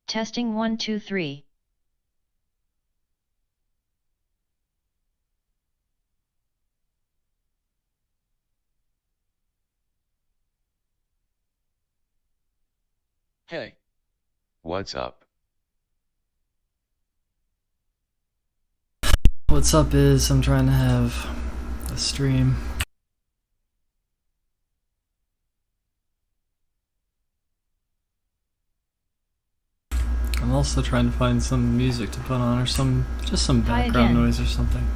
Testing 1 2 3. Hey. What's up? What's up is I'm trying to have a stream. I'm also trying to find some music to put on or just some background noise or something.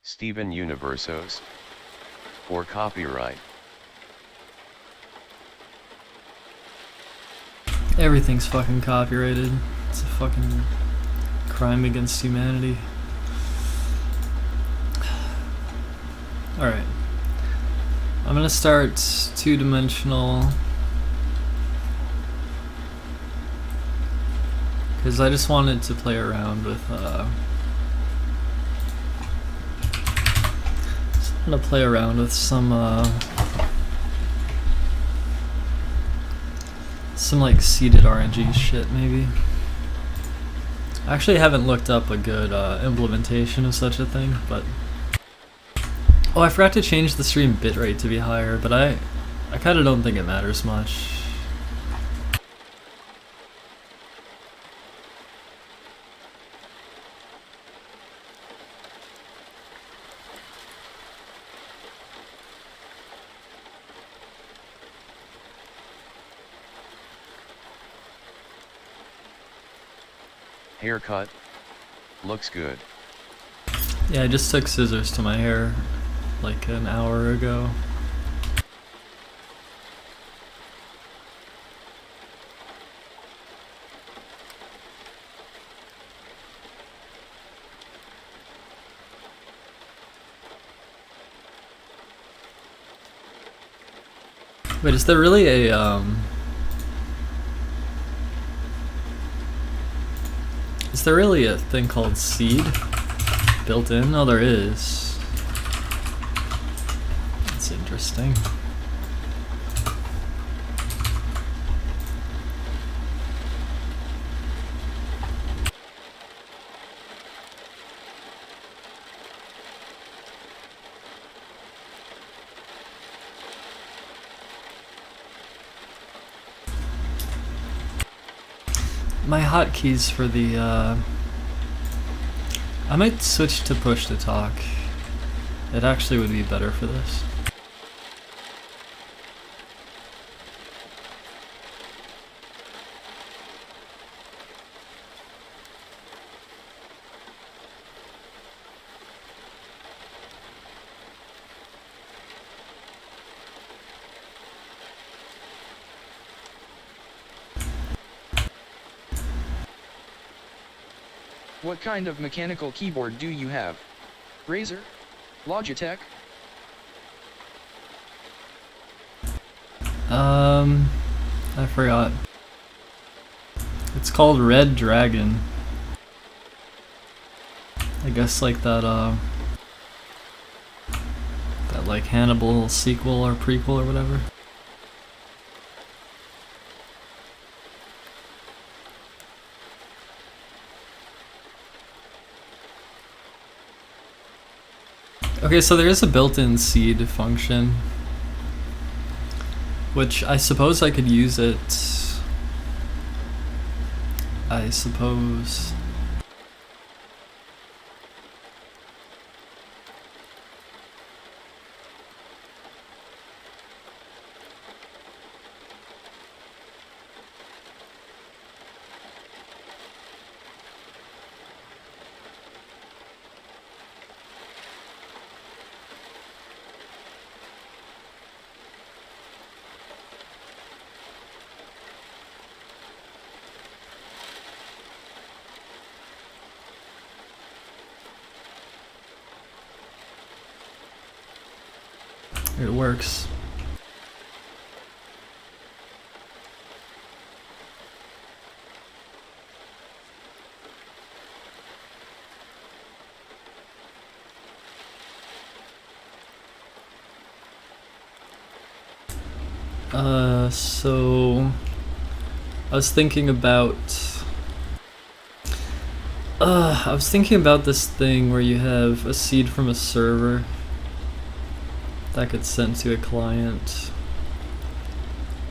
Steven Universos. For copyright. Everything's fucking copyrighted. It's a fucking crime against humanity. Alright. I'm gonna start two-dimensional because I just wanted to play around with some like seeded RNG shit maybe. I actually haven't looked up a good implementation of such a thing, but oh, I forgot to change the stream bitrate to be higher, but I kind of don't think it matters much. Haircut. Looks good. Yeah, I just took scissors to my hair like an hour ago. Wait, is there really a is there really a thing called seed built in? Oh, there is. That's interesting. My hotkeys for the I might switch to push to talk. It actually would be better for this. What kind of mechanical keyboard do you have? Razer? Logitech? I forgot. It's called Red Dragon. I guess like that like Hannibal sequel or prequel or whatever. Okay, so there is a built-in seed function, which I suppose I could use it. I suppose. It works. So I was thinking about this thing where you have a seed from a server that gets sent to a client,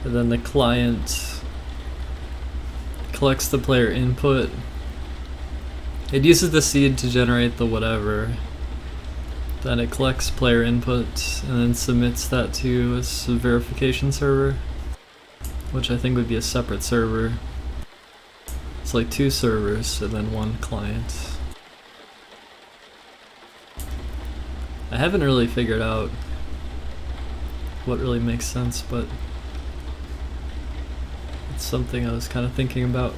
and then the client collects the player input. It uses the seed to generate the whatever. Then it collects player input and then submits that to a verification server, which I think would be a separate server. It's like 2 servers and then 1 client. I haven't really figured out what really makes sense, but it's something I was kind of thinking about.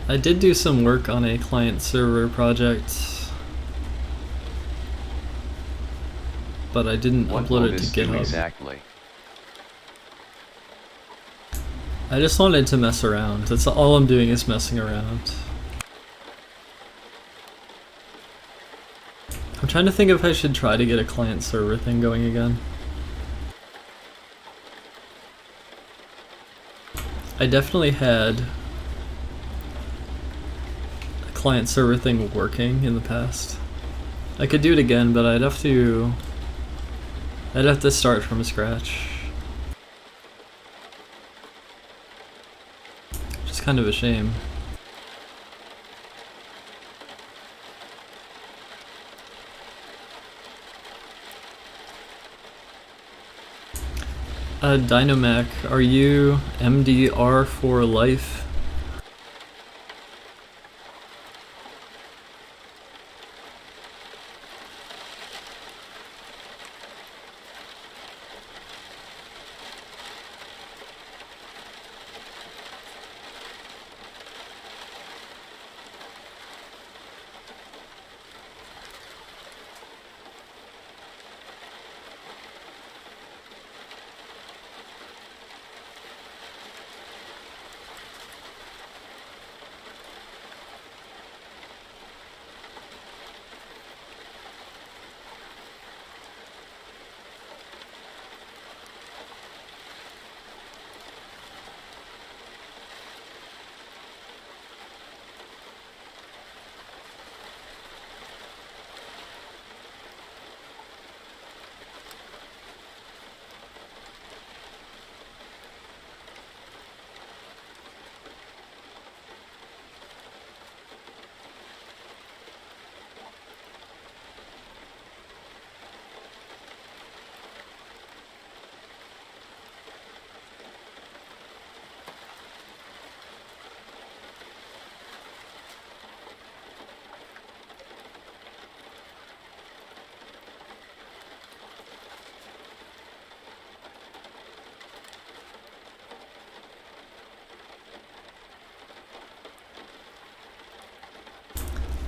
I did do some work on a client-server project, but I didn't upload it to GitHub. Exactly. I just wanted to mess around. That's all I'm doing, is messing around. I'm trying to think if I should try to get a client-server thing going again. I definitely had client server thing working in the past. I could do it again, but I'd have to start from scratch. Which is kind of a shame. Dynamac, are you MDR for life?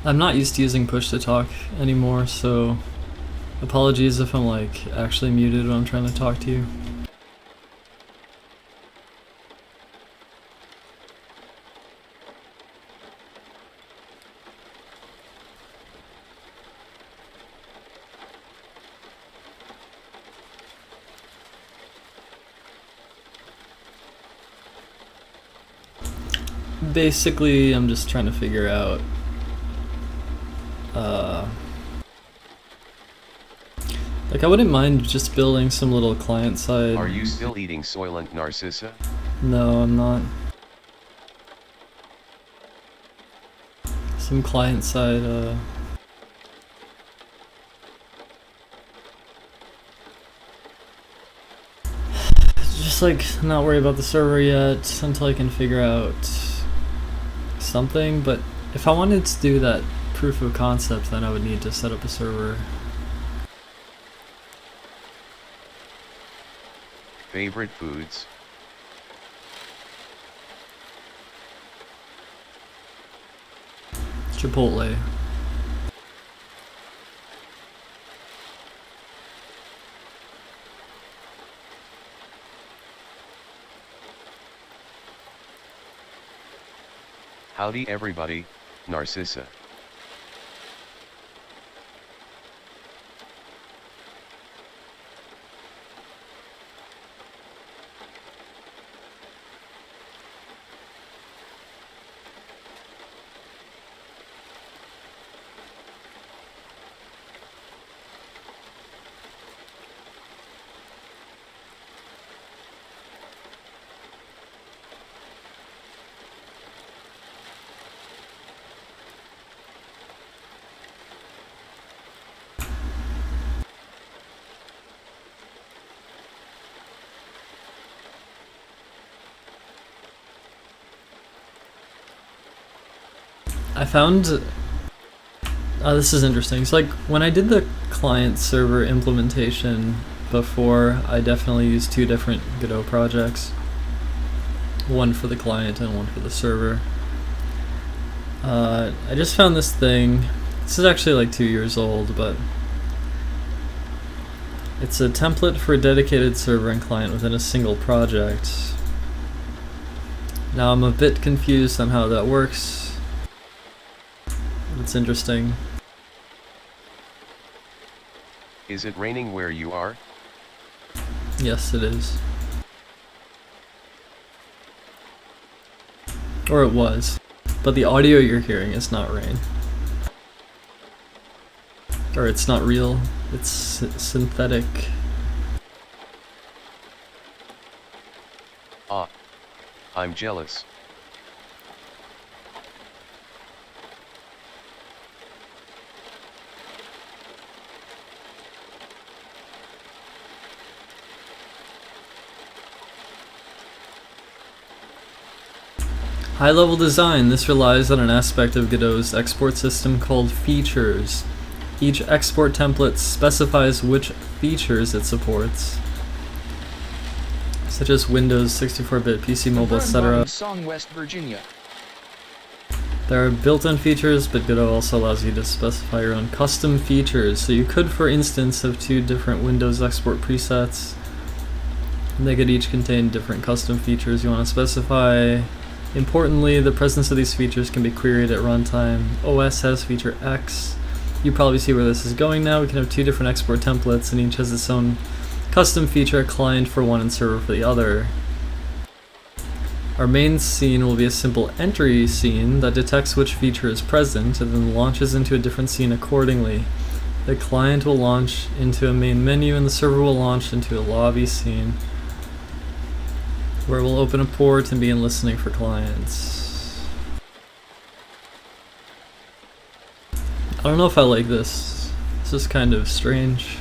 I'm not used to using push to talk anymore, so apologies if I'm like actually muted when I'm trying to talk to you. Basically, I'm just trying to figure out like, I wouldn't mind just building some little client side. Are you still eating Soylent Narcissa? No, I'm not. Some client side, just like not worry about the server yet until I can figure out something, but if I wanted to do that proof of concept, then I would need to set up a server. Favorite foods? Chipotle. Howdy everybody, Narcissa. I found this is interesting. So like when I did the client server implementation before, I definitely used two different Godot projects. One for the client and one for the server. I just found this thing. This is actually like 2 years old, but it's a template for a dedicated server and client within a single project. Now I'm a bit confused on how that works. It's interesting. Is it raining where you are? Yes, it is. Or it was. But the audio you're hearing is not rain. Or it's not real. It's synthetic. Ah. I'm jealous. High-level design. This relies on an aspect of Godot's export system called features. Each export template specifies which features it supports, such as Windows, 64-bit, PC, mobile, etc. Song, West Virginia. There are built-in features, but Godot also allows you to specify your own custom features. So you could, for instance, have two different Windows export presets, and they could each contain different custom features you want to specify. Importantly, the presence of these features can be queried at runtime. OS has feature X. You probably see where this is going now. We can have two different export templates, and each has its own custom feature, client for one and server for the other. Our main scene will be a simple entry scene that detects which feature is present and then launches into a different scene accordingly. The client will launch into a main menu and the server will launch into a lobby scene, where we'll open a port and begin listening for clients. I don't know if I like this. This is kind of strange.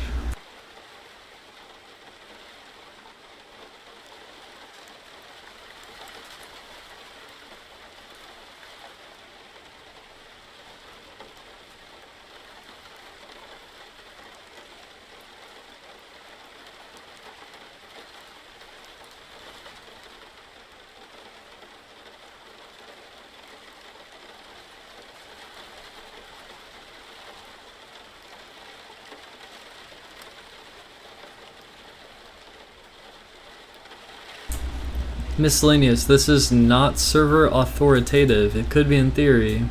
Miscellaneous. This is not server authoritative. It could be in theory.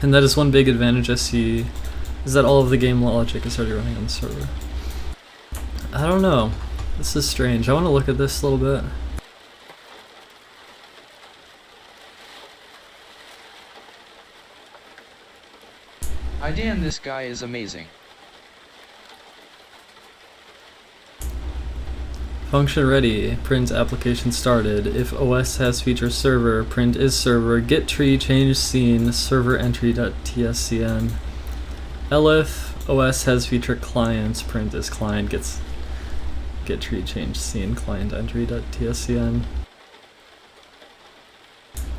And that is one big advantage I see, is that all of the game logic is already running on the server. I don't know. This is strange. I want to look at this a little bit. Dan, this guy is amazing. Function ready, print application started. If OS has feature server, print is server, get tree change scene, server entry.tscn. Elif OS has feature clients, print is client, gets get tree change scene, client entry.tscn.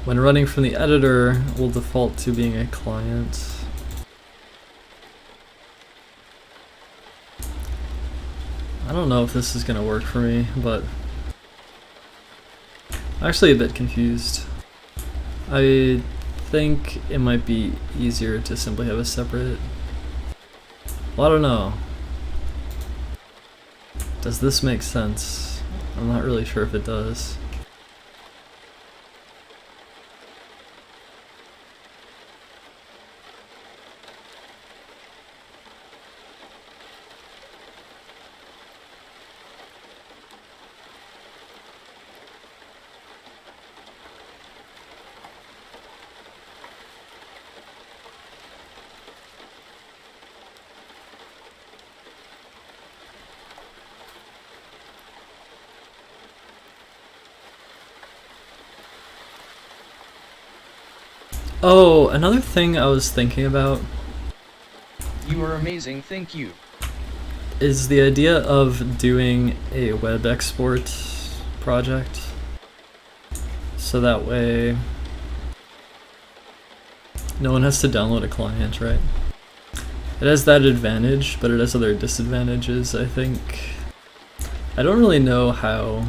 When running from the editor, will default to being a client. I don't know if this is gonna work for me, but I'm actually a bit confused. I think it might be easier to simply have a separate... Well, I don't know. Does this make sense? I'm not really sure if it does. Oh, another thing I was thinking about You are amazing, thank you. is the idea of doing a web export project. So that way no one has to download a client, right? It has that advantage, but it has other disadvantages, I think. I don't really know how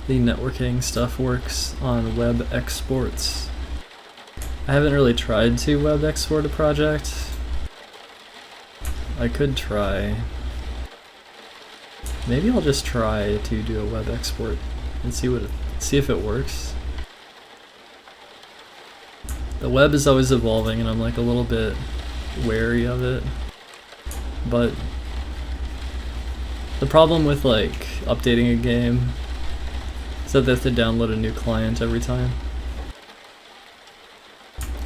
the networking stuff works on web exports. I haven't really tried to web export a project. I could try. Maybe I'll just try to do a web export and see if it works. The web is always evolving and I'm like a little bit wary of it. But the problem with like updating a game is that they have to download a new client every time.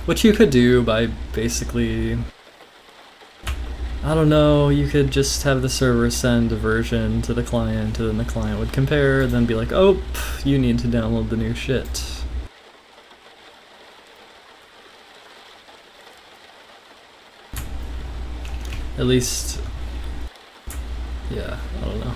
Which you could do by basically, I don't know, you could just have the server send a version to the client and then the client would compare, then be like, oh, you need to download the new shit. At least, yeah, I don't know.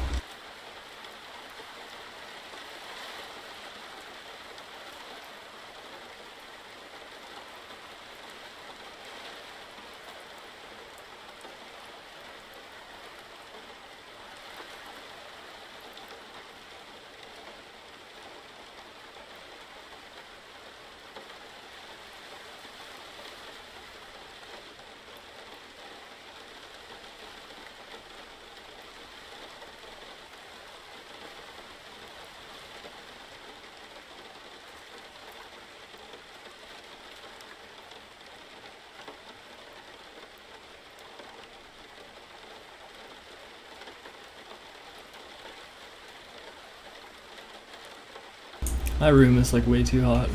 My room is like way too hot.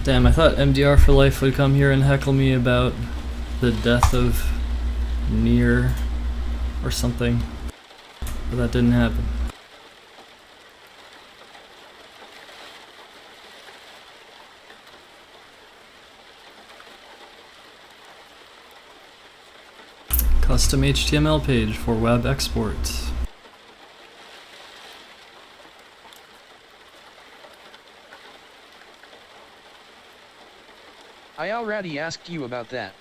Damn, I thought MDR for Life would come here and heckle me about the death of Nier or something, but that didn't happen. Custom HTML page for web export. I already asked you about that.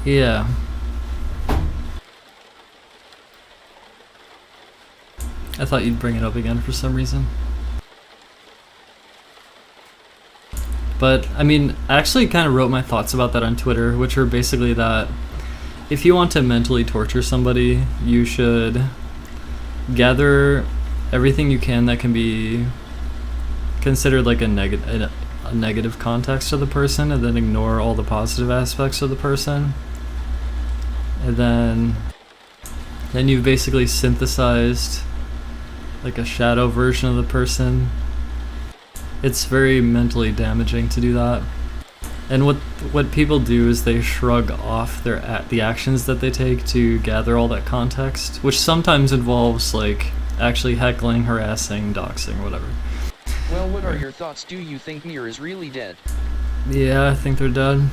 Yeah. I thought you'd bring it up again for some reason. But, I mean, I actually kind of wrote my thoughts about that on Twitter, which were basically that if you want to mentally torture somebody, you should gather everything you can that can be considered like a negative context of the person, and then ignore all the positive aspects of the person. And then you've basically synthesized like a shadow version of the person. It's very mentally damaging to do that. And what people do is they shrug off the actions that they take to gather all that context, which sometimes involves like actually heckling, harassing, doxing, whatever. Well, what are your thoughts? Do you think Nier is really dead? Yeah, I think they're dead.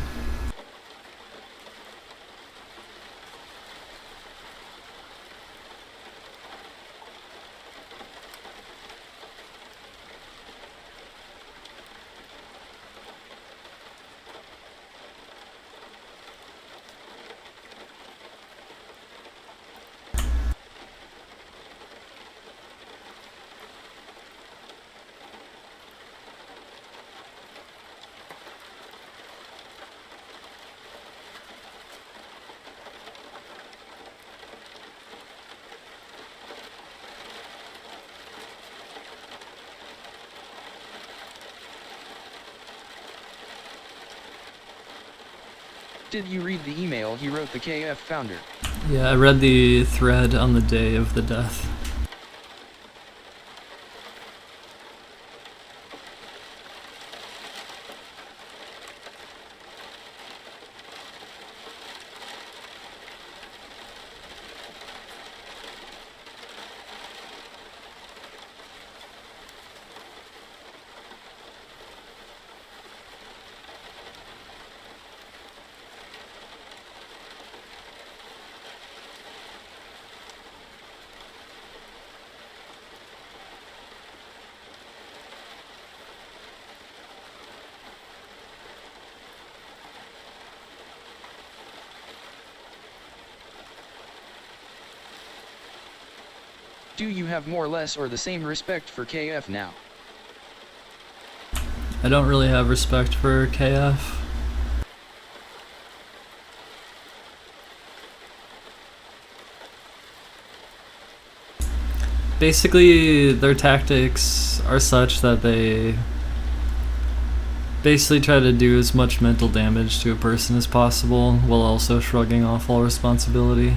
Did you read the email he wrote the KF founder? Yeah, I read the thread on the day of the death. Do you have more or less or the same respect for KF now? I don't really have respect for KF. Basically, their tactics are such that they basically try to do as much mental damage to a person as possible while also shrugging off all responsibility.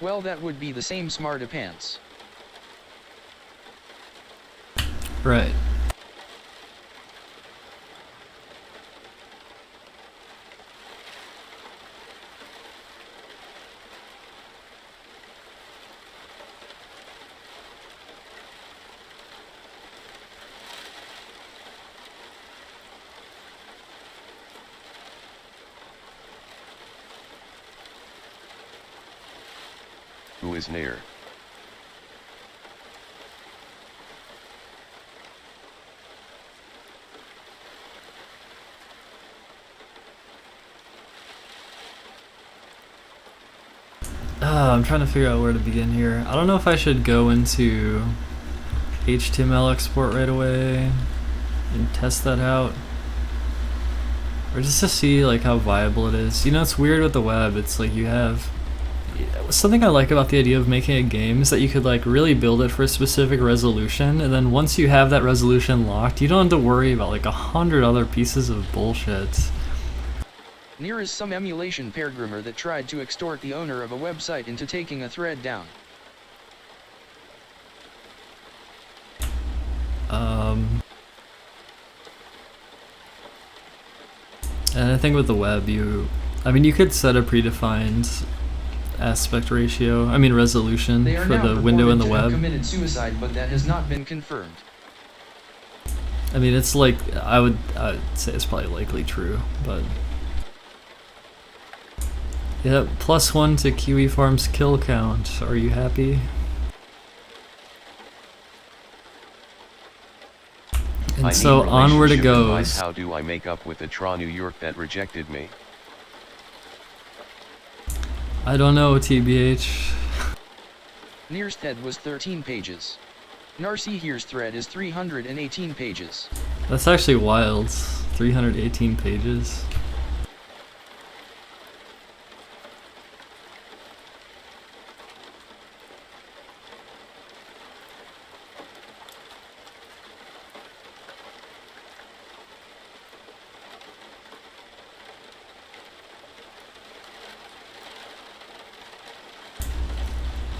Well, that would be the same smarta pants. Right. Who is near? I'm trying to figure out where to begin here. I don't know if I should go into HTML export right away and test that out, or just to see like how viable it is. You know, it's weird with the web. It's like you have something I like about the idea of making a game is that you could like really build it for a specific resolution, and then once you have that resolution locked, you don't have to worry about like 100 other pieces of bullshit. Near is some emulation pairgroomer that tried to extort the owner of a website into taking a thread down. And I think with the web, you could set a predefined aspect ratio, resolution They are for now the window in the purported to have web. committed suicide, but that has not been confirmed. It's like, I would say it's probably likely true, but... Yeah, +1 to Kiwi Farm's kill count. Are you happy? And I so need onward it relationship advice. goes. How do I make up with the Tra New York that rejected me? I don't know, TBH. Near's thread was 13 pages. Narcissia's thread is 318 pages. That's actually wild. 318 pages.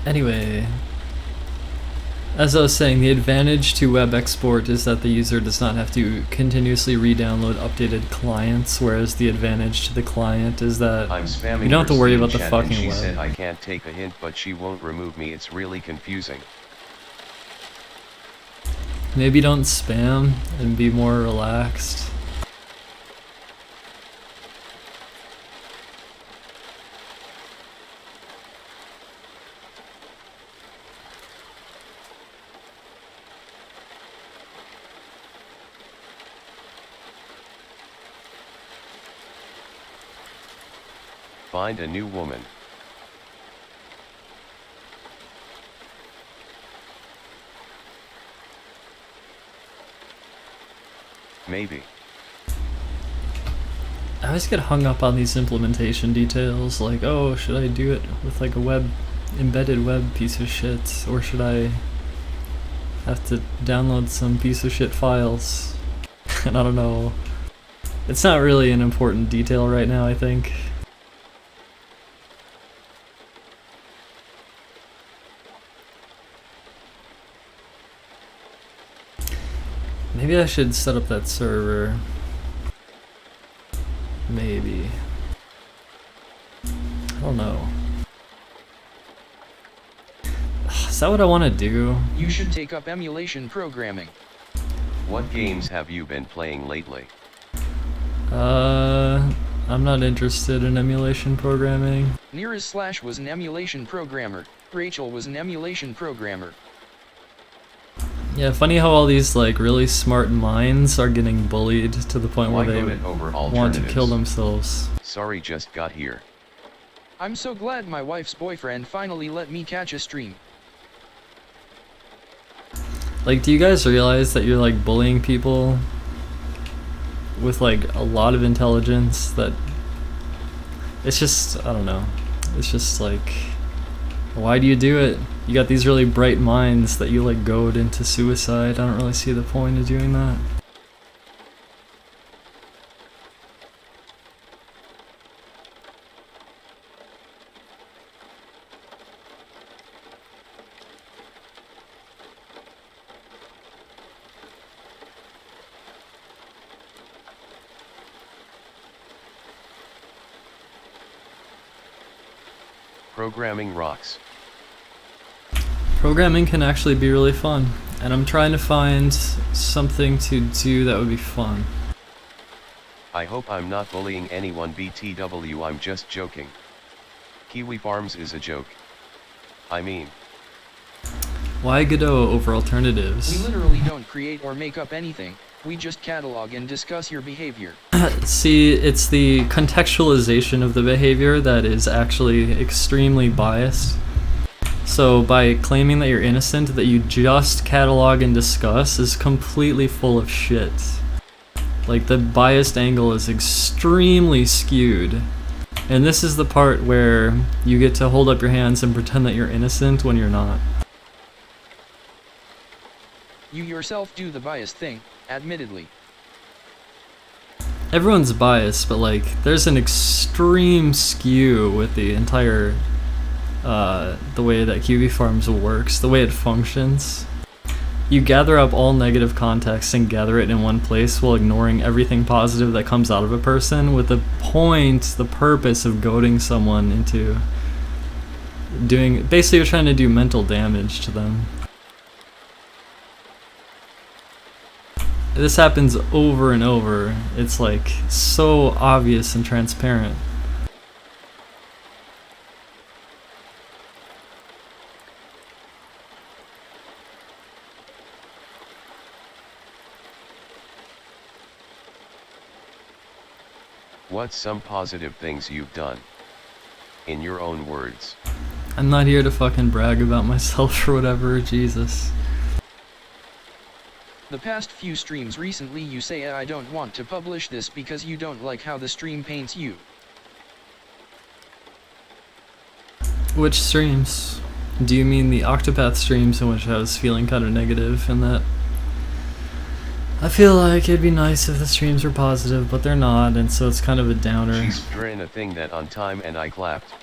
Anyway, as I was saying, the advantage to web export is that the user does not have to continuously re-download updated clients, whereas the advantage to the client is that I'm spamming you don't have to her worry Steam about the chat fucking and she web. said I can't take a hint, but she won't remove me. It's really confusing. Maybe don't spam and be more relaxed. Find a new woman. Maybe. I always get hung up on these implementation details, like, oh, should I do it with like a embedded web piece of shit, or should I have to download some piece of shit files? And I don't know. It's not really an important detail right now, I think. Maybe I should set up that server. Maybe. I don't know. Is that what I want to do? You should take up emulation programming. What games have you been playing lately? I'm not interested in emulation programming. Narcissa was an emulation programmer. Rachel was an emulation programmer. Yeah, funny how all these like really smart minds are getting bullied to the point where they want to kill themselves. Sorry, just got here. I'm so glad my wife's boyfriend finally let me catch a stream. Like, do you guys realize that you're like bullying people with like a lot of intelligence? That it's just, I don't know. It's just like, why do you do it? You got these really bright minds that you like goad into suicide. I don't really see the point of doing that. Programming rocks. Programming can actually be really fun, and I'm trying to find something to do that would be fun. I hope I'm not bullying anyone, BTW, I'm just joking. Kiwi Farms is a joke. I mean, why Godot over alternatives? We literally don't create or make up anything, we just catalog and discuss your behavior. See, it's the contextualization of the behavior that is actually extremely biased. So by claiming that you're innocent, that you just catalog and discuss, is completely full of shit. Like, the biased angle is extremely skewed. And this is the part where you get to hold up your hands and pretend that you're innocent when you're not. You yourself do the biased thing, admittedly. Everyone's biased, but like, there's an extreme skew with the entire, the way that QB Farms works, the way it functions. You gather up all negative context and gather it in one place while ignoring everything positive that comes out of a person, with the purpose of goading someone into doing, basically you're trying to do mental damage to them. This happens over and over. It's like so obvious and transparent. What's some positive things you've done? In your own words. I'm not here to fucking brag about myself or whatever, Jesus. The past few streams recently you say I don't want to publish this because you don't like how the stream paints you. Which streams? Do you mean the Octopath streams in which I was feeling kind of negative and that I feel like it'd be nice if the streams were positive, but they're not, and so it's kind of a downer. She's doing a thing that on time and I clapped.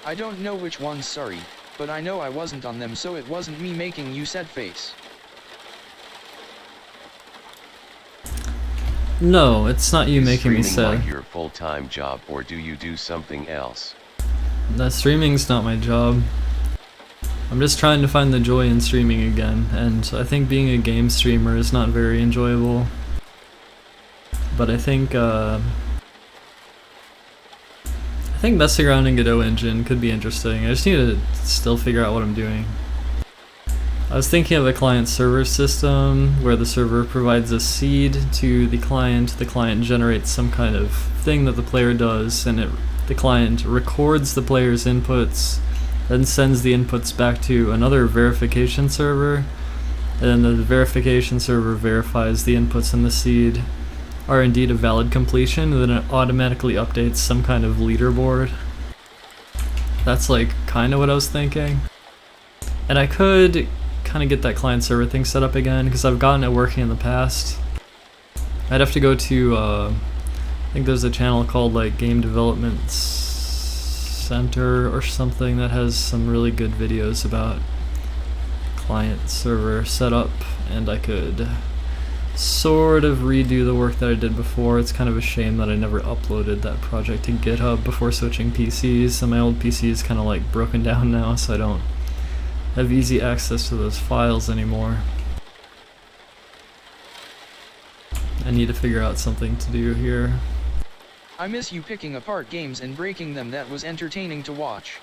I don't know which one's sorry, but I know I wasn't on them, so it wasn't me making you sad face. No, it's not you making me Is sad. streaming like your full-time job, or do you do something else? That streaming's not my job. I'm just trying to find the joy in streaming again, and I think being a game streamer is not very enjoyable. But I think I think messing around in Godot Engine could be interesting. I just need to still figure out what I'm doing. I was thinking of a client-server system where the server provides a seed to the client generates some kind of thing that the player does, and the client records the player's inputs, then sends the inputs back to another verification server, and then the verification server verifies the inputs in the seed are indeed a valid completion, and then it automatically updates some kind of leaderboard. That's like kind of what I was thinking. And I could kind of get that client server thing set up again, because I've gotten it working in the past. I'd have to go to, I think there's a channel called like Game Development Center or something that has some really good videos about client server setup, and I could sort of redo the work that I did before. It's kind of a shame that I never uploaded that project to GitHub before switching PCs, and my old PC is kind of like broken down now, so I don't have easy access to those files anymore. I need to figure out something to do here. I miss you picking apart games and breaking them. That was entertaining to watch.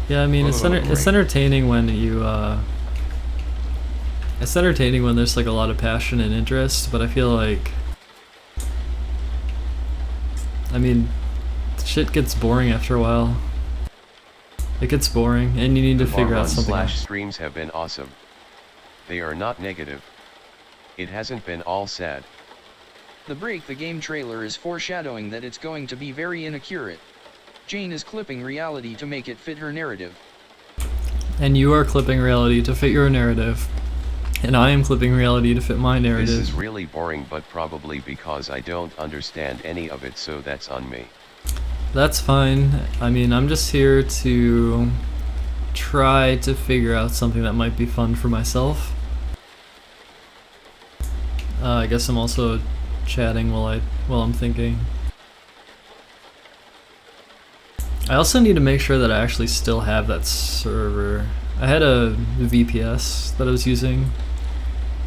Yeah, I mean, it's entertaining when you, it's entertaining when there's like a lot of passion and interest, but I feel like, I mean, shit gets boring after a while. It gets boring, and you need to figure out something else. Streams have been awesome. They are not negative. It hasn't been all sad. The Break the Game trailer is foreshadowing that it's going to be very inaccurate. Jane is clipping reality to make it fit her narrative. And you are clipping reality to fit your narrative. And I am clipping reality to fit my narrative. This is really boring, but probably because I don't understand any of it, so that's on me. That's fine. I mean, I'm just here to try to figure out something that might be fun for myself. I guess I'm also chatting while I'm thinking. I also need to make sure that I actually still have that server. I had a VPS that I was using,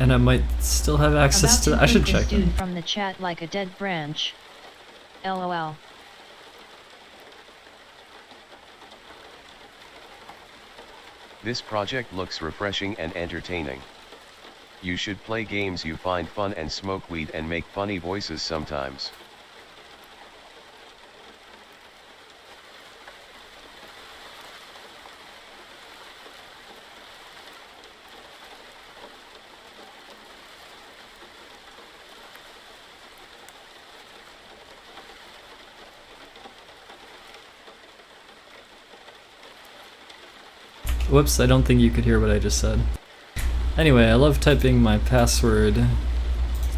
and I might still have access to that. I should check this dude from the chat like a dead branch. LOL. This project looks refreshing and entertaining. You should play games you find fun and smoke weed and make funny voices sometimes. Whoops, I don't think you could hear what I just said. Anyway, I love typing my password,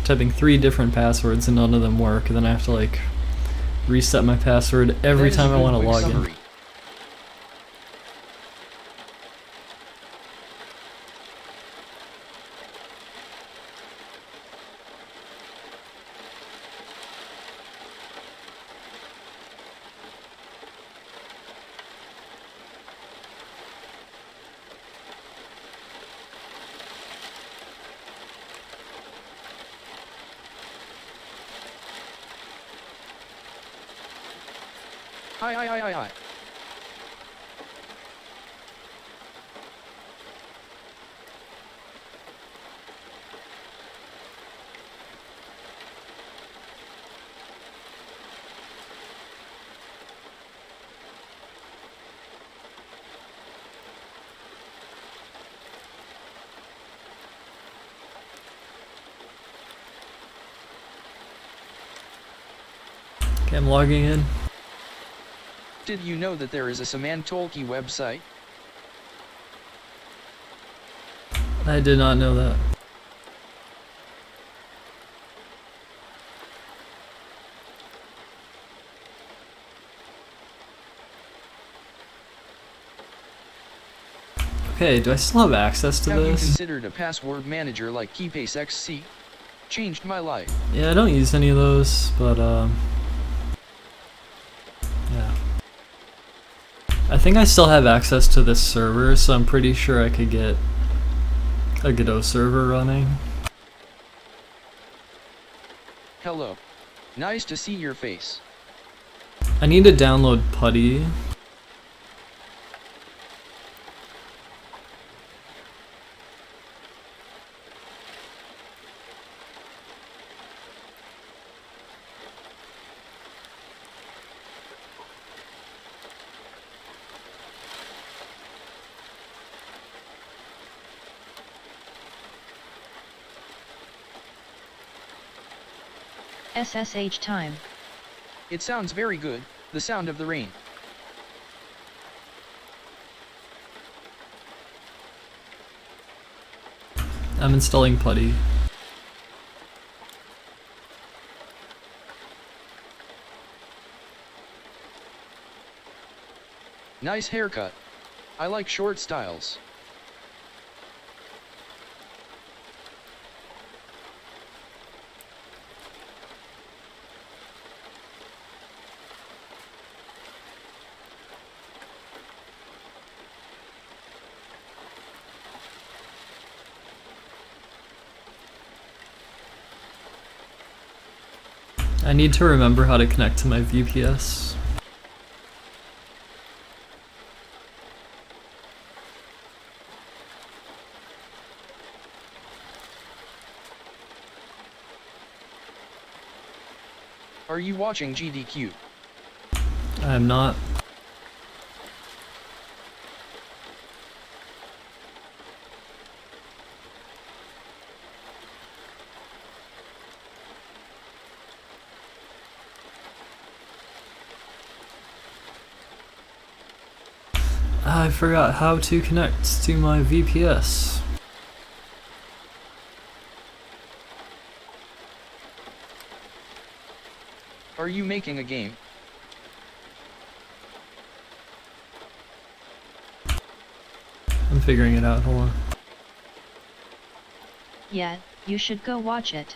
typing 3 different passwords and none of them work, and then I have to like reset my password every time I want to log in. Hi. Okay, I'm logging in. Did you know that there is a Samantolki website? I did not know that. Okay, do I still have access to Have you this? considered a password manager like Keybase XC? Changed my life. Yeah, I don't use any of those, but yeah. I think I still have access to this server, so I'm pretty sure I could get a Godot server running. Hello. Nice to see your face. I need to download Putty. SSH time. It sounds very good, the sound of the rain. I'm installing Putty. Nice haircut. I like short styles. I need to remember how to connect to my VPS. Are you watching GDQ? I'm not. I forgot how to connect to my VPS. Are you making a game? I'm figuring it out, hold on. Yeah, you should go watch it.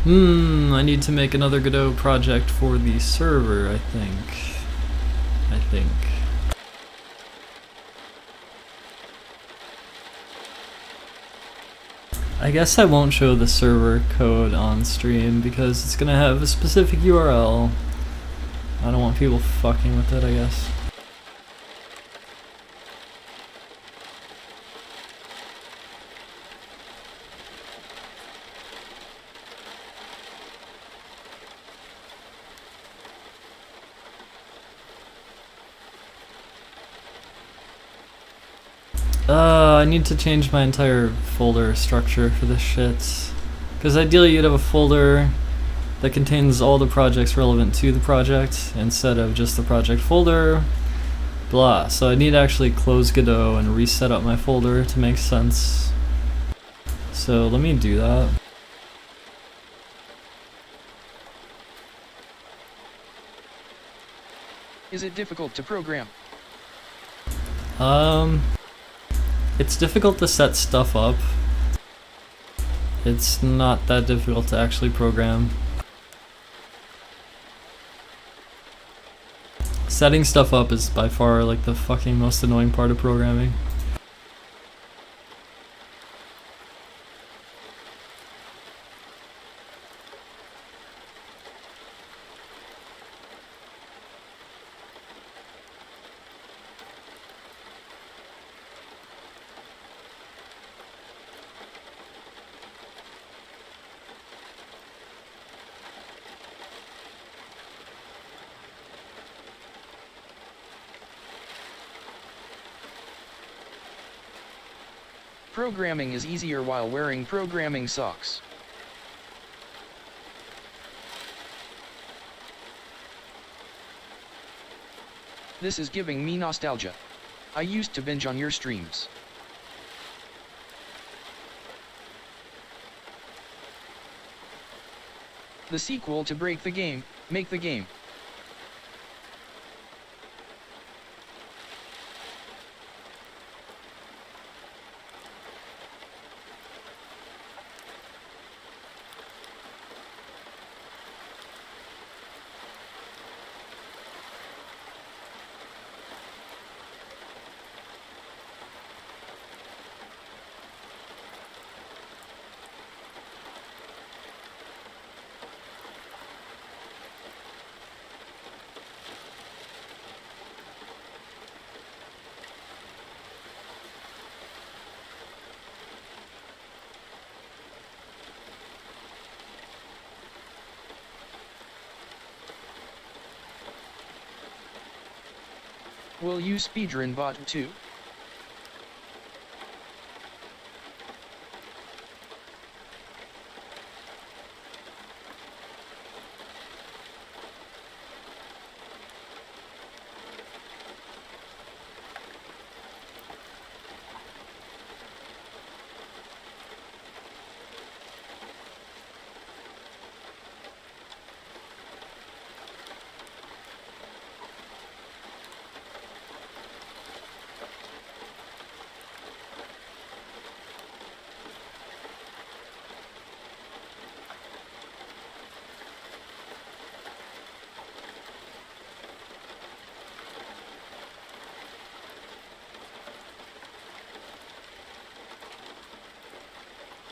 I need to make another Godot project for the server, I think. I guess I won't show the server code on stream because it's gonna have a specific URL. I don't want people fucking with it, I guess. I need to change my entire folder structure for this shit. Because ideally you'd have a folder that contains all the projects relevant to the project instead of just the project folder. Blah. So I need to actually close Godot and reset up my folder to make sense. So let me do that. Is it difficult to program? It's difficult to set stuff up. It's not that difficult to actually program. Setting stuff up is by far like the fucking most annoying part of programming. Programming is easier while wearing programming socks. This is giving me nostalgia. I used to binge on your streams. The sequel to Break the Game, Make the Game. Will you speedrun bot 2?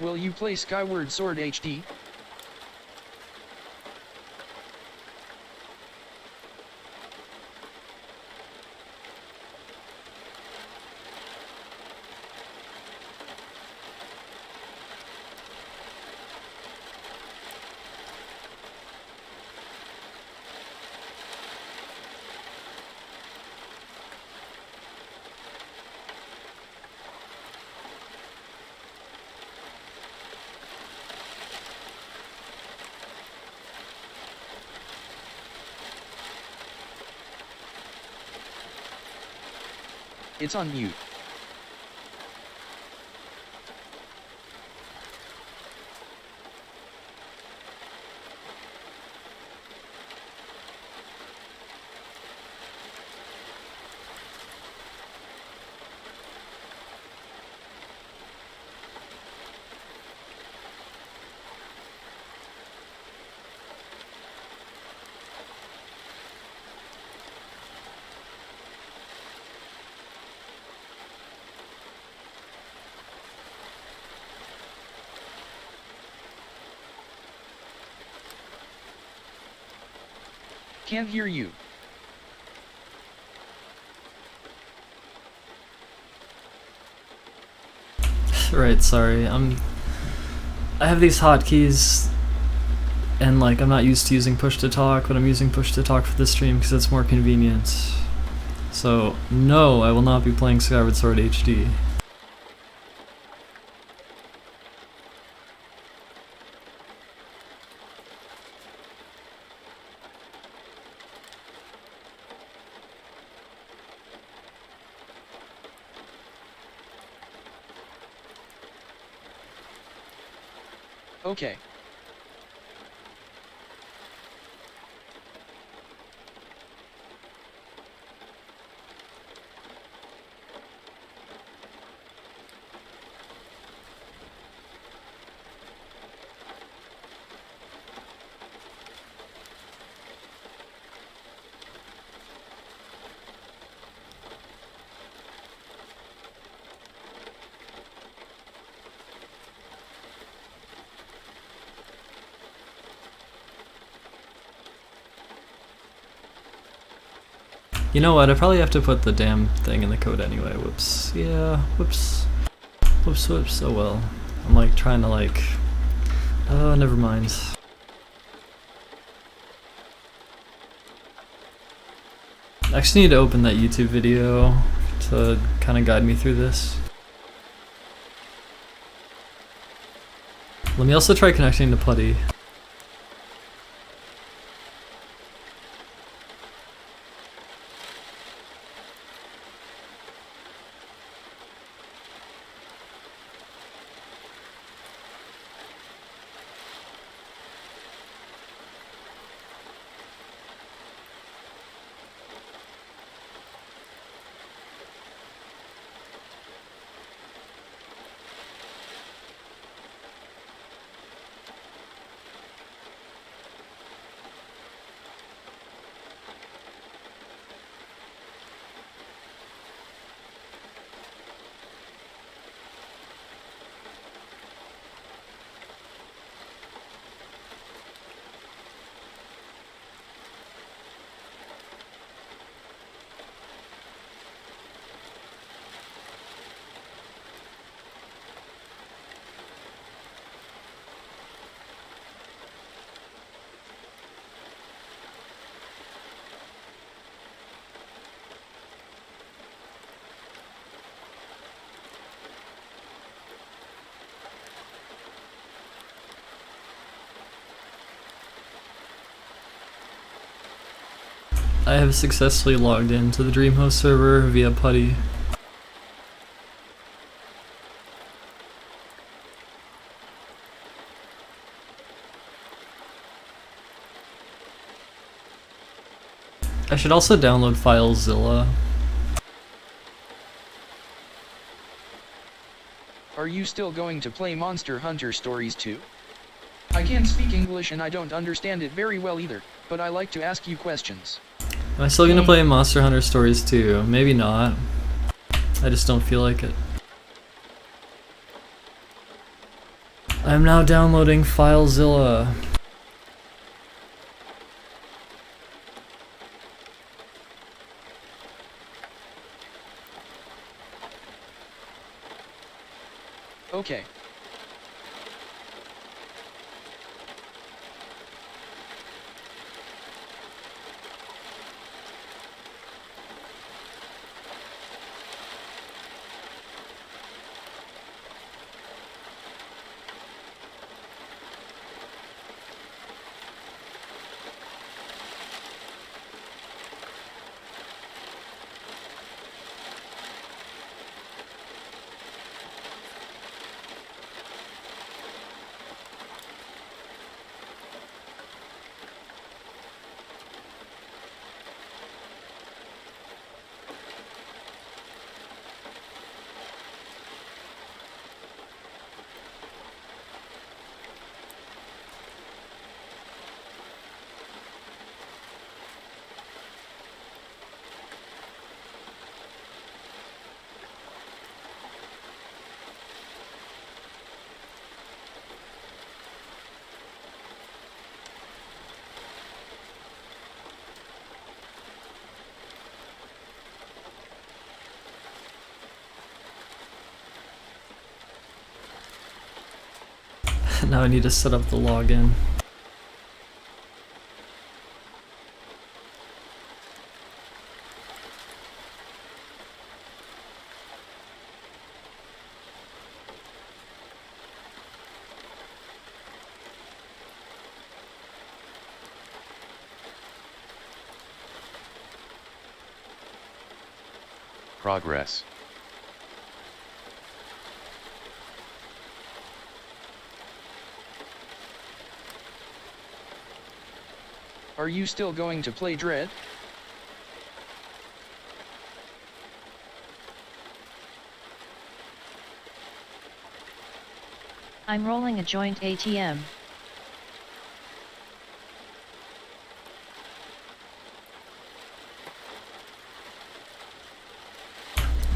Will you play Skyward Sword HD? It's on mute. Can't hear you. Right, sorry. I have these hotkeys, and like I'm not used to using push to talk, but I'm using push to talk for this stream because it's more convenient. So no, I will not be playing Skyward Sword HD. Okay. You know what, I probably have to put the damn thing in the code anyway, whoops. Yeah, whoops. Whoops, whoops, oh well. I'm like trying to like... Oh, never mind. I actually need to open that YouTube video to kind of guide me through this. Let me also try connecting to Putty. I have successfully logged into the DreamHost server via PuTTY. I should also download FileZilla. Are you still going to play Monster Hunter Stories 2? I can't speak English and I don't understand it very well either, but I like to ask you questions. Am I still gonna play Monster Hunter Stories 2? Maybe not. I just don't feel like it. I'm now downloading FileZilla. Okay. Now I need to set up the login. Progress. Are you still going to play Dread? I'm rolling a joint ATM.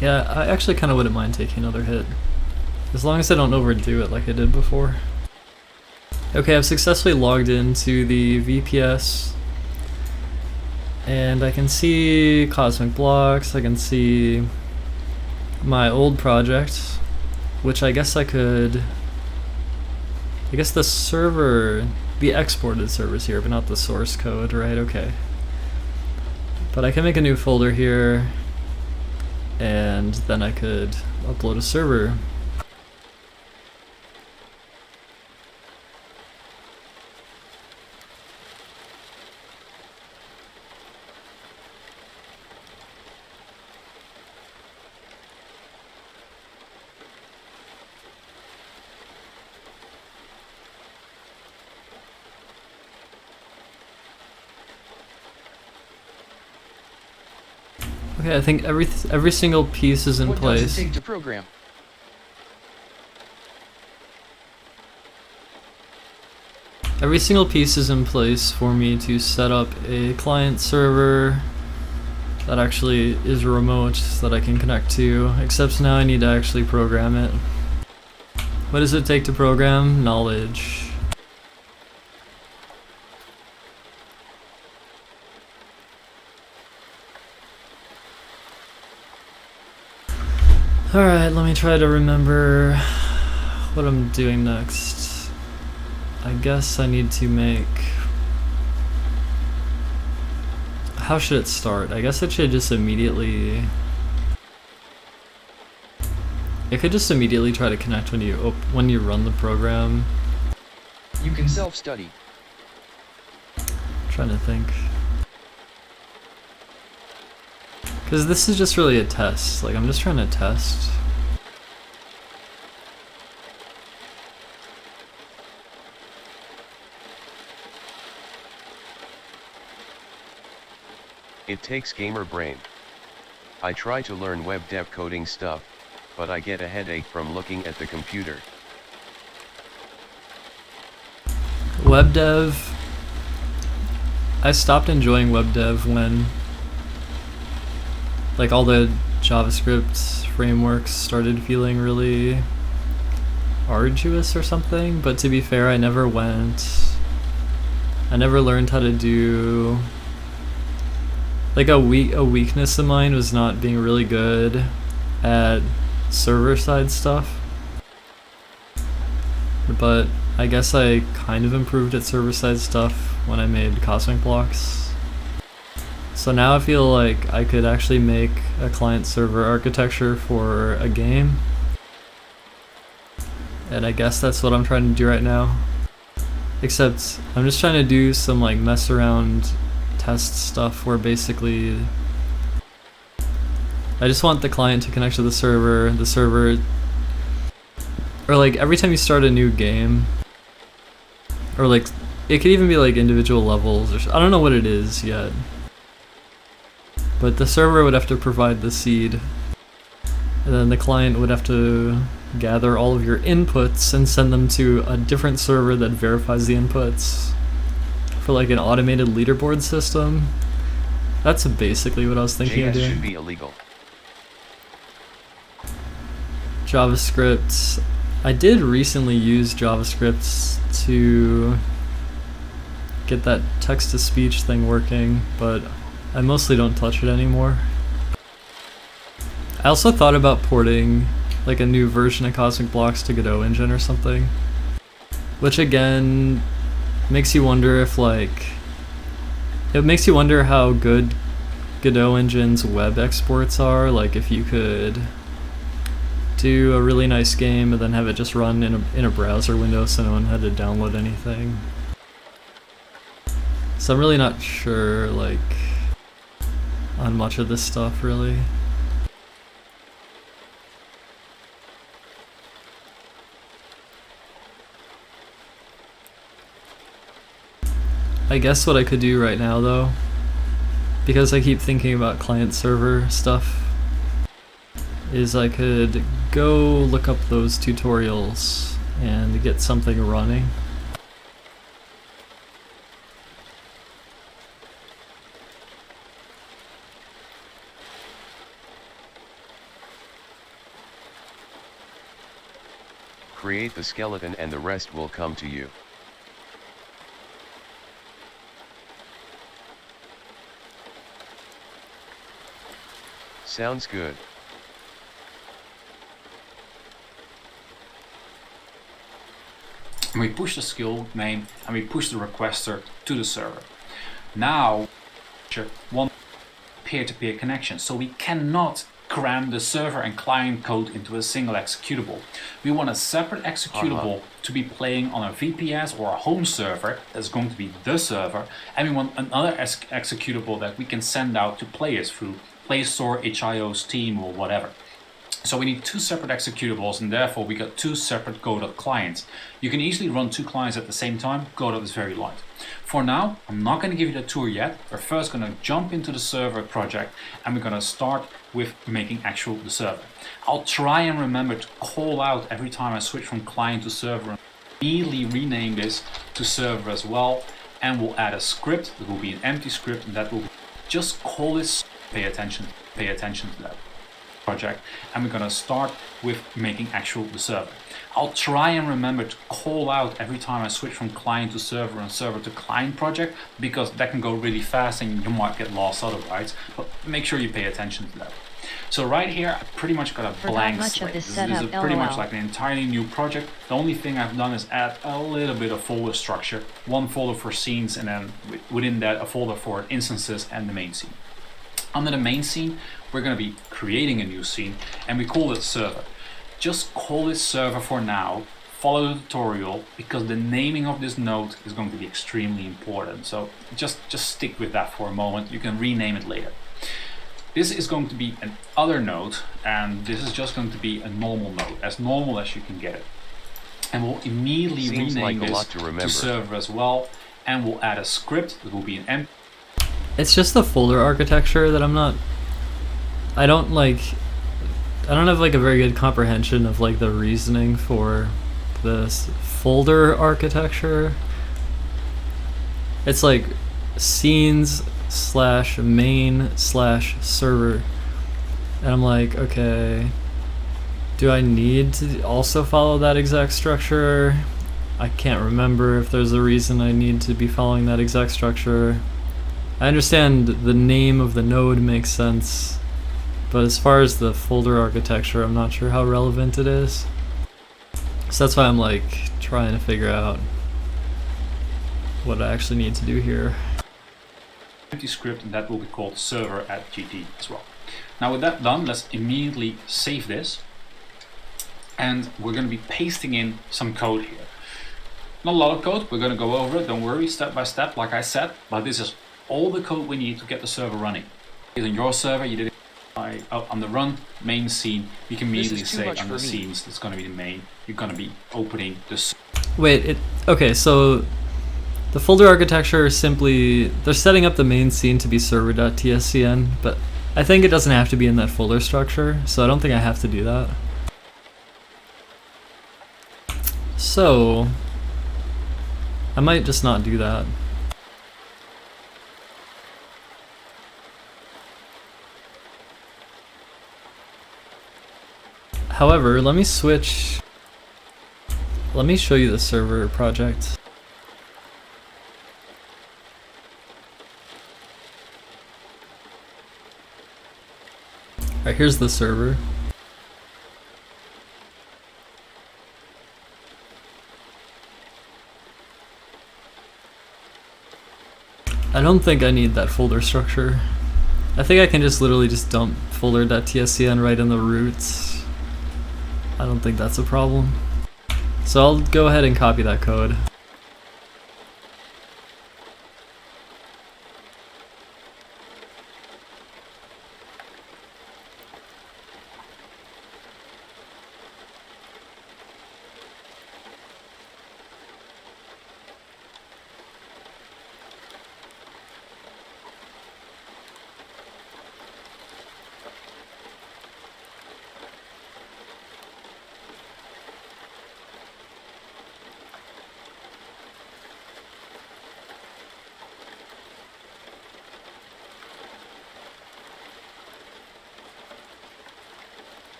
Yeah, I actually kind of wouldn't mind taking another hit. As long as I don't overdo it like I did before. Okay, I've successfully logged into the VPS. And I can see Cosmic Blocks, I can see my old project, which I guess I could... I guess the server, the exported server's here, but not the source code, right? Okay. But I can make a new folder here. And then I could upload a server. Okay, I think every single piece is in What place. does it take to program? Every single piece is in place for me to set up a client server that actually is remote that I can connect to, except now I need to actually program it. What does it take to program? Knowledge. Alright, let me try to remember what I'm doing next. I guess I need to make... How should it start? I guess it should just immediately... It could just immediately try to connect when you run the program. You can self-study. Trying to think. Because this is just really a test. Like, I'm just trying to test. It takes gamer brain. I try to learn web dev coding stuff, but I get a headache from looking at the computer. Web dev. I stopped enjoying web dev when like all the JavaScript frameworks started feeling really arduous or something, but to be fair, I never learned how to do, like a weakness of mine was not being really good at server-side stuff, but I guess I kind of improved at server-side stuff when I made Cosmic Blocks. So now I feel like I could actually make a client-server architecture for a game, and I guess that's what I'm trying to do right now. Except I'm just trying to do some like mess around test stuff where basically I just want the client to connect to the server, or like every time you start a new game, or like it could even be like individual levels, or I don't know what it is yet, but the server would have to provide the seed, and then the client would have to gather all of your inputs and send them to a different server that verifies the inputs for like an automated leaderboard system. That's basically what I was thinking of JS doing. should be illegal. JavaScript. I did recently use JavaScript to get that text-to-speech thing working, but I mostly don't touch it anymore. I also thought about porting like a new version of Cosmic Blocks to Godot Engine or something, which again makes you wonder if it makes you wonder how good Godot Engine's web exports are, like if you could do a really nice game and then have it just run in a browser window so no one had to download anything. So I'm really not sure like on much of this stuff really. I guess what I could do right now though, because I keep thinking about client server stuff, is I could go look up those tutorials and get something running. Create the skeleton and the rest will come to you. Sounds good. And we push the skill name and we push the requester to the server. Now, one peer-to-peer connection, so we cannot cram the server and client code into a single executable. We want a separate executable to be playing on a VPS or a home server that's going to be the server, and we want another executable that we can send out to players through Play Store, HIO, Steam, or whatever. So we need two separate executables, and therefore we got two separate Godot clients. You can easily run two clients at the same time. Godot is very light. For now, I'm not going to give you the tour yet. We're first going to jump into the server project, and we're going to start with making the server. I'll try and remember to call out every time I switch from client to server, and immediately rename this to server as well, and we'll add a script that will be an empty script, and that will just call this. Pay attention to that project, and we're going to start with making the server. I'll try and remember to call out every time I switch from client to server and server to client project, because that can go really fast and you might get lost otherwise, but make sure you pay attention to that. So right here I pretty much got a blank slate. This is pretty much like an entirely new project. The only thing I've done is add a little bit of folder structure, one folder for scenes, and then within that a folder for instances and the main scene. Under the main scene, we're going to be creating a new scene, and we call it server. Just call it server for now, follow the tutorial, because the naming of this node is going to be extremely important. So just stick with that for a moment. You can rename it later. This is going to be an other node, and this is just going to be a normal node, as normal as you can get it. And we'll immediately Seems rename like a this lot to remember. server as well, and we'll add a script that will be an empty. It's just the folder architecture that I don't have like a very good comprehension of like the reasoning for this folder architecture. It's like scenes / main / server, and I'm like, okay, do I need to also follow that exact structure? I can't remember if there's a reason I need to be following that exact structure. I understand the name of the node makes sense, but as far as the folder architecture, I'm not sure how relevant it is. So that's why I'm like trying to figure out what I actually need to do here. Empty script, and that will be called server at GT as well. Now with that done, let's immediately save this, and we're going to be pasting in some code here. Not a lot of code, we're going to go over it, don't worry, step by step like I said, but this is all the code we need to get the server running. On your server, you did it on the run main scene, you can immediately say on the scenes that's going to be the main, you're going to be opening this. Wait, okay, so the folder architecture is simply, they're setting up the main scene to be server.tscn, but I think it doesn't have to be in that folder structure, so I don't think I have to do that. So, I might just not do that. However, let me show you the server project. Alright, here's the server. I don't think I need that folder structure. I think I can just literally just dump folder.tscn right in the roots. I don't think that's a problem. So I'll go ahead and copy that code.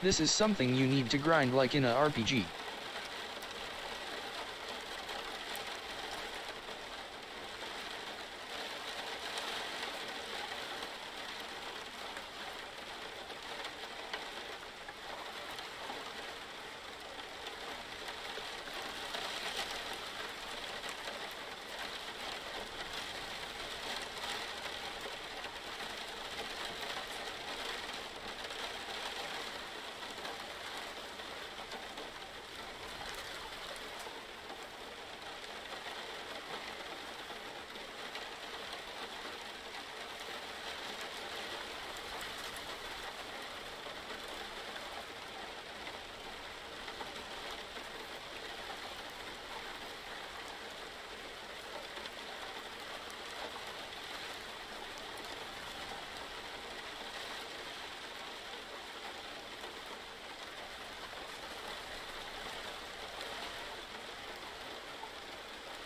This is something you need to grind like in a RPG.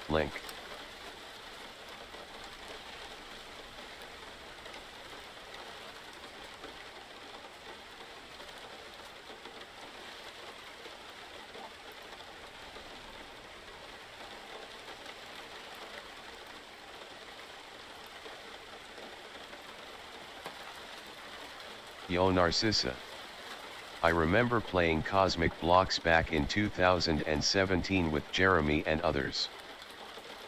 Link. Yo Narcissa. I remember playing Cosmic Blocks back in 2017 with Jeremy and others.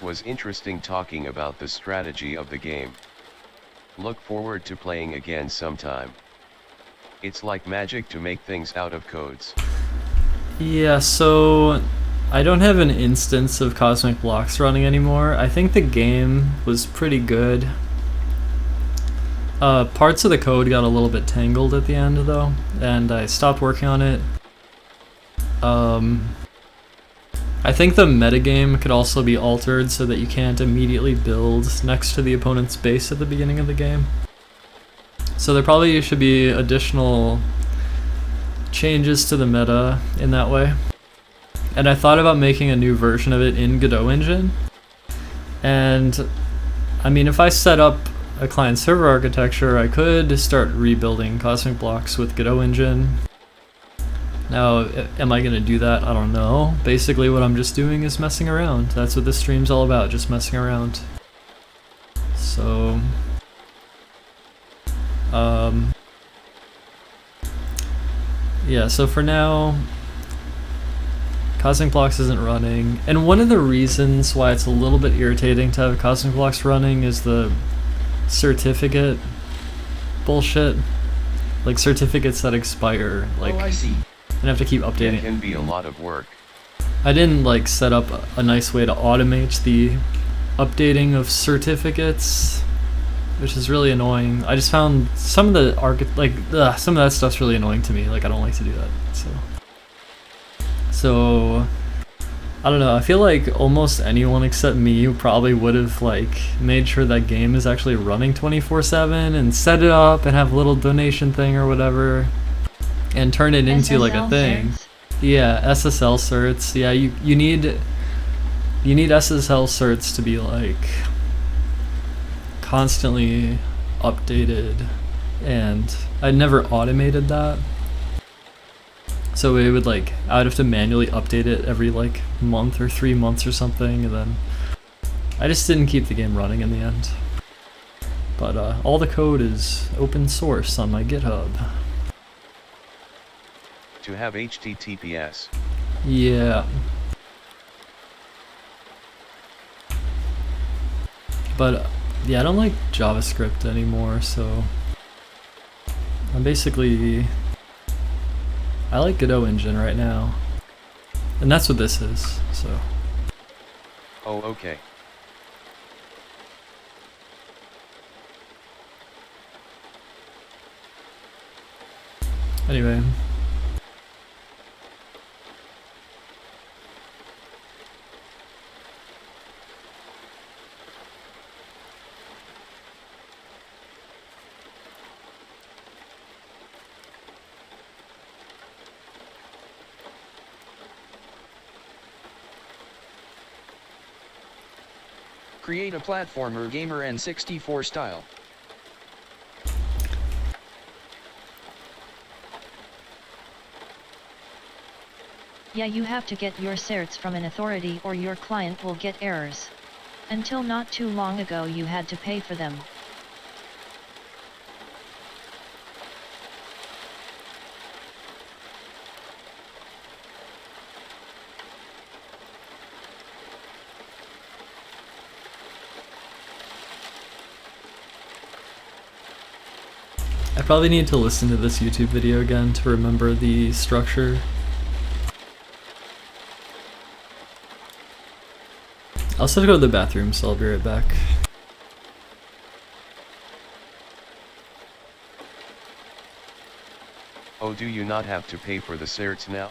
Was interesting talking about the strategy of the game. Look forward to playing again sometime. It's like magic to make things out of codes. Yeah, so I don't have an instance of Cosmic Blocks running anymore. I think the game was pretty good. Parts of the code got a little bit tangled at the end though, and I stopped working on it. I think the metagame could also be altered so that you can't immediately build next to the opponent's base at the beginning of the game. So there probably should be additional changes to the meta in that way. And I thought about making a new version of it in Godot Engine. And I mean, if I set up a client server architecture, I could start rebuilding Cosmic Blocks with Godot Engine. Now, am I going to do that? I don't know. Basically what I'm just doing is messing around. That's what this stream's all about, just messing around. So yeah, so for now, Cosmic Blocks isn't running, and one of the reasons why it's a little bit irritating to have Cosmic Blocks running is the certificate bullshit. Like certificates that expire, like, Oh, I see. and have to keep updating. It can be a lot of work. I didn't like set up a nice way to automate the updating of certificates, which is really annoying. I just found some of the some of that stuff's really annoying to me. Like, I don't like to do that. So I don't know. I feel like almost anyone except me probably would have like made sure that game is actually running 24/7 and set it up and have a little donation thing or whatever, and turn it into like a SSL thing. certs? Yeah, SSL certs. Yeah, you need SSL certs to be like constantly updated, and I never automated that. So it would like, I would have to manually update it every like month or 3 months or something, and then I just didn't keep the game running in the end. But all the code is open source on my GitHub. To have HTTPS. Yeah. But yeah, I don't like JavaScript anymore, so I'm basically, I like Godot Engine right now. And that's what this is, so. Oh, okay. Anyway. Create a platformer gamer N64 style. Yeah, you have to get your certs from an authority or your client will get errors. Until not too long ago you had to pay for them. I probably need to listen to this YouTube video again to remember the structure. I'll still have to go to the bathroom, so I'll be right back. Oh, do you not have to pay for the certs now?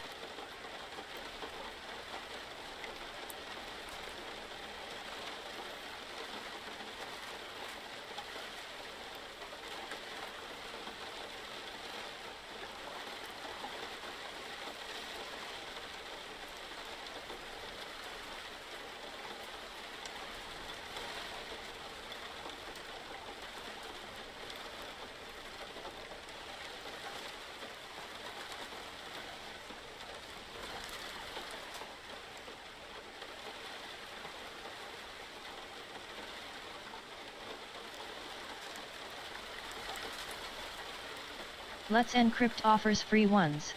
Let's Encrypt offers free ones.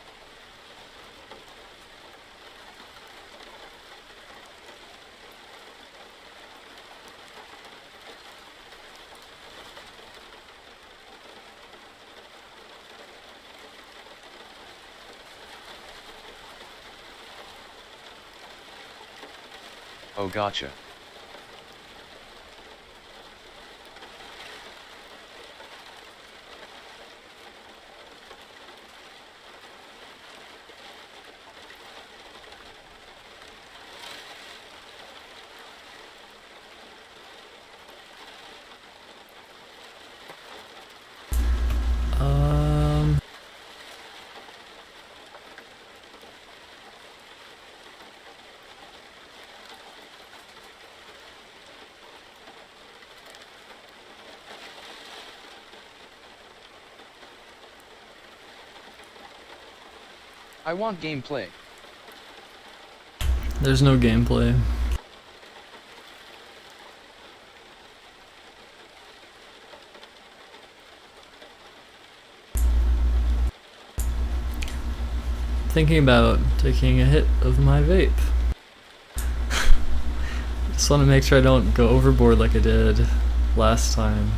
Oh, gotcha. I want gameplay. There's no gameplay. Thinking about taking a hit of my vape. Just want to make sure I don't go overboard like I did last time.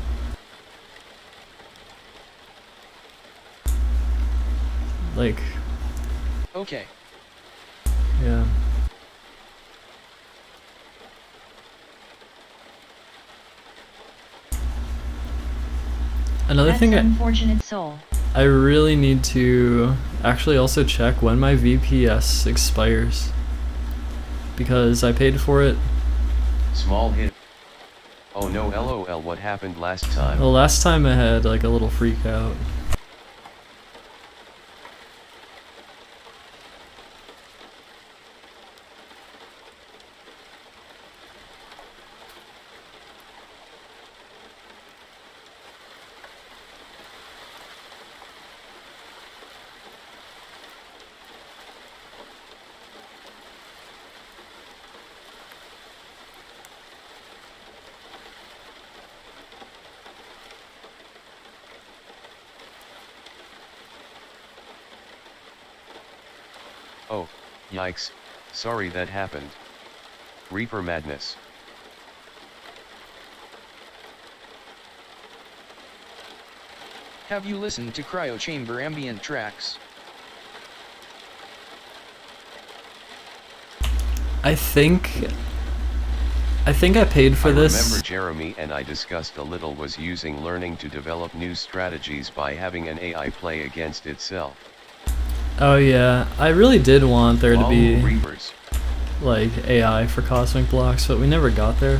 Like, Okay. yeah. Another That's thing unfortunate soul. I really need to actually also check when my VPS expires, because I paid for it. Small hit. Oh no, lol, what happened last time? Well, last time I had like a little freak out. Oh, yikes, sorry that happened. Reaper madness. Have you listened to Cryo Chamber ambient tracks? I think I paid for I this. remember Jeremy and I discussed a little was using learning to develop new strategies by having an AI play against itself. Oh yeah, I really did want there to Lol, be Reapers. like AI for cosmic blocks, but we never got there.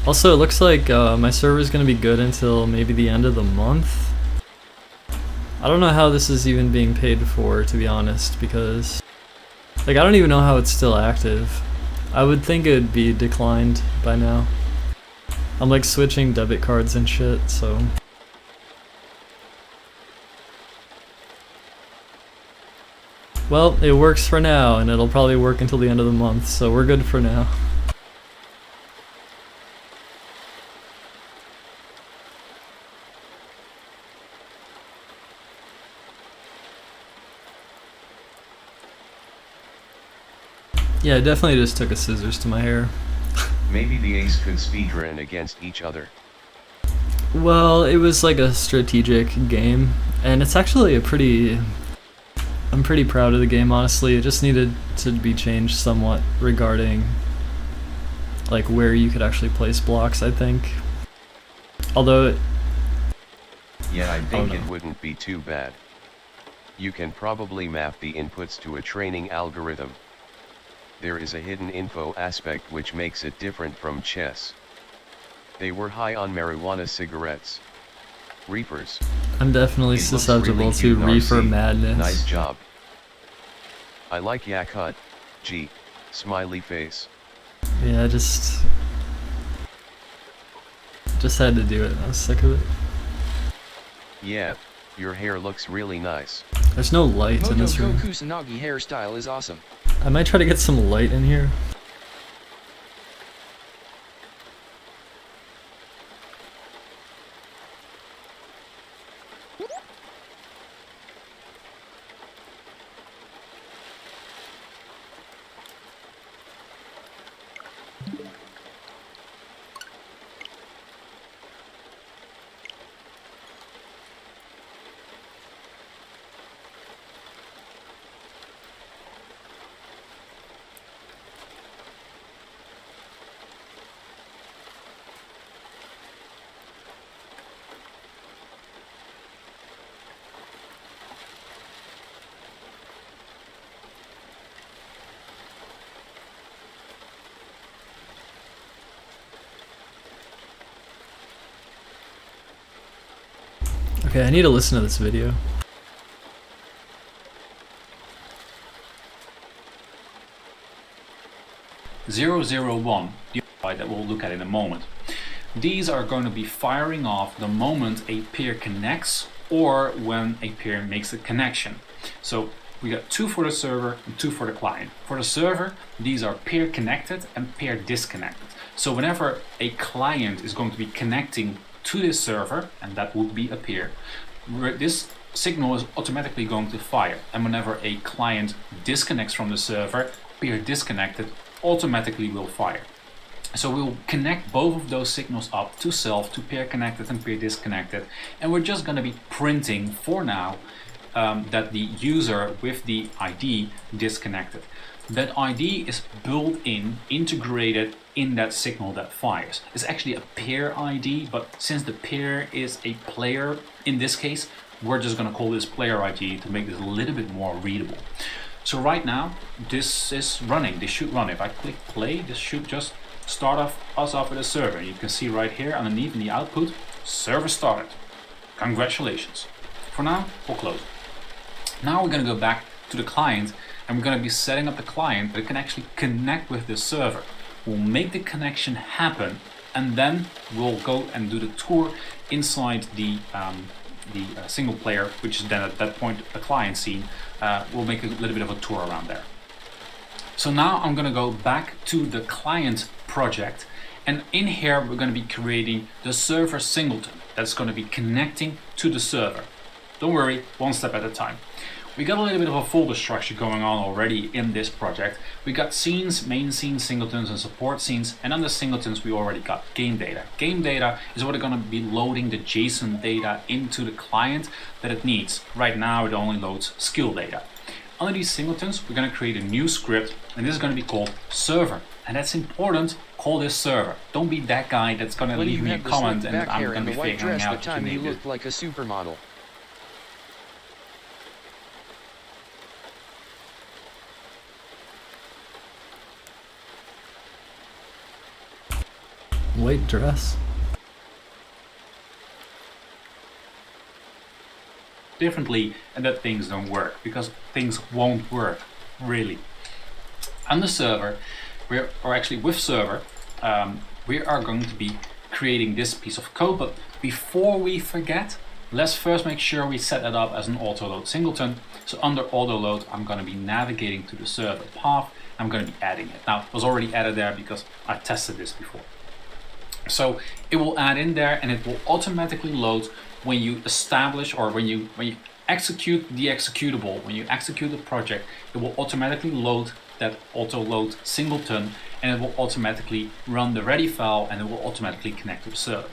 Also, it looks like my server's gonna be good until maybe the end of the month. I don't know how this is even being paid for, to be honest, because like I don't even know how it's still active. I would think it would be declined by now. I'm like switching debit cards and shit, so. Well, it works for now, and it'll probably work until the end of the month, so we're good for now. Yeah, I definitely just took a scissors to my hair. Maybe the ace could speedrun against each other. Well, it was like a strategic game, and it's actually a pretty... I'm pretty proud of the game, honestly. It just needed to be changed somewhat regarding like where you could actually place blocks, I think. Although Yeah, I think no. it wouldn't be too bad. You can probably map the inputs to a training algorithm. There is a hidden info aspect which makes it different from chess. They were high on marijuana cigarettes. Reapers. I'm definitely It looks susceptible really to cute, reefer Narcissa. madness. Nice job. I like yak hut. Gee. Smiley face. Yeah, I just had to do it. I was sick of it. Yeah, your hair looks really nice. There's no light in Moto this room. Goku Tsunagi hairstyle is awesome. I might try to get some light in here. Okay, I need to listen to this video. Zero, zero, one, the UI that we'll look at in a moment. These are going to be firing off the moment a peer connects or when a peer makes a connection. So we got 2 for the server and 2 for the client. For the server, these are peer connected and peer disconnected. So whenever a client is going to be connecting to this server, and that would be a peer, this signal is automatically going to fire. And whenever a client disconnects from the server, peer disconnected automatically will fire. So we'll connect both of those signals up to self, to peer connected and peer disconnected, and we're just going to be printing for now that the user with the ID disconnected. That ID is built in, integrated in that signal that fires. It's actually a peer ID, but since the peer is a player in this case, we're just going to call this player ID to make this a little bit more readable. So right now, this is running. This should run. If I click play, this should just start us off with a server. You can see right here underneath in the output, server started. Congratulations. For now, we'll close it. Now we're going to go back to the client and we're going to be setting up the client that can actually connect with the server. We'll make the connection happen and then we'll go and do the tour inside the single player, which is then at that point a client scene. We'll make a little bit of a tour around there. So now I'm going to go back to the client project, and in here we're going to be creating the server singleton that's going to be connecting to the server. Don't worry, one step at a time. We got a little bit of a folder structure going on already in this project. We got scenes, main scenes, singletons, and support scenes, and under singletons we already got game data. Game data is what are going to be loading the JSON data into the client that it needs. Right now it only loads skill data. Under these singletons, we're going to create a new script, and this is going to be called server. And that's important, call this server. Don't be that guy that's going to leave me a comment and I'm going to be figuring out what you he need. looked like a supermodel. White dress. Differently, and that things don't work, because things won't work, really. On the server, with server, we are going to be creating this piece of code, but before we forget, let's first make sure we set it up as an auto-load singleton. So under auto-load, I'm going to be navigating to the server path, I'm going to be adding it. Now, it was already added there because I tested this before. So it will add in there and it will automatically load when you establish or when you execute the executable, when you execute the project, it will automatically load that auto load singleton and it will automatically run the ready file and it will automatically connect to the server.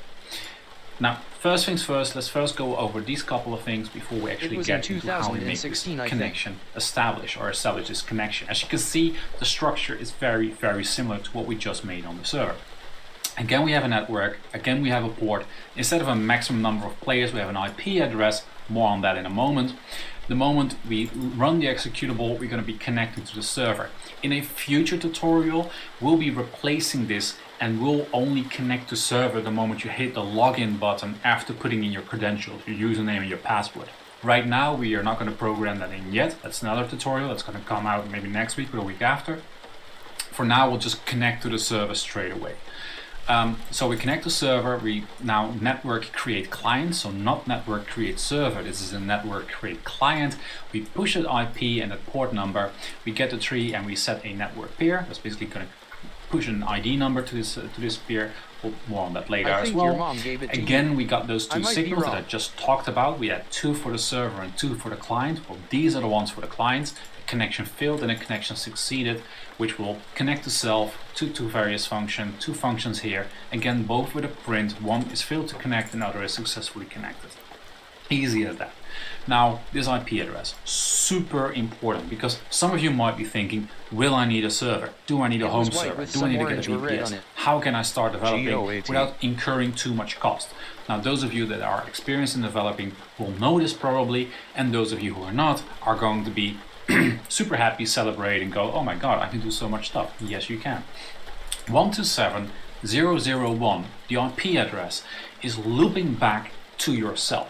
Now, first things first, let's first go over these couple of things before we actually get into how we make this connection establish this connection. As you can see, the structure is very, very similar to what we just made on the server. Again, we have a network, again we have a port. Instead of a maximum number of players, we have an IP address, more on that in a moment. The moment we run the executable, we're going to be connecting to the server. In a future tutorial, we'll be replacing this and we'll only connect to server the moment you hit the login button after putting in your credentials, your username and your password. Right now, we are not going to program that in yet. That's another tutorial that's going to come out maybe next week or the week after. For now, we'll just connect to the server straight away. So we connect to server, we now network create client, so not network create server, this is a network create client. We push that IP and that port number, we get the tree and we set a network peer. That's basically going to push an ID number to this peer. We'll more on that later as well. Your mom gave it to Again, you. we got those two signals that I just talked about. We had 2 for the server and 2 for the client. Well, these are the ones for the clients. Connection failed and a connection succeeded, which will connect to self to 2 various functions, 2 functions here. Again, both with a print, one is failed to connect, another is successfully connected. Easy as that. Now, this IP address, super important, because some of you might be thinking, will I need a server? Do I need a home server? Do I need to get a VPS? How can I start developing without incurring too much cost? Now, those of you that are experienced in developing will know this probably, and those of you who are not are going to be super happy, celebrate and go, oh my god, I can do so much stuff. Yes, you can. 127.0.0.1, the IP address, is looping back to yourself.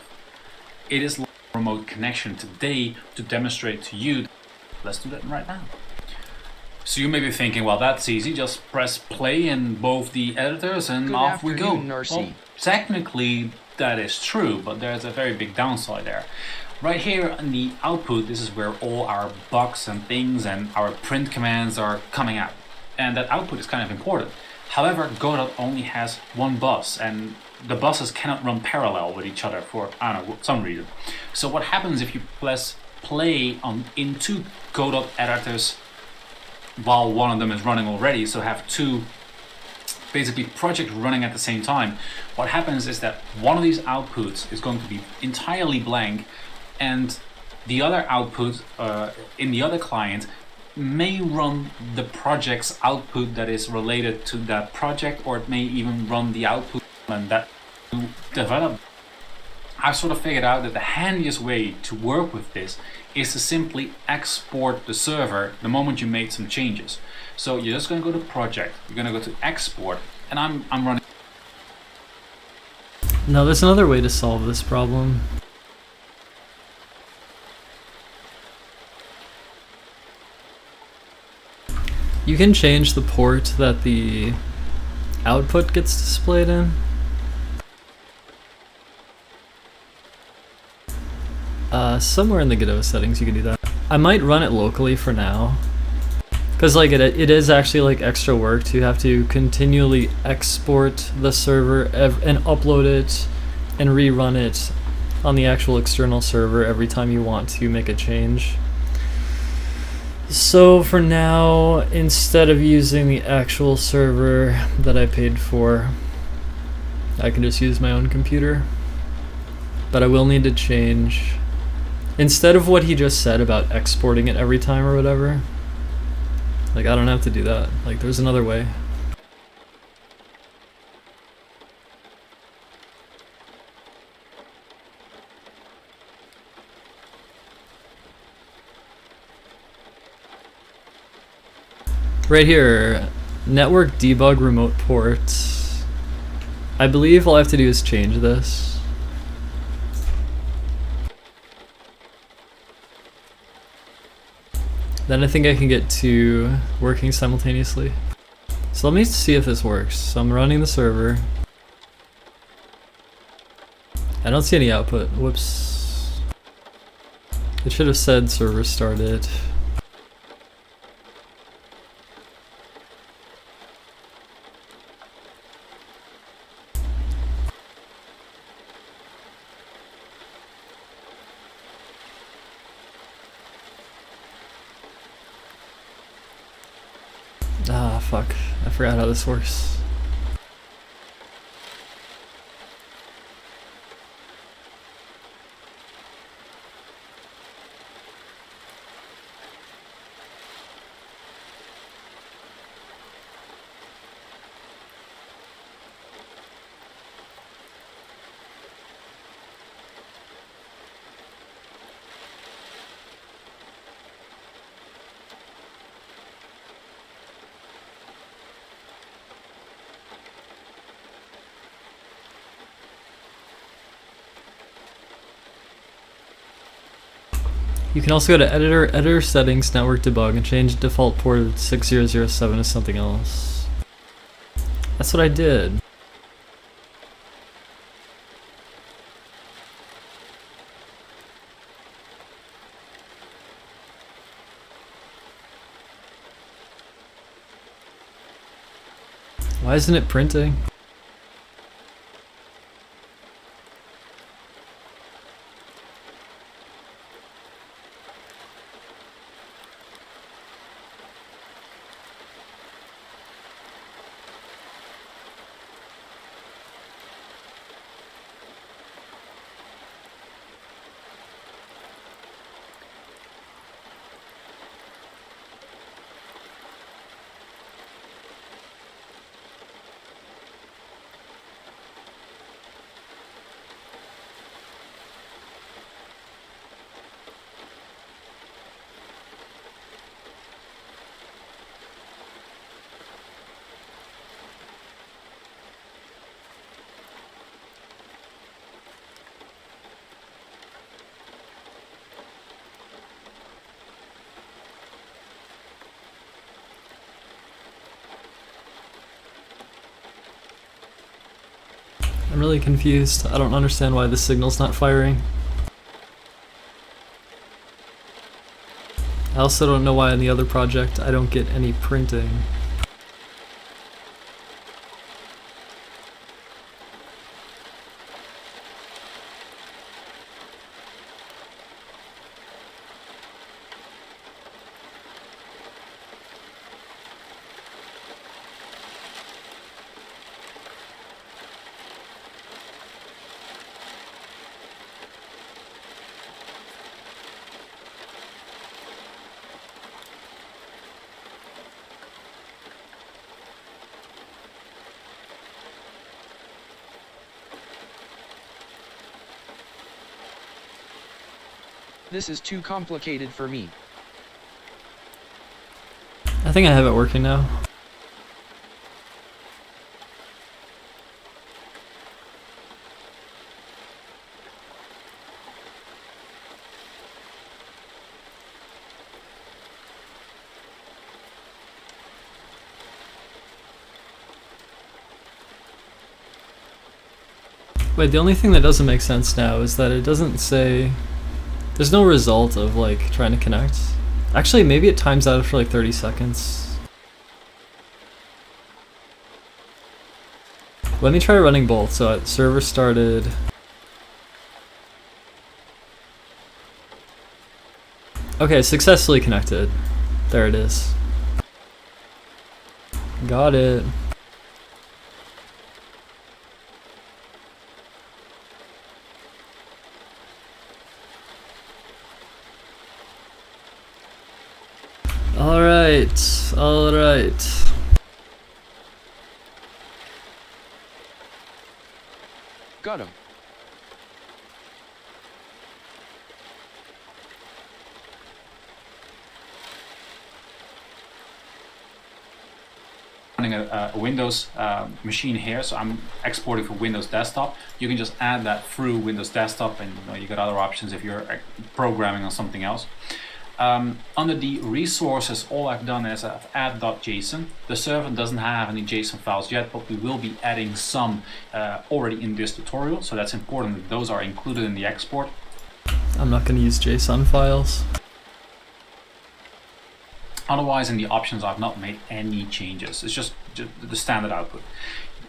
it is like a remote connection today to demonstrate to you. Let's do that right now. So you may be thinking, well, that's easy, just press play in both the editors and Good off we go. afternoon, Narcissa. Well, technically that is true, but there's a very big downside there. Right here in the output, this is where all our bugs and things and our print commands are coming out. And that output is kind of important. However, Godot only has one bus, and the buses cannot run parallel with each other for, I don't know, some reason. So what happens if you press play in two Godot editors while one of them is running already, so have two basically projects running at the same time? What happens is that one of these outputs is going to be entirely blank, and the other output in the other client may run the project's output that is related to that project, or it may even run the output that you develop. I've sort of figured out that the handiest way to work with this is to simply export the server the moment you made some changes. So you're just going to go to project, you're going to go to export, and I'm running. No, there's another way to solve this problem. You can change the port that the output gets displayed in. Somewhere in the Godot settings you can do that. I might run it locally for now, because like it is actually like extra work to have to continually export the server and upload it and rerun it on the actual external server every time you want to make a change. So for now, instead of using the actual server that I paid for, I can just use my own computer. But I will need to change, instead of what he just said about exporting it every time or whatever, like I don't have to do that. Like there's another way. Right here, network debug remote port. I believe all I have to do is change this. Then I think I can get two working simultaneously. So let me see if this works. So I'm running the server. I don't see any output. Whoops. It should have said server started. Ah, fuck. I forgot how this works. You can also go to editor settings, network debug, and change default port 6007 to something else. That's what I did. Why isn't it printing? I'm really confused. I don't understand why the signal's not firing. I also don't know why in the other project I don't get any printing. This is too complicated for me. I think I have it working now. Wait, the only thing that doesn't make sense now is that it doesn't say... There's no result of like trying to connect. Actually, maybe it times out for like 30 seconds. Let me try running both. So server started. Okay, successfully connected. There it is. Got it. Alright. Got him. Running a Windows machine here, so I'm exporting for Windows Desktop. You can just add that through Windows Desktop, and you got other options if you're programming on something else. Under the resources, all I've done is I've add.json. The server doesn't have any JSON files yet, but we will be adding some already in this tutorial, so that's important that those are included in the export. I'm not going to use JSON files. Otherwise, in the options, I've not made any changes. It's just the standard output.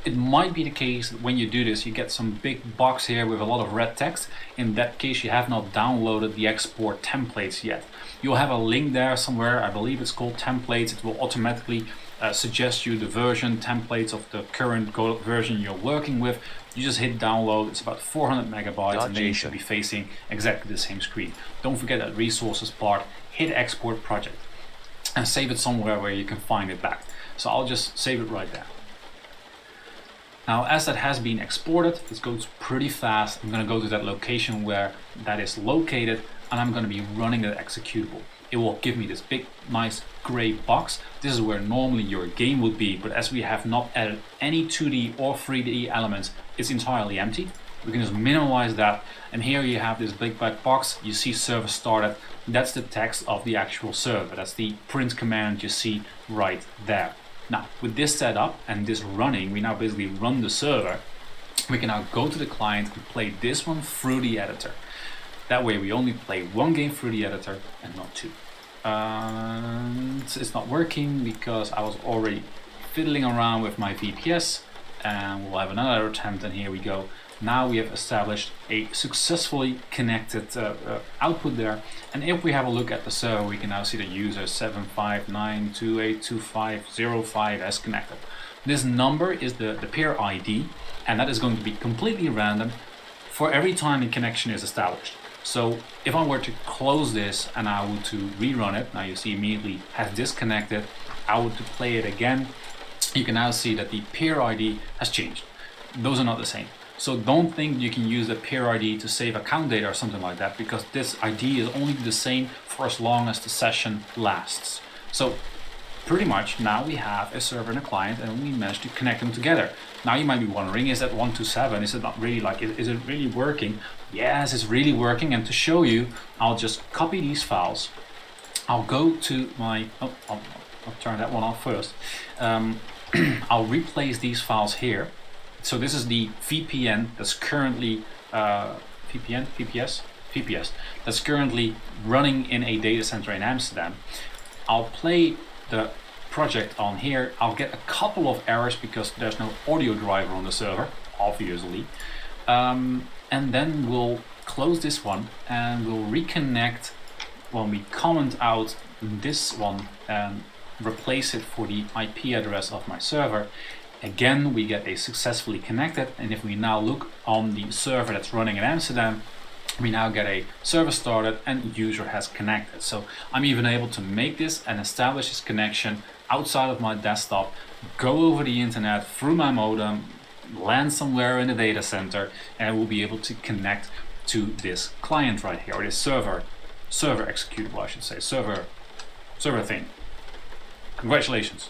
It might be the case that when you do this, you get some big box here with a lot of red text. In that case, you have not downloaded the export templates yet. You'll have a link there somewhere. I believe it's called templates. It will automatically suggest you the version templates of the current Godot version you're working with. You just hit download. It's about 400 megabytes, and then you should be facing exactly the same screen. Don't forget that resources part. Hit export project and save it somewhere where you can find it back. So I'll just save it right there. Now, as that has been exported, it goes pretty fast. I'm going to go to that location where that is located, and I'm going to be running that executable. It will give me this big, nice gray box. This is where normally your game would be, but as we have not added any 2D or 3D elements, it's entirely empty. We can just minimize that, and here you have this big black box. You see server started. That's the text of the actual server. That's the print command you see right there. Now, with this set up and this running, we now basically run the server. We can now go to the client and play this one through the editor. That way we only play one game through the editor and not two. It's not working because I was already fiddling around with my VPS, and we'll have another attempt, and here we go. Now we have established a successfully connected output there, and if we have a look at the server, we can now see the user 759282505 as connected. This number is the peer ID, and that is going to be completely random for every time a connection is established. So if I were to close this and I were to rerun it, now you see immediately has disconnected. I were to play it again, you can now see that the peer ID has changed. Those are not the same. So don't think you can use the peer ID to save account data or something like that, because this ID is only the same for as long as the session lasts. So pretty much now we have a server and a client, and we managed to connect them together. Now you might be wondering, is that 127? Is it not really like, is it really working? Yes, it's really working. And to show you, I'll just copy these files. I'll go to my, I'll turn that one off first. I'll replace these files here. So this is the VPN that's currently VPS that's currently running in a data center in Amsterdam. I'll play the project on here. I'll get a couple of errors because there's no audio driver on the server, obviously. And then we'll close this one and we'll reconnect when we comment out this one and replace it for the IP address of my server. Again, we get a successfully connected, and if we now look on the server that's running in Amsterdam, we now get a server started and user has connected. So I'm even able to make this and establish this connection outside of my desktop, go over the internet through my modem, land somewhere in the data center, and we'll be able to connect to this client right here, or this server executable, I should say, server thing. Congratulations.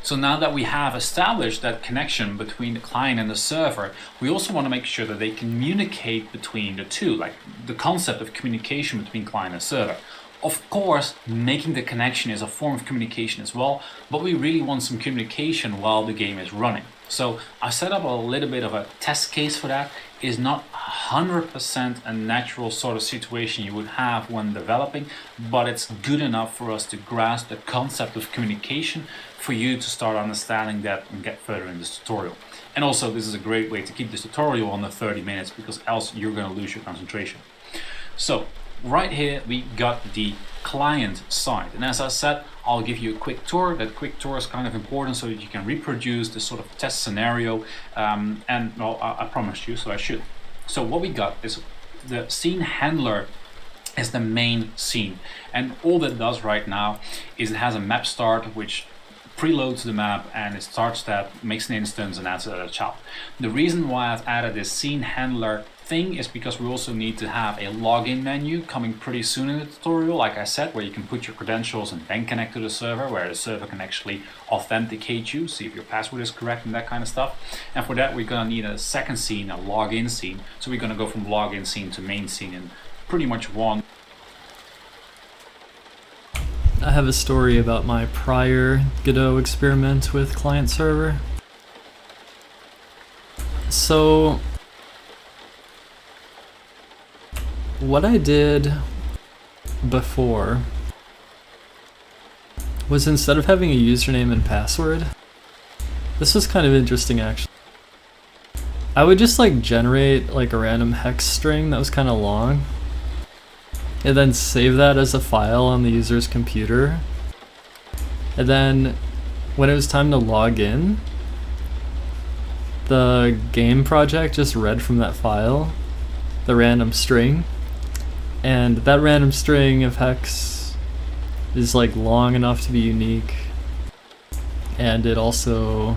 So now that we have established that connection between the client and the server, we also want to make sure that they communicate between the two, like the concept of communication between client and server. Of course, making the connection is a form of communication as well, but we really want some communication while the game is running. So I set up a little bit of a test case for that. It's not 100% a natural sort of situation you would have when developing, but it's good enough for us to grasp the concept of communication for you to start understanding that and get further in this tutorial. And also, this is a great way to keep this tutorial under 30 minutes because else you're going to lose your concentration. So right here we got the client side, and as I said, I'll give you a quick tour. That quick tour is kind of important so that you can reproduce this sort of test scenario, and well, I promised you, so I should. So what we got is the scene handler is the main scene, and all that does right now is it has a map start which preloads the map and it starts that, makes an instance and adds a child. The reason why I've added this scene handler thing is because we also need to have a login menu coming pretty soon in the tutorial, like I said, where you can put your credentials and then connect to the server, where the server can actually authenticate you, see if your password is correct and that kind of stuff. And for that we're gonna need a second scene, a login scene. So we're gonna go from login scene to main scene in pretty much one. I have a story about my prior Godot experiment with client server. So what I did before was, instead of having a username and password, this was kind of interesting actually. I would just like generate like a random hex string that was kind of long, and then save that as a file on the user's computer. And then when it was time to log in, the game project just read from that file the random string, and that random string of hex is like long enough to be unique. And it also,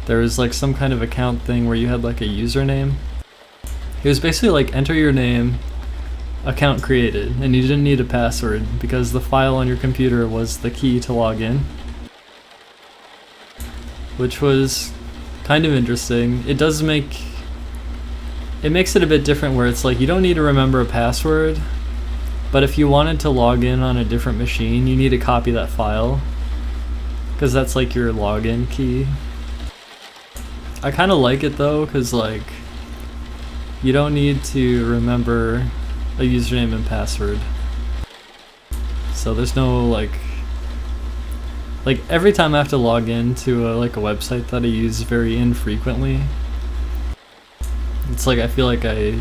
there was like some kind of account thing where you had like a username. It was basically like enter your name, account created, and you didn't need a password because the file on your computer was the key to log in, which was kind of interesting. It does make, it makes it a bit different where it's like you don't need to remember a password, but if you wanted to log in on a different machine, you need to copy that file because that's like your login key. I kind of like it though, because like you don't need to remember a username and password, so there's no like every time I have to log into a website that I use very infrequently, it's like I feel like I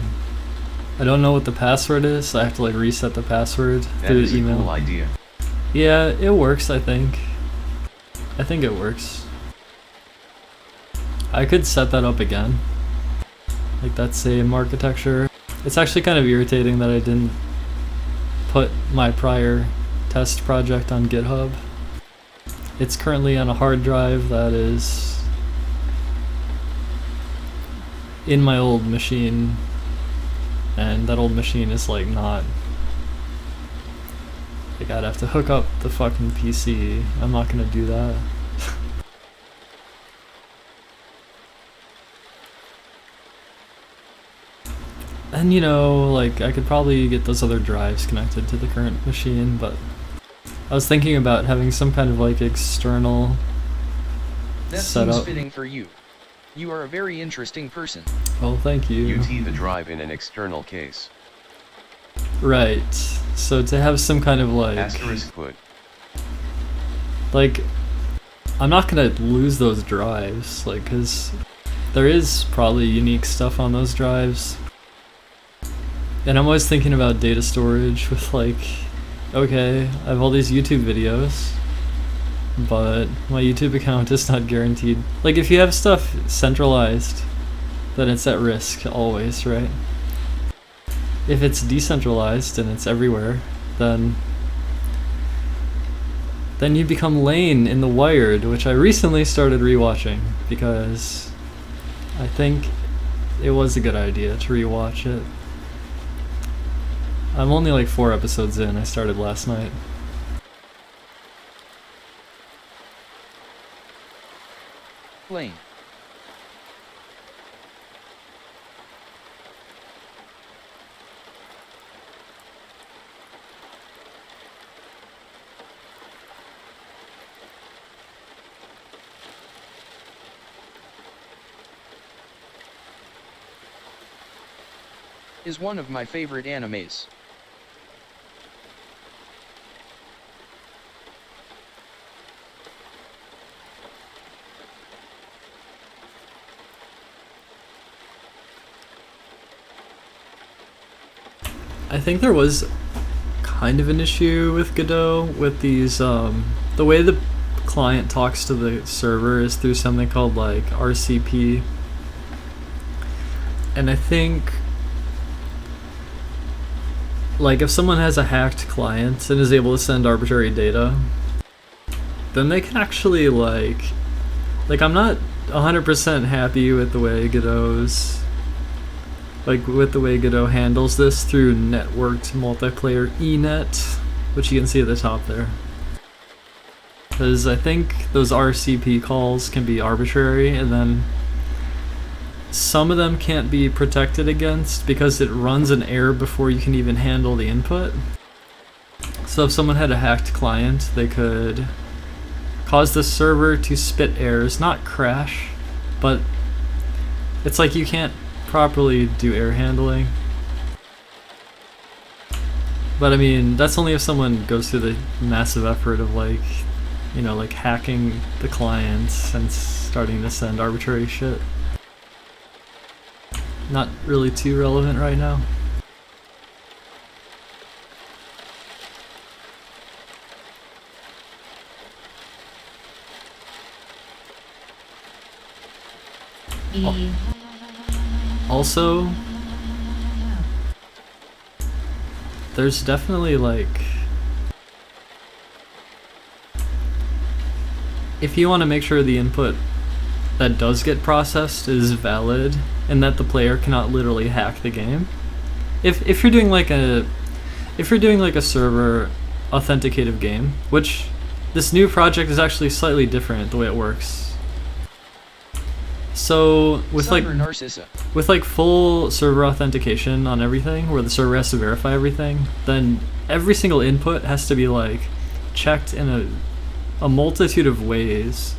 don't know what the password is, so I have to like reset the password through the email. That is a cool idea. Yeah, it works. I think it works. I could set that up again, like that same architecture. It's actually kind of irritating that I didn't put my prior test project on GitHub. It's currently on a hard drive that is in my old machine, and that old machine is like not, like I'd have to hook up the fucking PC. I'm not gonna do that. And you know, like I could probably get those other drives connected to the current machine, but I was thinking about having some kind of like external That setup. seems fitting for you. You are a very interesting person. Well, thank you. UT the drive in an external case. Right. So to have some kind of like... Asterisk put. Like, I'm not gonna lose those drives, like, cause there is probably unique stuff on those drives. And I'm always thinking about data storage with like, okay, I have all these YouTube videos, but my YouTube account is not guaranteed. Like, if you have stuff centralized, then it's at risk always, right? If it's decentralized and it's everywhere, then you become Lane in The Wired, which I recently started rewatching because I think it was a good idea to rewatch it. I'm only like 4 episodes in. I started last night. Lane. Is one of my favorite animes. I think there was kind of an issue with Godot with these, the way the client talks to the server is through something called like RCP. And I think, like, if someone has a hacked client and is able to send arbitrary data, then they can actually like I'm not 100% happy with the way Godot handles this through networked multiplayer eNet, which you can see at the top there. Because I think those RCP calls can be arbitrary, and then some of them can't be protected against because it runs an error before you can even handle the input. So if someone had a hacked client, they could cause the server to spit errors, not crash, but it's like you can't properly do error handling. But I mean, that's only if someone goes through the massive effort of like, you know, like hacking the clients and starting to send arbitrary shit. Not really too relevant right now. Also, there's definitely like, if you want to make sure the input that does get processed is valid and that the player cannot literally hack the game. If you're doing like a server authenticative game, which this new project is actually slightly different the way it works. So with Narcissa. with like full server authentication on everything, where the server has to verify everything, then every single input has to be like checked in a multitude of ways.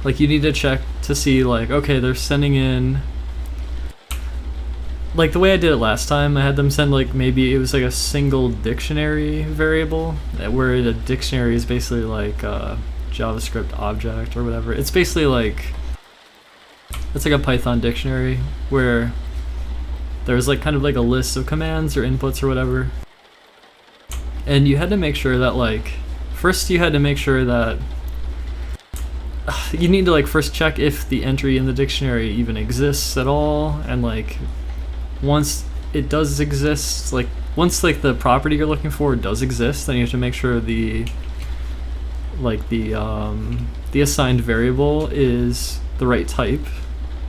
Like, you need to check to see like, okay, they're sending in, like the way I did it last time, I had them send like, maybe it was like a single dictionary variable, where the dictionary is basically like a JavaScript object or whatever. It's basically like, it's like a Python dictionary where there's like kind of like a list of commands or inputs or whatever. And you had to make sure that like, first you had to make sure that you need to like first check if the entry in the dictionary even exists at all, and like once it does exist, like once like the property you're looking for does exist, then you have to make sure the assigned variable is the right type.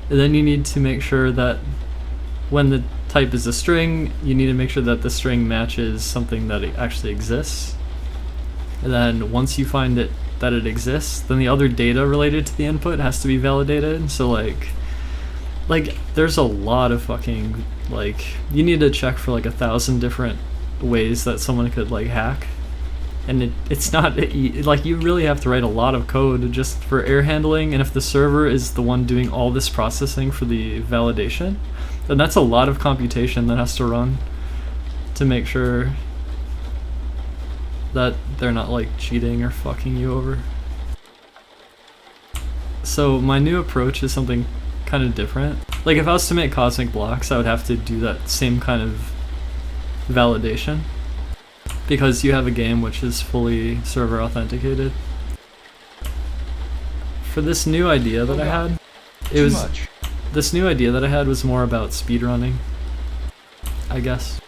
And then you need to make sure that when the type is a string, you need to make sure that the string matches something that it actually exists. And then once you find that it exists, then the other data related to the input has to be validated. So like there's a lot of fucking, like, you need to check for like 1,000 different ways that someone could like hack. and it's not like you really have to write a lot of code just for error handling, and if the server is the one doing all this processing for the validation, then that's a lot of computation that has to run to make sure that they're not like cheating or fucking you over. So my new approach is something kind of different. Like if I was to make cosmic blocks, I would have to do that same kind of validation, because you have a game which is fully server authenticated. For this new idea that I had, this new idea that I had was more about speedrunning, I guess.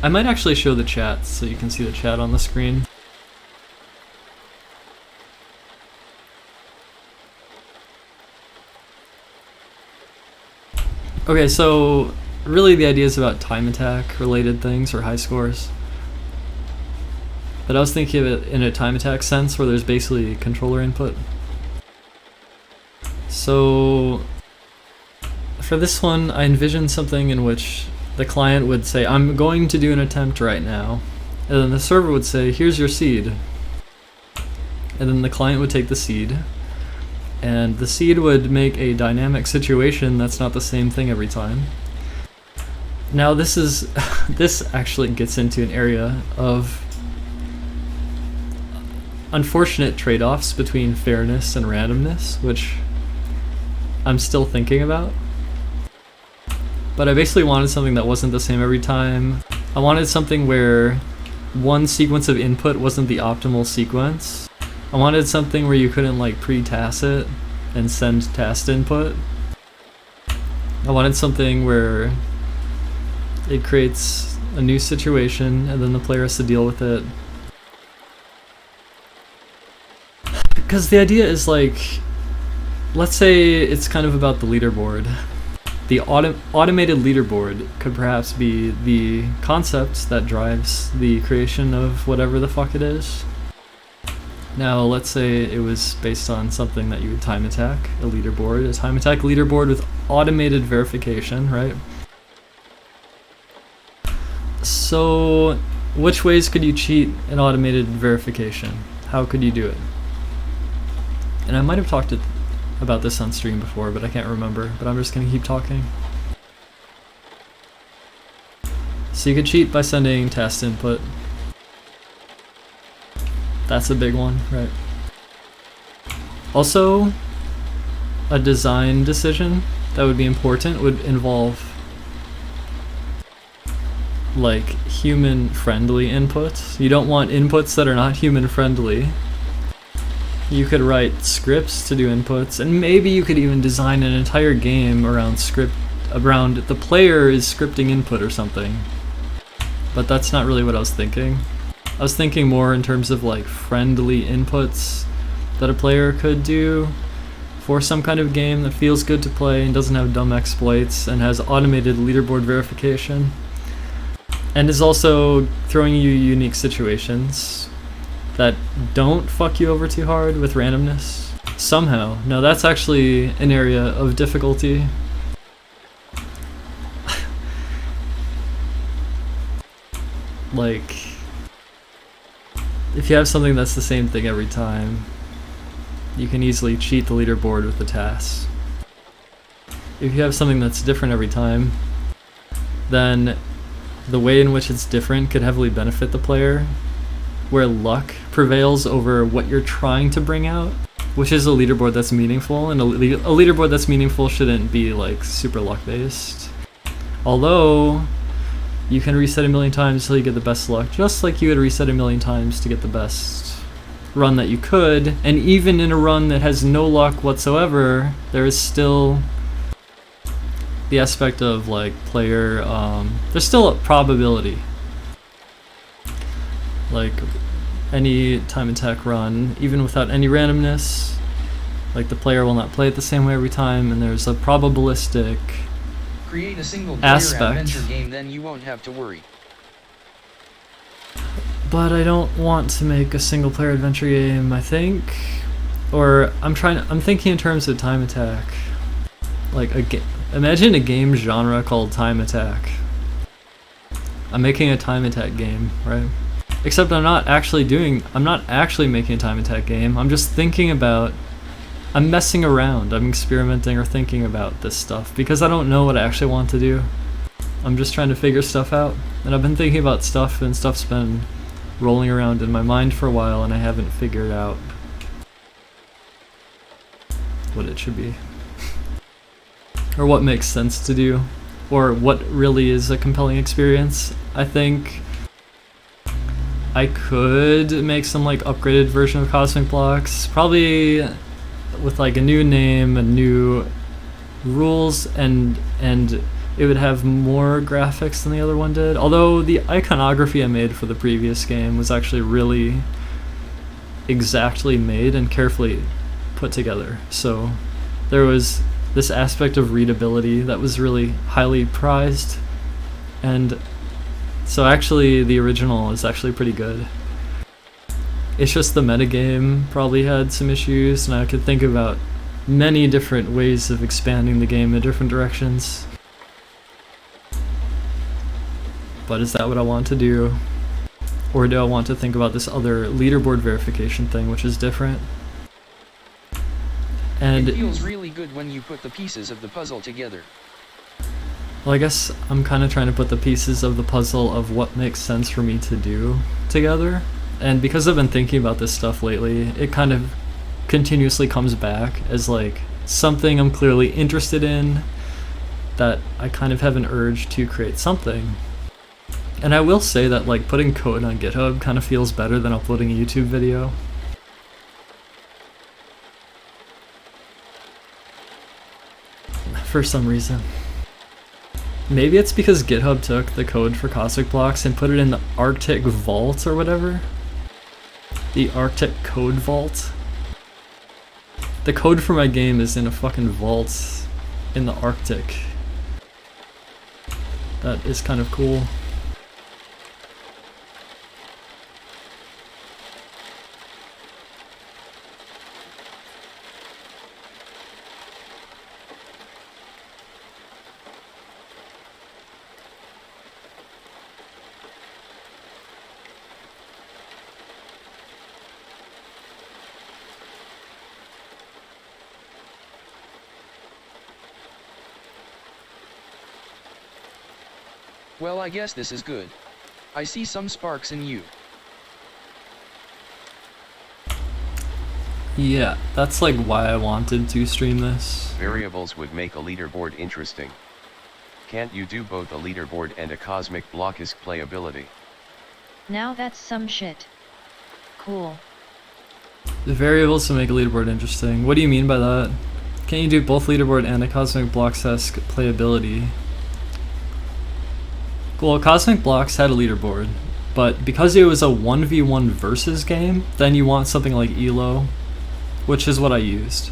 I might actually show the chat so you can see the chat on the screen. Okay, so really the idea is about time attack related things or high scores. But I was thinking of it in a time attack sense where there's basically controller input. So for this one, I envisioned something in which the client would say, I'm going to do an attempt right now. And then the server would say, here's your seed. And then the client would take the seed. And the seed would make a dynamic situation that's not the same thing every time. Now this actually gets into an area of unfortunate trade-offs between fairness and randomness, which I'm still thinking about. But I basically wanted something that wasn't the same every time. I wanted something where one sequence of input wasn't the optimal sequence. I wanted something where you couldn't like pre-task it and send task input. I wanted something where it creates a new situation and then the player has to deal with it. Because the idea is like, let's say it's kind of about the leaderboard. The automated leaderboard could perhaps be the concept that drives the creation of whatever the fuck it is. Now, let's say it was based on something that you would time attack, a leaderboard, a time attack leaderboard with automated verification, right? So, which ways could you cheat an automated verification? How could you do it? And I might have talked about this on stream before, but I can't remember, but I'm just gonna keep talking. So you could cheat by sending task input. That's a big one, right? Also, a design decision that would be important would involve like human-friendly inputs. You don't want inputs that are not human-friendly. You could write scripts to do inputs, and maybe you could even design an entire game around the player is scripting input or something. But that's not really what I was thinking. I was thinking more in terms of like friendly inputs that a player could do for some kind of game that feels good to play and doesn't have dumb exploits and has automated leaderboard verification. And is also throwing you unique situations that don't fuck you over too hard with randomness. Somehow. Now that's actually an area of difficulty. Like, if you have something that's the same thing every time, you can easily cheat the leaderboard with the tasks. If you have something that's different every time, then the way in which it's different could heavily benefit the player, where luck prevails over what you're trying to bring out, which is a leaderboard that's meaningful, and a leaderboard that's meaningful shouldn't be like super luck based. Although you can reset a million times until you get the best luck, just like you would reset a million times to get the best run that you could, and even in a run that has no luck whatsoever, there is still the aspect of like player, there's still a probability. Like any time attack run, even without any randomness, like the player will not play it the same way every time, and there's a probabilistic Create a single player adventure game, then you won't have to worry. But I don't want to make a single player adventure game, I think. Or I'm thinking in terms of time attack. Like imagine a game genre called time attack. I'm making a time attack game, right? Except I'm not actually making a time attack game. I'm just thinking about, I'm messing around, I'm experimenting or thinking about this stuff because I don't know what I actually want to do. I'm just trying to figure stuff out, and I've been thinking about stuff, and stuff's been rolling around in my mind for a while, and I haven't figured out what it should be. Or what makes sense to do, or what really is a compelling experience. I think I could make some like upgraded version of Cosmic Blocks, probably with like a new name and new rules, and it would have more graphics than the other one did. Although the iconography I made for the previous game was actually really exactly made and carefully put together. So there was this aspect of readability that was really highly prized, and so actually the original is actually pretty good. It's just the metagame probably had some issues, and I could think about many different ways of expanding the game in different directions. But is that what I want to do? Or do I want to think about this other leaderboard verification thing, which is different? And it feels really good when you put the pieces of the puzzle together. Well, I guess I'm kind of trying to put the pieces of the puzzle of what makes sense for me to do together. And because I've been thinking about this stuff lately, it kind of continuously comes back as like something I'm clearly interested in, that I kind of have an urge to create something. And I will say that like putting code on GitHub kind of feels better than uploading a YouTube video. For some reason. Maybe it's because GitHub took the code for Cosmic Blocks and put it in the Arctic Vault or whatever. The Arctic Code Vault. The code for my game is in a fucking vault in the Arctic. That is kind of cool. Well, I guess this is good. I see some sparks in you. Yeah, that's like why I wanted to stream this. Variables would make a leaderboard interesting. Can't you do both a leaderboard and a Cosmic Block-esque playability? Now that's some shit. Cool. The variables to make a leaderboard interesting. What do you mean by that? Can you do both leaderboard and a Cosmic Blocks-esque playability? Well, Cosmic Blocks had a leaderboard, but because it was a 1v1 versus game, then you want something like ELO, which is what I used.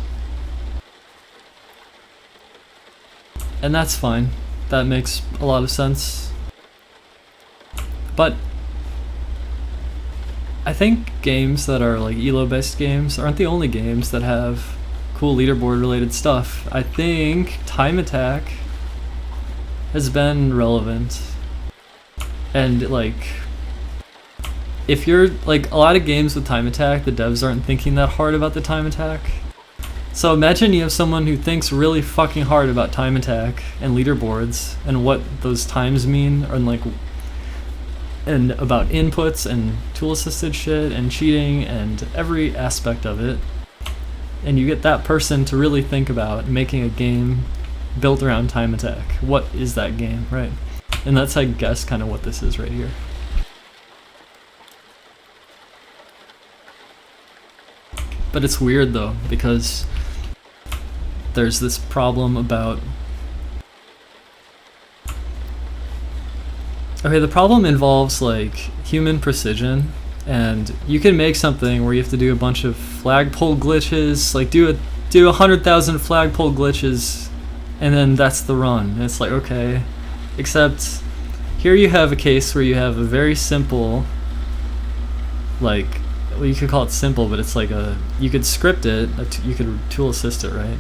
And that's fine. That makes a lot of sense. But I think games that are like ELO-based games aren't the only games that have cool leaderboard-related stuff. I think Time Attack has been relevant. And like, if you're like, a lot of games with Time Attack, the devs aren't thinking that hard about the Time Attack. So imagine you have someone who thinks really fucking hard about Time Attack and leaderboards and what those times mean, and like, and about inputs and tool assisted shit and cheating and every aspect of it. And you get that person to really think about making a game built around Time Attack. What is that game, right? And that's, I guess, kind of what this is right here. But it's weird though, because there's this problem about... Okay, the problem involves like human precision, and you can make something where you have to do a bunch of flagpole glitches, like do 100,000 flagpole glitches, and then that's the run. And it's like, okay. Except here you have a case where you have a very simple, like, well, you could call it simple, but it's like you could script it, you could tool assist it, right?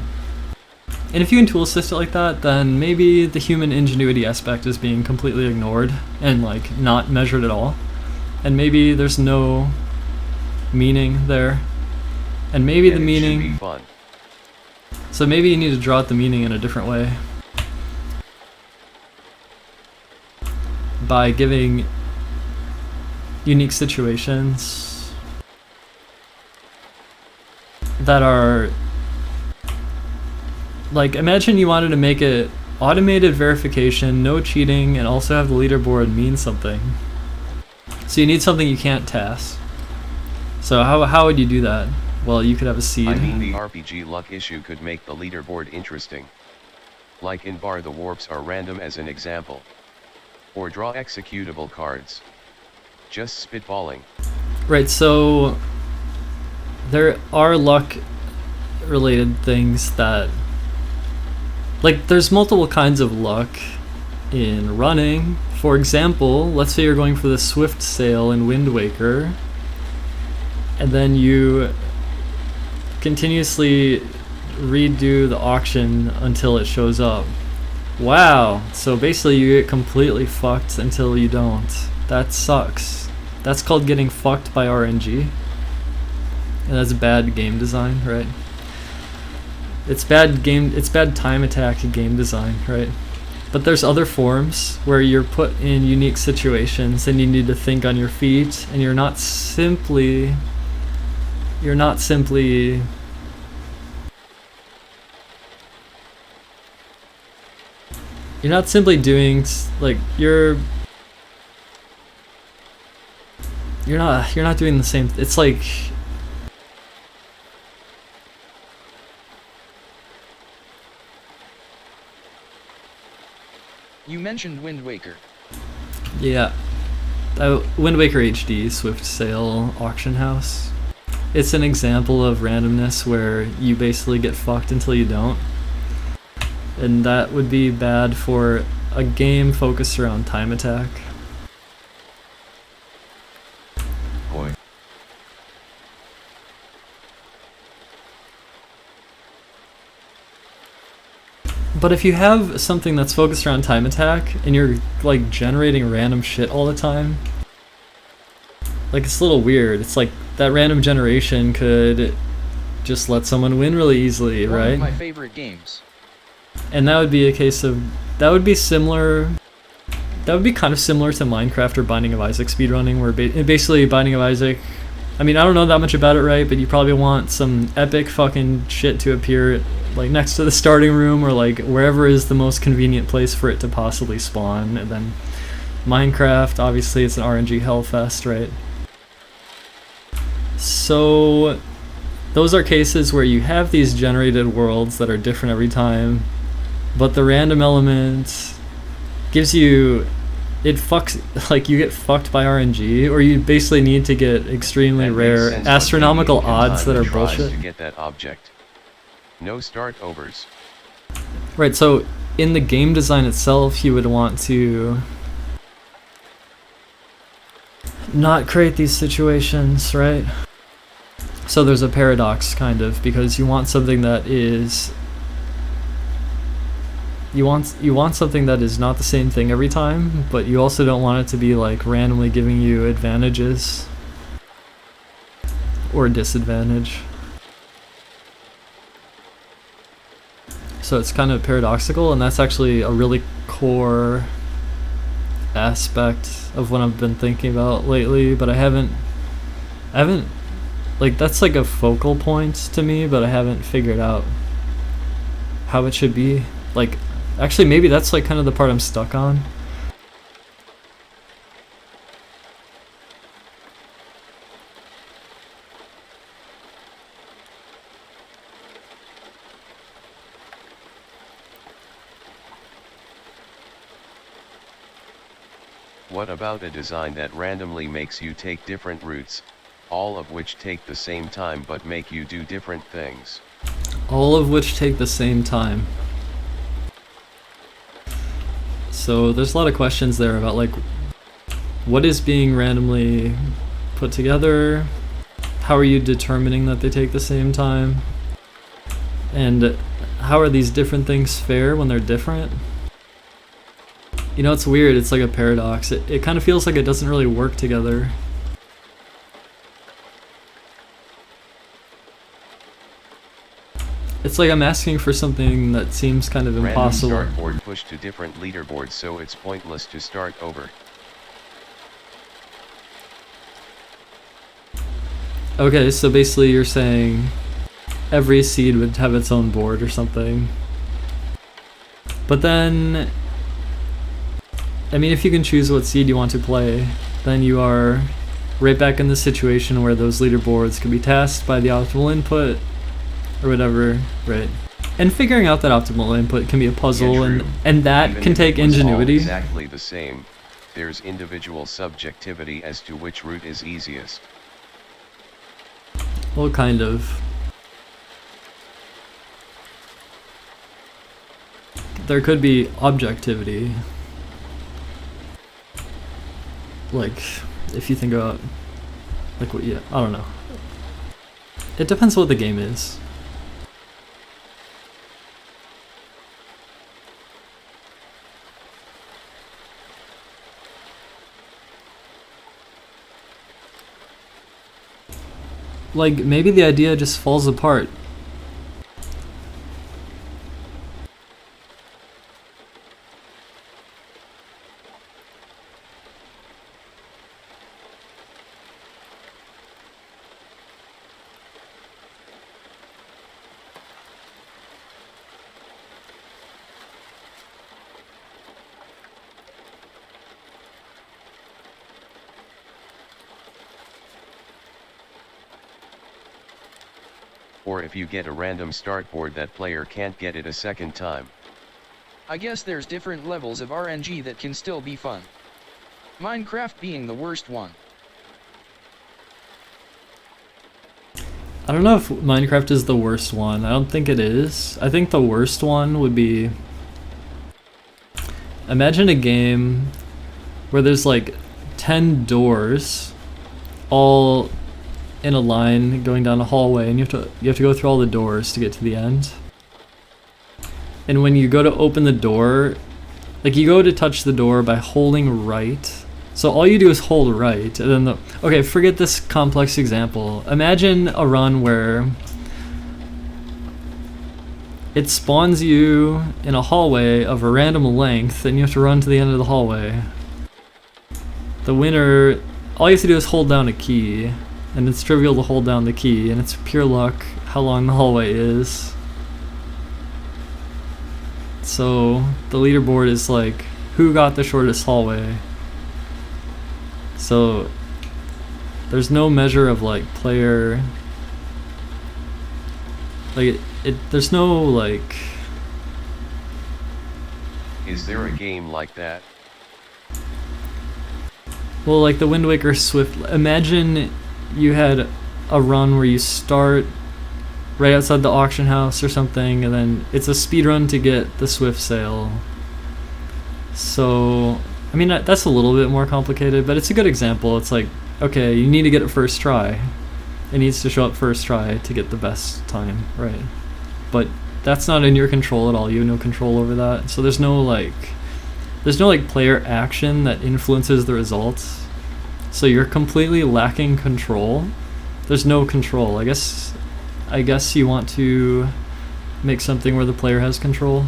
And if you can tool assist it like that, then maybe the human ingenuity aspect is being completely ignored and like not measured at all. and maybe there's no meaning there, and maybe the meaning. Should be fun. So maybe you need to draw out the meaning in a different way by giving unique situations that are like, imagine you wanted to make it automated verification, no cheating, and also have the leaderboard mean something. So you need something you can't task. So how would you do that? Well, you could have a seed. I mean, the RPG luck issue could make the leaderboard interesting. Like in bar, the warps are random as an example. Or draw executable cards. Just spitballing. Right, so there are luck related things that, like, there's multiple kinds of luck in running. For example, let's say you're going for the Swift sale in Wind Waker, and then you continuously redo the auction until it shows up. Wow, so basically you get completely fucked until you don't. That sucks. That's called getting fucked by RNG. And that's bad game design, right? It's bad time attack game design, right? But there's other forms where you're put in unique situations and you need to think on your feet, and you're not simply doing, like, you're not doing the same. It's like, You mentioned Wind Waker. yeah, Wind Waker HD Swift Sale Auction House. It's an example of randomness where you basically get fucked until you don't. And that would be bad for a game focused around time attack. Boy. But if you have something that's focused around time attack and you're like generating random shit all the time, like, it's a little weird. It's like that random generation could just let someone win really easily, One right? of my favorite games. And that would be a case of, that would be kind of similar to Minecraft or Binding of Isaac speedrunning, where basically Binding of Isaac, I mean, I don't know that much about it, right? But you probably want some epic fucking shit to appear, like, next to the starting room, or like wherever is the most convenient place for it to possibly spawn. And then Minecraft, obviously it's an RNG hellfest, right? So those are cases where you have these generated worlds that are different every time, but the random element gives you, it fucks, like, you get fucked by RNG, or you basically need to get extremely That makes rare sense, astronomical but you need odds time that are tries bullshit. to get that object. No start overs. Right, so in the game design itself, you would want to not create these situations, right? So there's a paradox, kind of, because you want something that is, you want something that is not the same thing every time, but you also don't want it to be like randomly giving you advantages or disadvantage. So it's kind of paradoxical, and that's actually a really core aspect of what I've been thinking about lately, but I haven't, like, that's like a focal point to me, but I haven't figured out how it should be. Like, actually, maybe that's like kind of the part I'm stuck on. What about a design that randomly makes you take different routes, all of which take the same time but make you do different things? All of which take the same time. So there's a lot of questions there about, like, what is being randomly put together? How are you determining that they take the same time? And how are these different things fair when they're different? You know, it's weird, it's like a paradox. It kind of feels like it doesn't really work together. It's like I'm asking for something that seems kind of impossible. Random start board push to different leaderboards, so it's pointless to start over. Okay, so basically you're saying every seed would have its own board or something. But then, I mean, if you can choose what seed you want to play, then you are right back in the situation where those leaderboards can be tasked by the optimal input or whatever, right? And figuring out that optimal input can be a puzzle, Yeah, and that Even can if take it was all ingenuity. exactly the same, there's individual subjectivity as to which route is easiest. Well, kind of. There could be objectivity. Like, if you think about, like, what, yeah, I don't know. It depends what the game is. Like, maybe the idea just falls apart. Or if you get a random start board, that player can't get it a second time. I guess there's different levels of RNG that can still be fun. Minecraft being the worst one. I don't know if Minecraft is the worst one. I don't think it is. I think the worst one would be... Imagine a game where there's like 10 doors all in a line going down a hallway, and you have to go through all the doors to get to the end. And when you go to open the door, like, you go to touch the door by holding right. So all you do is hold right, and then okay, forget this complex example. Imagine a run where it spawns you in a hallway of a random length, and you have to run to the end of the hallway. The winner, all you have to do is hold down a key, and it's trivial to hold down the key, and it's pure luck how long the hallway is. So the leaderboard is like, who got the shortest hallway? So there's no measure of like player, like there's no like... Is there a game like that? Well, like the Wind Waker Swift, imagine you had a run where you start right outside the auction house or something, and then it's a speed run to get the Swift Sail. So, I mean, that's a little bit more complicated, but it's a good example. It's like, okay, you need to get it first try. It needs to show up first try to get the best time, right? But that's not in your control at all. You have no control over that. So there's no player action that influences the results. So you're completely lacking control. There's no control. I guess you want to make something where the player has control.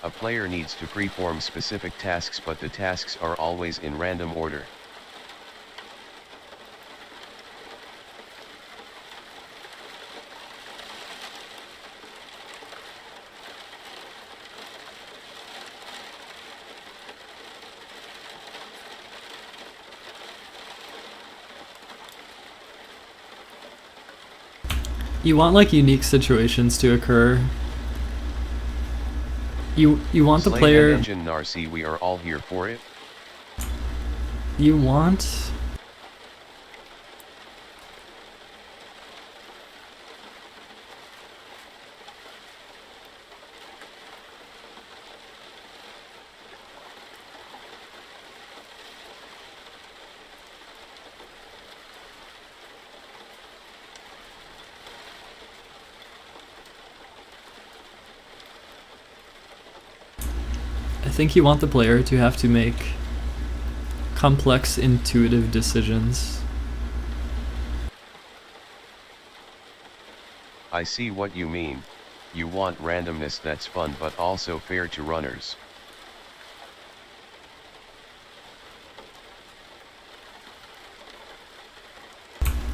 A player needs to perform specific tasks, but the tasks are always in random order. You want like unique situations to occur. You want the Slay player. that engine, Narcissa, we are all here for it. You want. I think you want the player to have to make complex, intuitive decisions. I see what you mean. You want randomness that's fun but also fair to runners.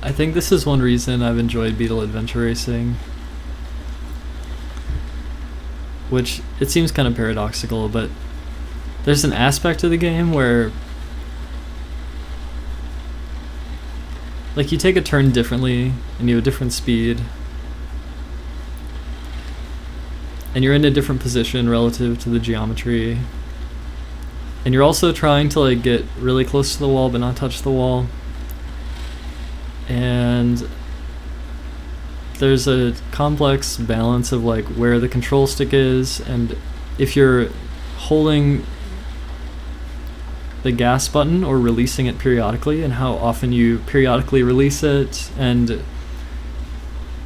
I think this is one reason I've enjoyed Beetle Adventure Racing. Which, it seems kind of paradoxical, but there's an aspect of the game where like you take a turn differently and you have a different speed and you're in a different position relative to the geometry, and you're also trying to like get really close to the wall but not touch the wall, and there's a complex balance of like where the control stick is, and if you're holding the gas button or releasing it periodically, and how often you periodically release it, and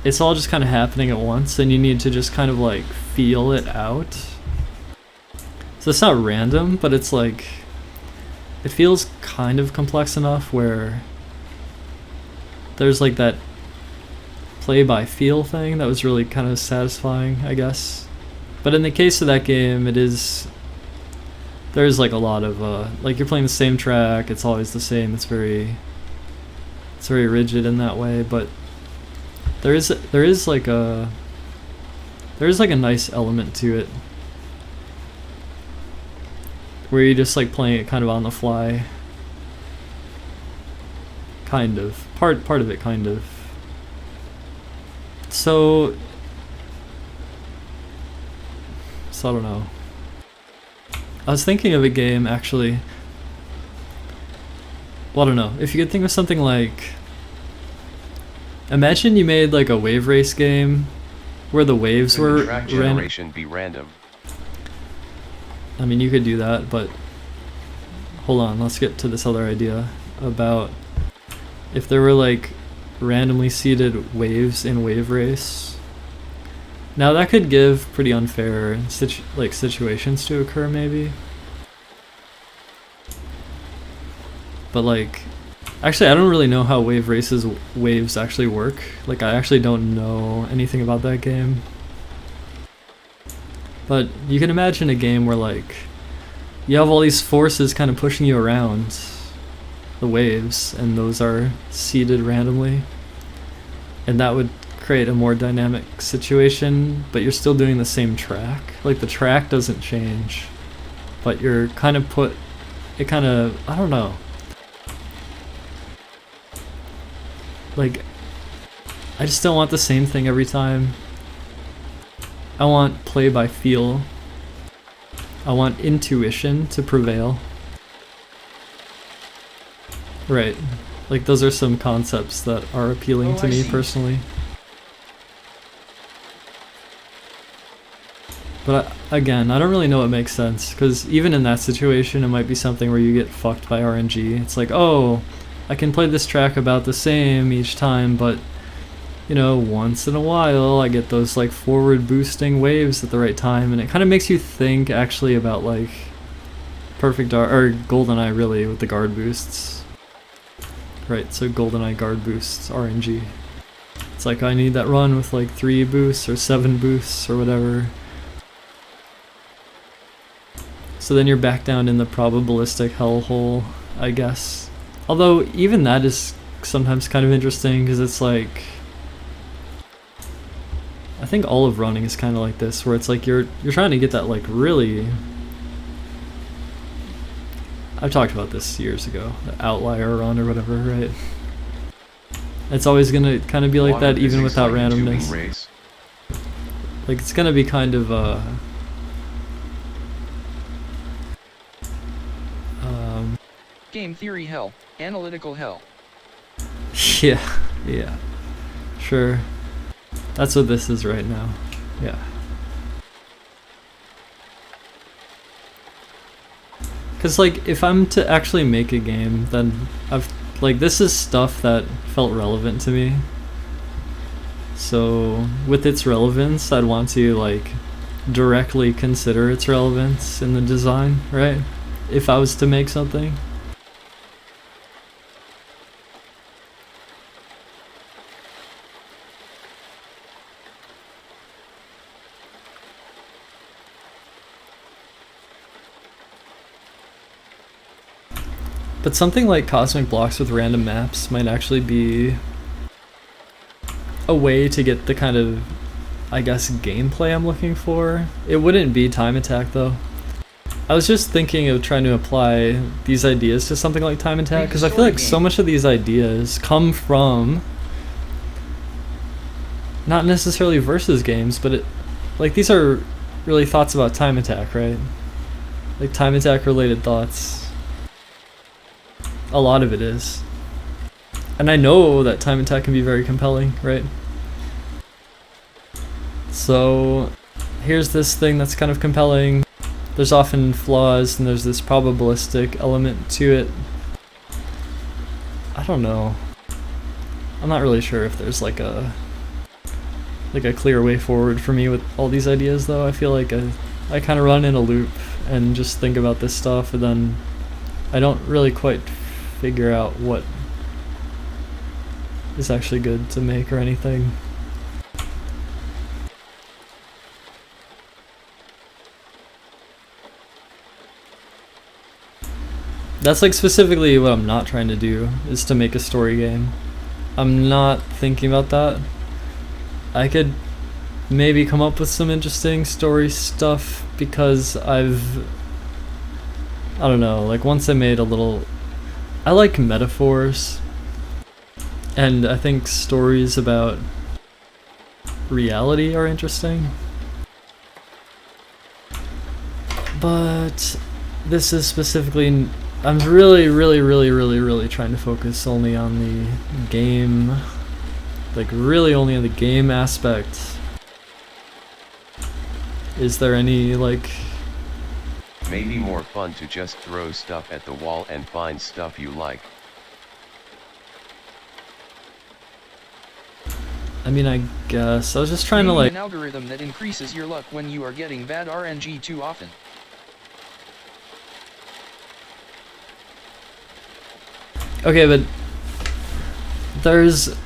it's all just kind of happening at once, and you need to just kind of like feel it out. So it's not random, but it's like it feels kind of complex enough where there's like that play by feel thing that was really kind of satisfying, I guess. But in the case of that game, there's like a lot of like you're playing the same track, it's always the same, it's very rigid in that way, but there is like a nice element to it where you're just like playing it kind of on the fly, kind of part of it, kind of. So I don't know. I was thinking of a game, actually. Well, I don't know. If you could think of something like... Imagine you made like a wave race game where the waves Can were the track generation be random? I mean, you could do that, but... Hold on, let's get to this other idea about if there were like randomly seeded waves in Wave Race. Now that could give pretty unfair situations to occur, maybe. But like, actually I don't really know how Wave Race's waves actually work. Like, I actually don't know anything about that game. But you can imagine a game where like, you have all these forces kind of pushing you around the waves, and those are seeded randomly. And that would create a more dynamic situation, but you're still doing the same track. Like, the track doesn't change, but you're kind of I don't know. Like, I just don't want the same thing every time. I want play by feel. I want intuition to prevail. Right. Like, those are some concepts that are appealing to me personally. But again, I don't really know what makes sense, because even in that situation, it might be something where you get fucked by RNG. It's like, oh, I can play this track about the same each time, but, you know, once in a while, I get those, like, forward boosting waves at the right time, and it kind of makes you think, actually, about, like, GoldenEye, really, with the guard boosts. Right, so GoldenEye guard boosts, RNG. It's like, I need that run with, like, 3 boosts, or 7 boosts, or whatever. So then you're back down in the probabilistic hellhole, I guess. Although even that is sometimes kind of interesting because it's like, I think all of running is kind of like this, where it's like you're trying to get that like really. I've talked about this years ago, the outlier run or whatever, right? It's always gonna kind of be like that even without randomness. Like it's gonna be kind of game theory hell, analytical hell. yeah, sure. That's what this is right now. Yeah. Cause like if I'm to actually make a game, then this is stuff that felt relevant to me. So with its relevance, I'd want to like directly consider its relevance in the design, right? If I was to make something. But something like cosmic blocks with random maps might actually be a way to get the kind of, I guess, gameplay I'm looking for. It wouldn't be time attack though. I was just thinking of trying to apply these ideas to something like time attack because I feel like so much of these ideas come from not necessarily versus games, but like these are really thoughts about time attack, right? Like time attack related thoughts. A lot of it is. And I know that time attack can be very compelling, right? So here's this thing that's kind of compelling. There's often flaws and there's this probabilistic element to it. I don't know. I'm not really sure if there's like a clear way forward for me with all these ideas though. I feel like I kind of run in a loop and just think about this stuff and then I don't really quite figure out what is actually good to make or anything. That's like specifically what I'm not trying to do, is to make a story game. I'm not thinking about that. I could maybe come up with some interesting story stuff because I don't know, like once I made a little, I like metaphors, and I think stories about reality are interesting. But this is specifically, I'm really trying to focus only on the game, like really only on the game aspect. Is there any like... Maybe more fun to just throw stuff at the wall and find stuff you like. I mean, I guess I was just trying to like... an algorithm that increases your luck when you are getting bad RNG too often. Okay, but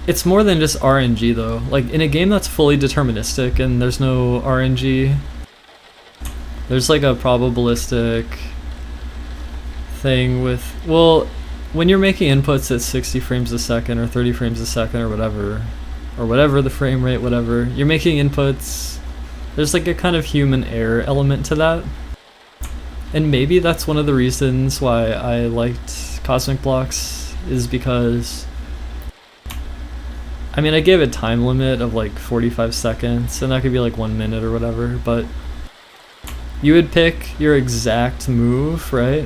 it's more than just RNG though. Like in a game that's fully deterministic and there's no RNG, there's like a probabilistic thing with, well, when you're making inputs at 60 frames a second or 30 frames a second or whatever the frame rate, whatever, you're making inputs, there's like a kind of human error element to that. And maybe that's one of the reasons why I liked Cosmic Blocks, is because, I mean, I gave a time limit of like 45 seconds, and that could be like 1 minute or whatever, but you would pick your exact move, right?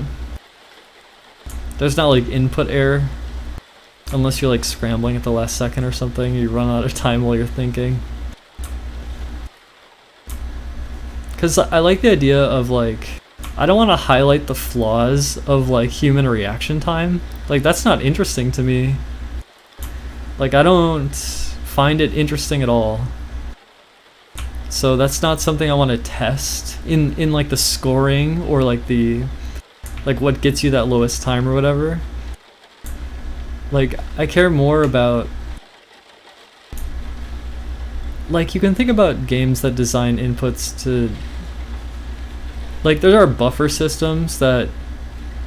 There's not like input error, unless you're like scrambling at the last second or something, you run out of time while you're thinking. Because I like the idea of like, I don't want to highlight the flaws of like human reaction time. Like that's not interesting to me. Like I don't find it interesting at all. So that's not something I want to test in like the scoring or like the, like what gets you that lowest time or whatever. Like I care more about, like you can think about games that design inputs to Like, there are buffer systems that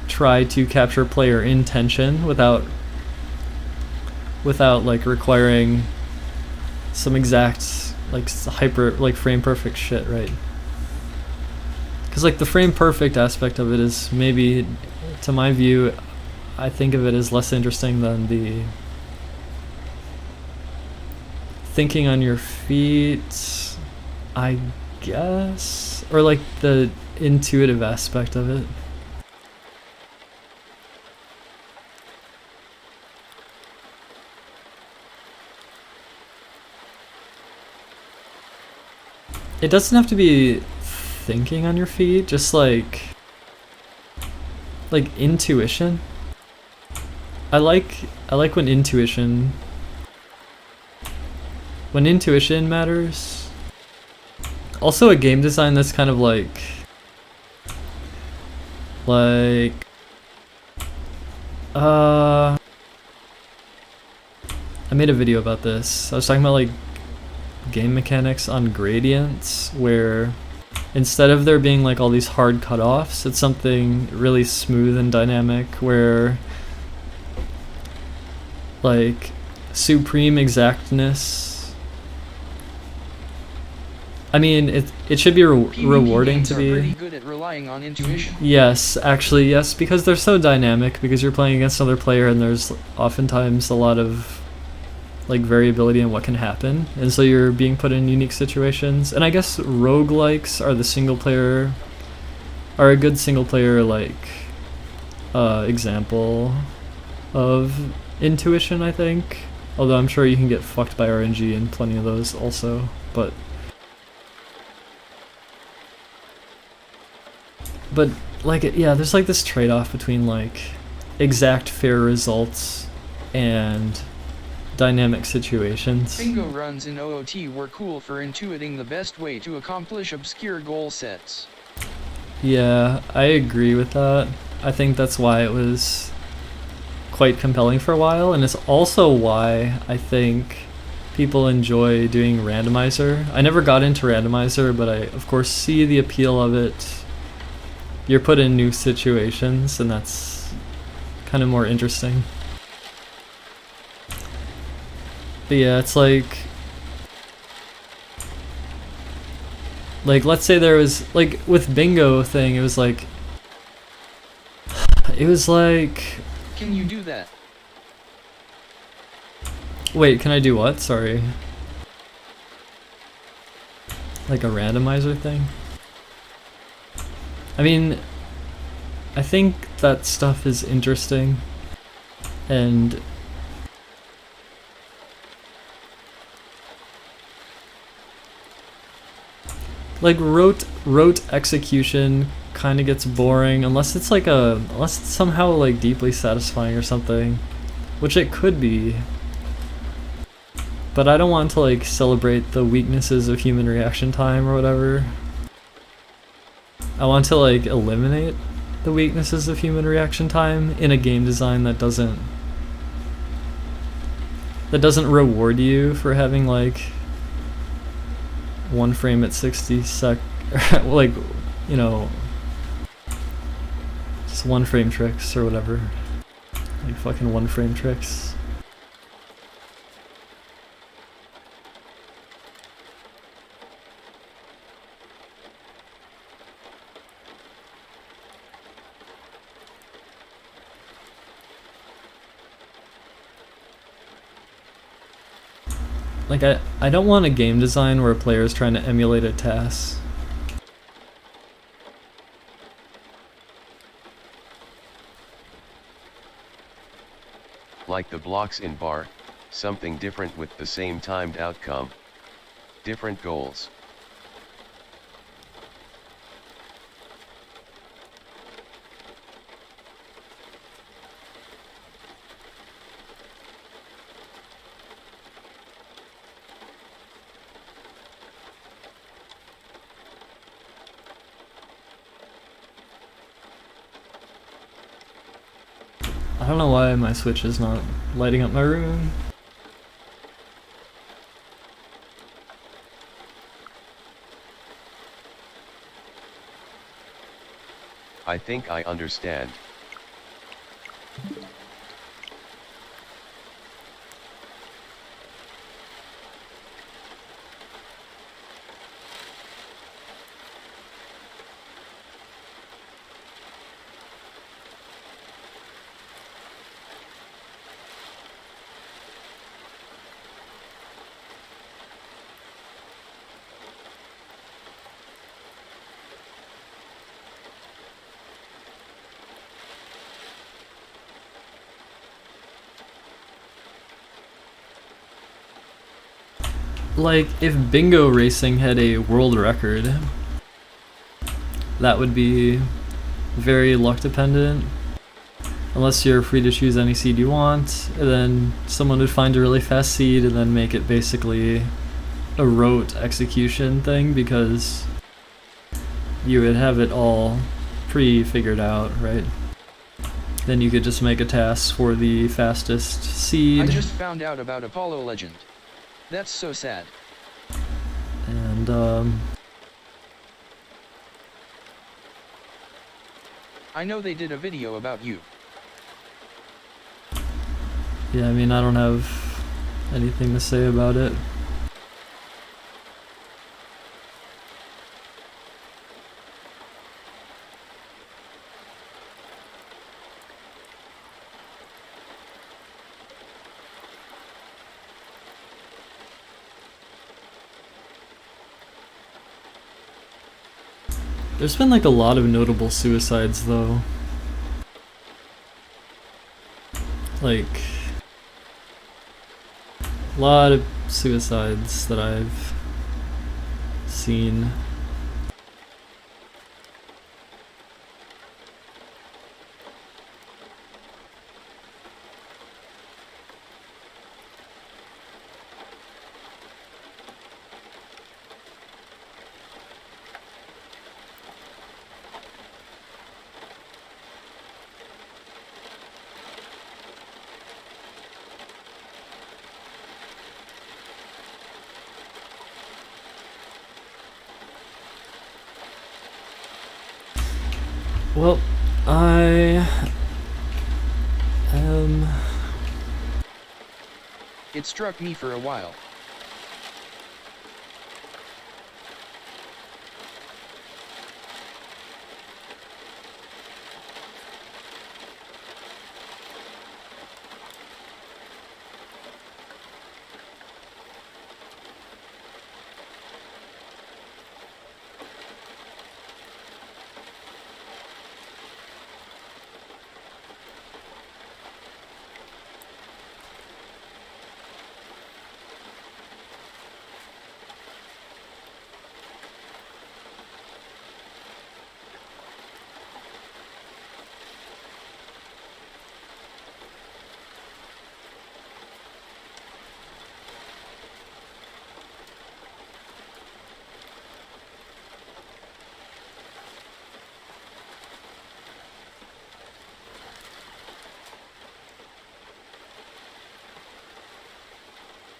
try to capture player intention without like requiring some exact like hyper like frame perfect shit, right? Because like the frame perfect aspect of it is maybe, to my view, I think of it as less interesting than the thinking on your feet, I guess, or like the intuitive aspect of it. It doesn't have to be thinking on your feet, just like intuition. I like when intuition matters. Also a game design that's kind of like I made a video about this. I was talking about like game mechanics on gradients, where instead of there being like all these hard cutoffs, it's something really smooth and dynamic where like supreme exactness. I mean, it should be rewarding to be. Pretty good at relying on intuition. Yes, actually, yes, because they're so dynamic, because you're playing against another player and there's oftentimes a lot of like variability in what can happen, and so you're being put in unique situations. And I guess roguelikes are a good single player like example of intuition, I think. Although I'm sure you can get fucked by RNG in plenty of those also, but like yeah, there's like this trade-off between like exact fair results and dynamic situations. Bingo runs in OOT were cool for intuiting the best way to accomplish obscure goal sets. Yeah, I agree with that. I think that's why it was quite compelling for a while, and it's also why I think people enjoy doing randomizer. I never got into randomizer, but I of course see the appeal of it. You're put in new situations, and that's kind of more interesting. But yeah, it's like let's say there was like with bingo thing, it was like Can you do that? wait, can I do what? Sorry. Like a randomizer thing? I mean, I think that stuff is interesting, and like rote execution kind of gets boring unless it's somehow like deeply satisfying or something, which it could be. But I don't want to like celebrate the weaknesses of human reaction time or whatever. I want to like eliminate the weaknesses of human reaction time in a game design that doesn't reward you for having like one frame at 60 like, you know, just one frame tricks or whatever. Like fucking one frame tricks. Like, I don't want a game design where a player is trying to emulate a task. Like the blocks in bar, something different with the same timed outcome. Different goals. I don't know why my Switch is not lighting up my room. I think I understand. Like, if bingo racing had a world record, that would be very luck dependent. Unless you're free to choose any seed you want, and then someone would find a really fast seed and then make it basically a rote execution thing, because you would have it all pre-figured out, right? Then you could just make a task for the fastest seed. I just found out about Apollo Legend. That's so sad. And I know they did a video about you. yeah, I mean, I don't have anything to say about it. There's been like a lot of notable suicides though. Like, a lot of suicides that I've seen. Well, I am... It struck me for a while.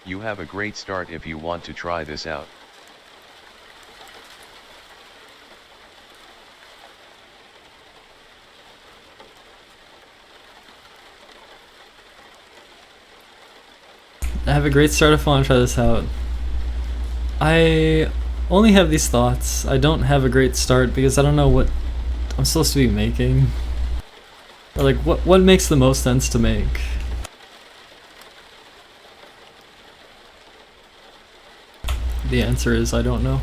You have a great start if you want to try this out. I have a great start if I want to try this out. I only have these thoughts. I don't have a great start because I don't know what I'm supposed to be making. Or like, what makes the most sense to make? The answer is I don't know.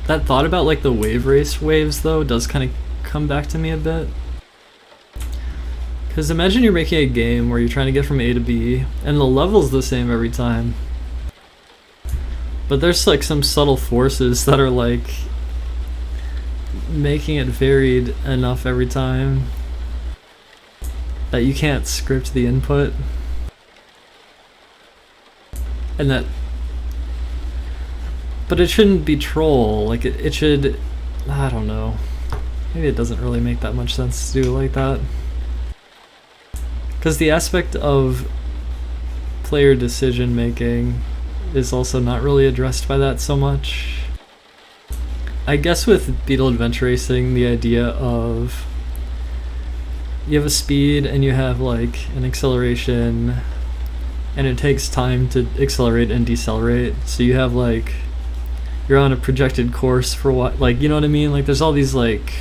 That thought about like the wave race waves though does kind of come back to me a bit. Because imagine you're making a game where you're trying to get from A to B, and the level's the same every time. But there's like some subtle forces that are like making it varied enough every time that you can't script the input. And that... But it shouldn't be troll, like it should... I don't know. Maybe it doesn't really make that much sense to do it like that. Because the aspect of player decision making is also not really addressed by that so much. I guess with Beetle Adventure Racing, the idea of you have a speed and you have like an acceleration, and it takes time to accelerate and decelerate, so you have like, you're on a projected course for what, like, you know what I mean? Like there's all these like,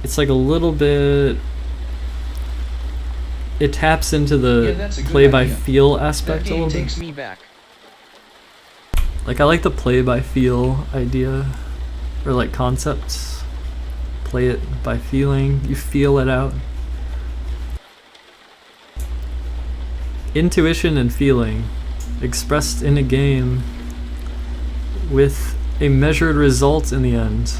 it's like a little bit, it taps into the play-by-feel aspect a little bit. Me back. Like I like the play-by-feel idea, or like concepts. Play it by feeling, you feel it out. Intuition and feeling expressed in a game with a measured result in the end.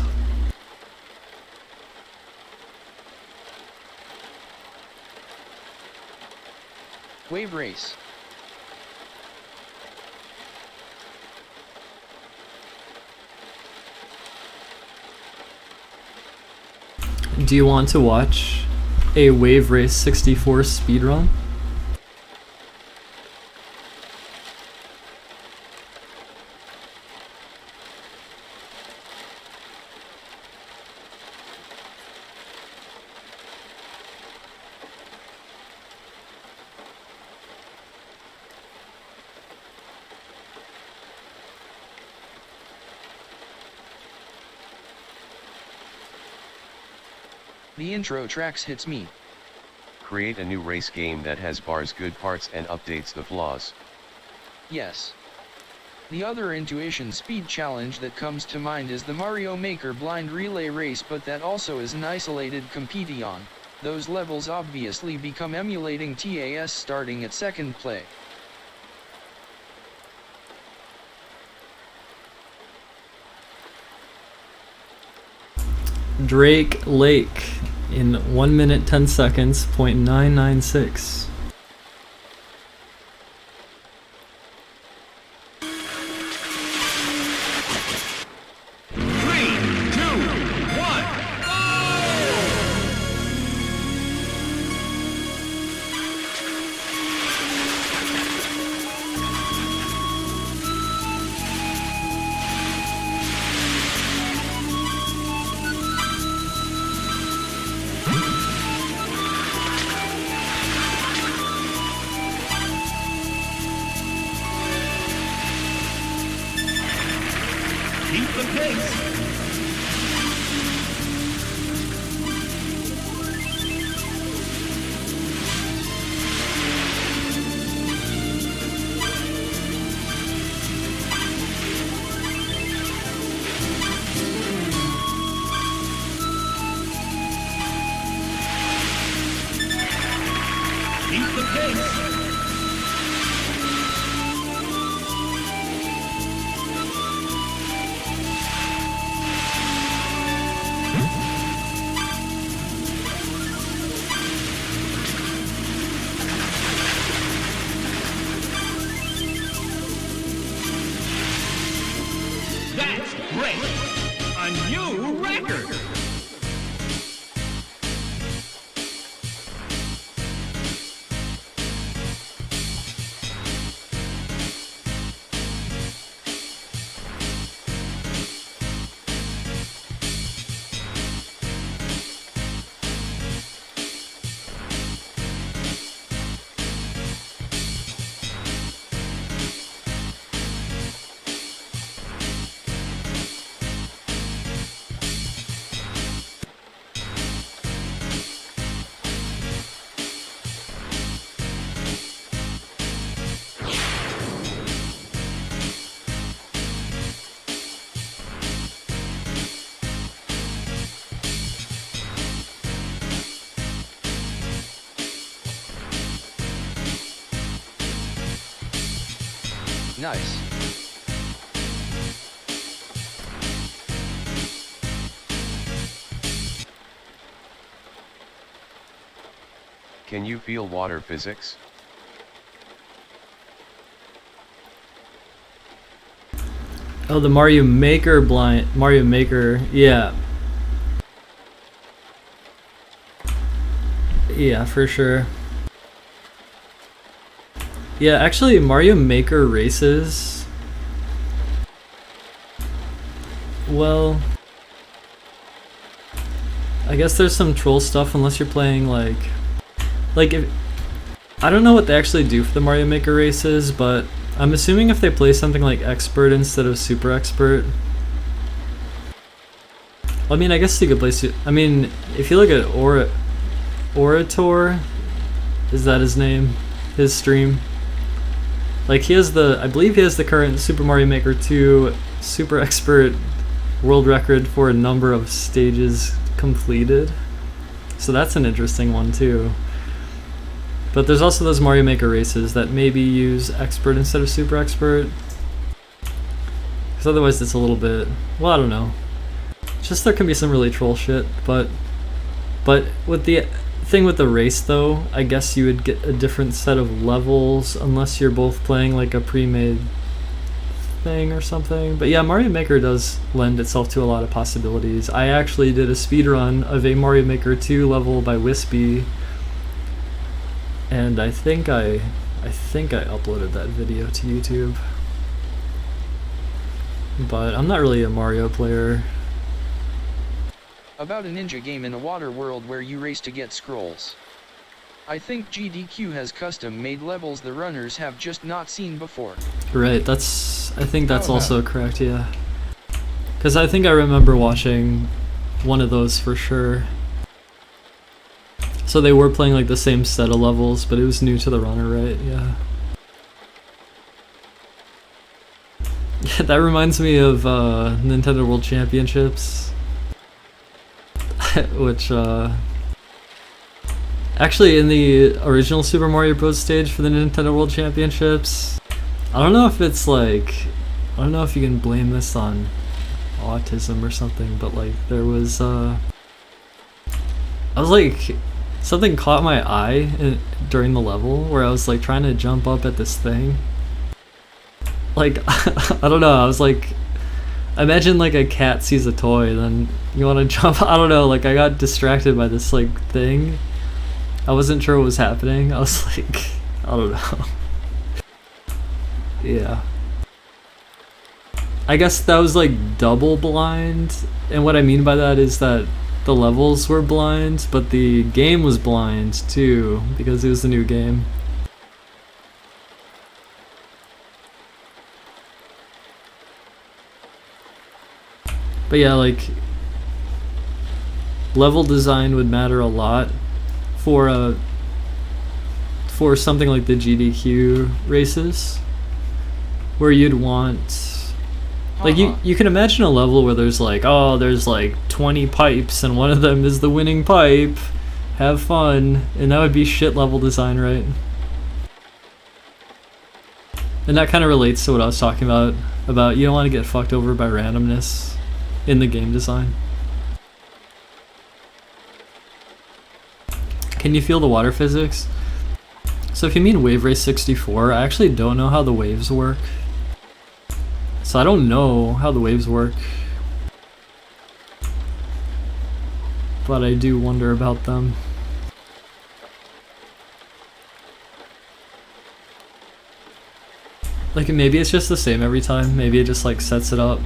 Wave race. Do you want to watch a Wave Race 64 speedrun? The intro tracks hits me. Create a new race game that has bars, good parts, and updates the flaws. Yes. The other intuition speed challenge that comes to mind is the Mario Maker blind relay race, but that also is an isolated competition. Those levels obviously become emulating TAS starting at second play. Drake Lake in 1 minute 10 seconds, .996. Keep the pace. Keep the pace. That's great! A new record! Nice. Can you feel water physics? Oh, the Mario Maker Mario Maker, yeah. Yeah, for sure. Yeah, actually, Mario Maker races. Well, I guess there's some troll stuff unless you're playing like if I don't know what they actually do for the Mario Maker races, but I'm assuming if they play something like expert instead of super expert. I mean, I guess you could play. I mean, if you look at Orator, is that his name? His stream. Like he has I believe he has the current Super Mario Maker 2 super expert world record for a number of stages completed. So that's an interesting one too. But there's also those Mario Maker races that maybe use expert instead of super expert. Because otherwise it's a little bit, well, I don't know. It's just there can be some really troll shit, but with the thing with the race though, I guess you would get a different set of levels unless you're both playing like a pre-made thing or something. But yeah, Mario Maker does lend itself to a lot of possibilities. I actually did a speedrun of a Mario Maker 2 level by Wispy, and I think I uploaded that video to YouTube. But I'm not really a Mario player. About a ninja game in a water world where you race to get scrolls. I think GDQ has custom-made levels the runners have just not seen before. Right, I think that's also correct, yeah. Because I think I remember watching one of those for sure. So they were playing like the same set of levels, but it was new to the runner, right? Yeah. Yeah, that reminds me of Nintendo World Championships. Which, actually in the original Super Mario Bros. Stage for the Nintendo World Championships, I don't know if it's like, I don't know if you can blame this on autism or something, but like there was, I was like, something caught my eye during the level where I was like trying to jump up at this thing. Like, I don't know, I was like, imagine like a cat sees a toy, then you want to jump. I don't know, like I got distracted by this like thing. I wasn't sure what was happening. I was like, I don't know. Yeah. I guess that was like double blind, and what I mean by that is that the levels were blind, but the game was blind too, because it was a new game. But yeah, like, level design would matter a lot for something like the GDQ races, where you'd want, like, you can imagine a level where there's like, oh, there's like 20 pipes and one of them is the winning pipe, have fun, and that would be shit level design, right? And that kind of relates to what I was talking about you don't want to get fucked over by randomness in the game design. Can you feel the water physics? So if you mean Wave Race 64, I actually don't know how the waves work. So I don't know how the waves work. But I do wonder about them. Like maybe it's just the same every time. Maybe it just like sets it up.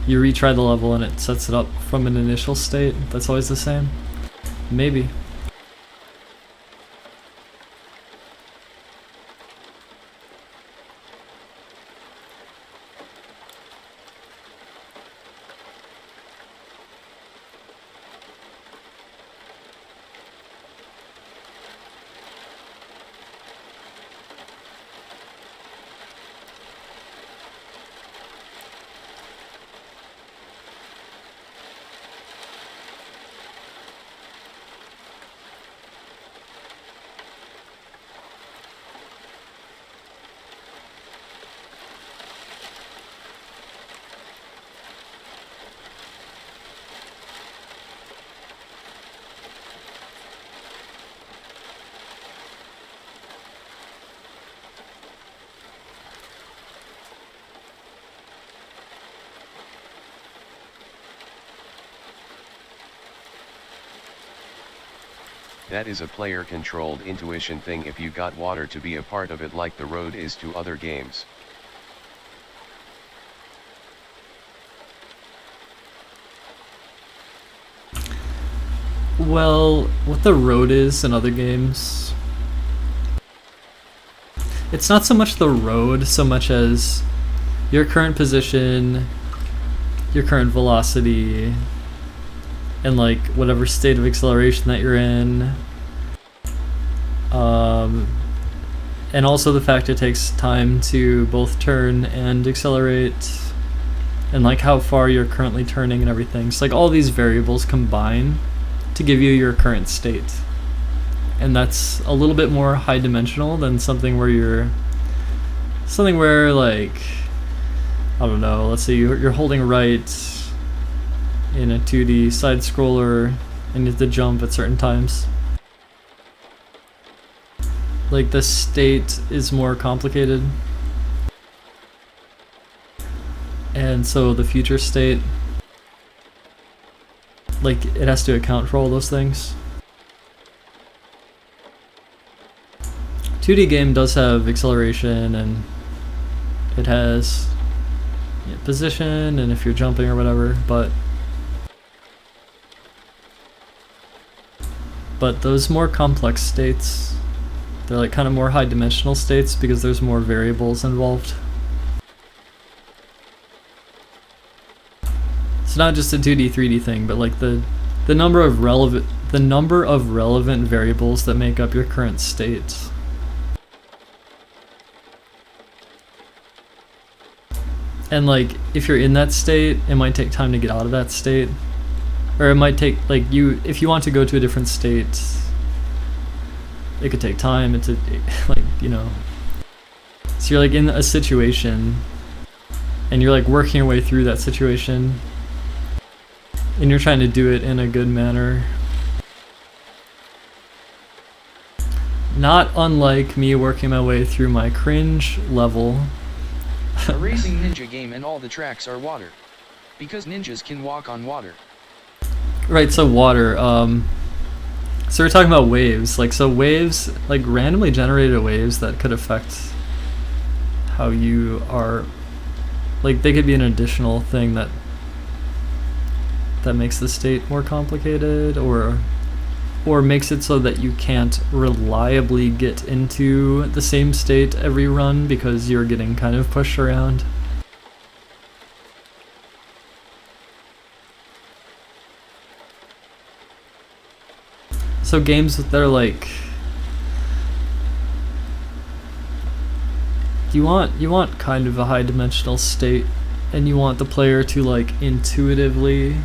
You retry the level and it sets it up from an initial state. That's always the same. Maybe. That is a player-controlled intuition thing if you got water to be a part of it like the road is to other games. Well, what the road is in other games, it's not so much the road so much as your current position, your current velocity, and like whatever state of acceleration that you're in. And also the fact it takes time to both turn and accelerate, and like how far you're currently turning and everything. So like all these variables combine to give you your current state. And that's a little bit more high dimensional than something where like, I don't know, let's say you're holding right in a 2D side scroller and you have to jump at certain times. Like the state is more complicated. And so the future state, like it has to account for all those things. 2D game does have acceleration and it has position and if you're jumping or whatever, but those more complex states, they're like kind of more high dimensional states because there's more variables involved. It's not just a 2D 3D thing, but like the number of relevant variables that make up your current state. And like if you're in that state, it might take time to get out of that state. Or it might take, like, if you want to go to a different state, it could take time. It's like, you know. So you're like in a situation and you're like working your way through that situation and you're trying to do it in a good manner. Not unlike me working my way through my cringe level. A racing ninja game and all the tracks are water. Because ninjas can walk on water. Right, so water, so we're talking about waves, like, so waves, like, randomly generated waves that could affect how you are, like, they could be an additional thing that makes the state more complicated, or makes it so that you can't reliably get into the same state every run because you're getting kind of pushed around. So games that are like, you want kind of a high dimensional state and you want the player to like intuitively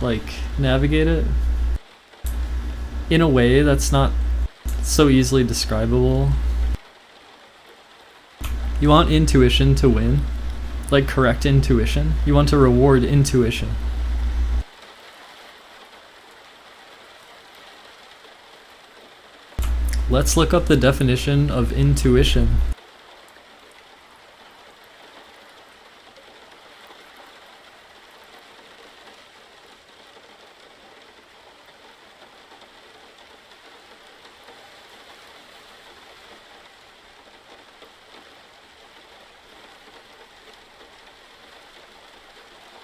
like navigate it in a way that's not so easily describable. You want intuition to win, like correct intuition. You want to reward intuition. Let's look up the definition of intuition.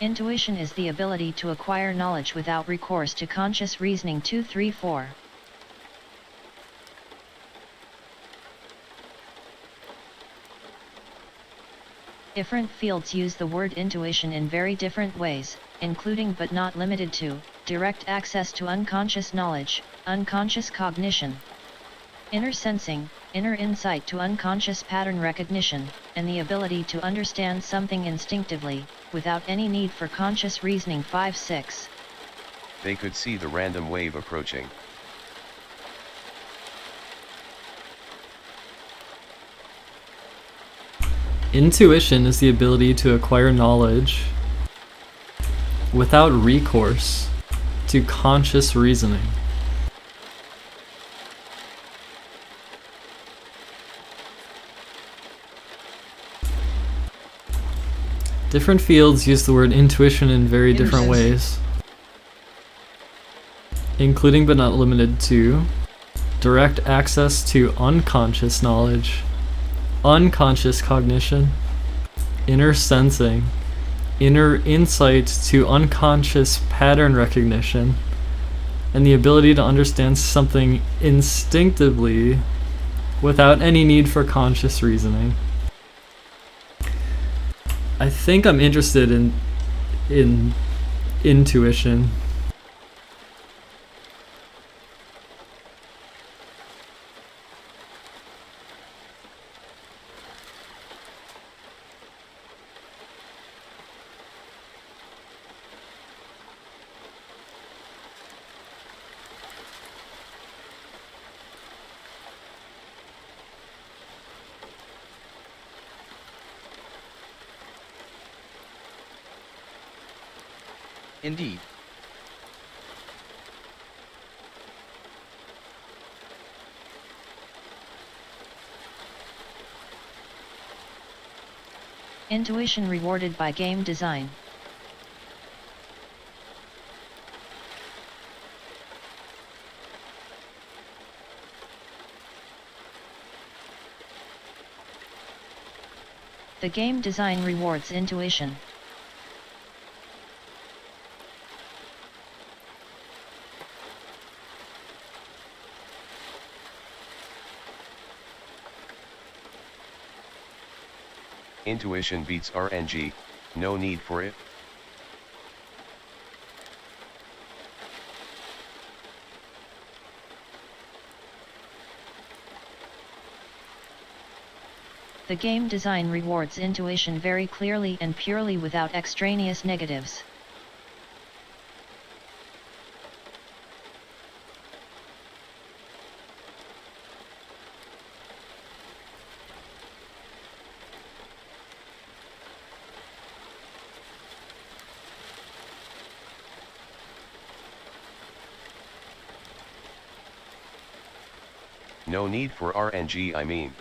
Intuition is the ability to acquire knowledge without recourse to conscious reasoning. 234. Different fields use the word intuition in very different ways, including but not limited to, direct access to unconscious knowledge, unconscious cognition, inner sensing, inner insight to unconscious pattern recognition, and the ability to understand something instinctively, without any need for conscious reasoning. 5-6. They could see the random wave approaching. Intuition is the ability to acquire knowledge without recourse to conscious reasoning. Different fields use the word intuition in very different ways, including but not limited to direct access to unconscious knowledge, unconscious cognition, inner sensing, inner insight to unconscious pattern recognition, and the ability to understand something instinctively without any need for conscious reasoning. I think I'm interested in intuition. Indeed. Intuition rewarded by game design. The game design rewards intuition. Intuition beats RNG, no need for it. The game design rewards intuition very clearly and purely without extraneous negatives. No need for RNG, I mean.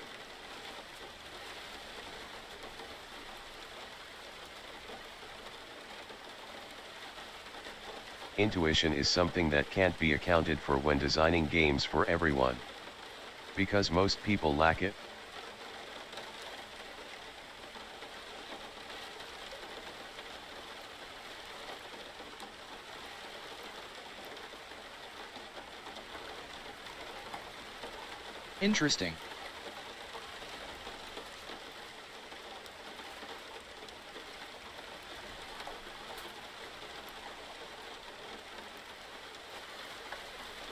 Intuition is something that can't be accounted for when designing games for everyone. Because most people lack it. Interesting.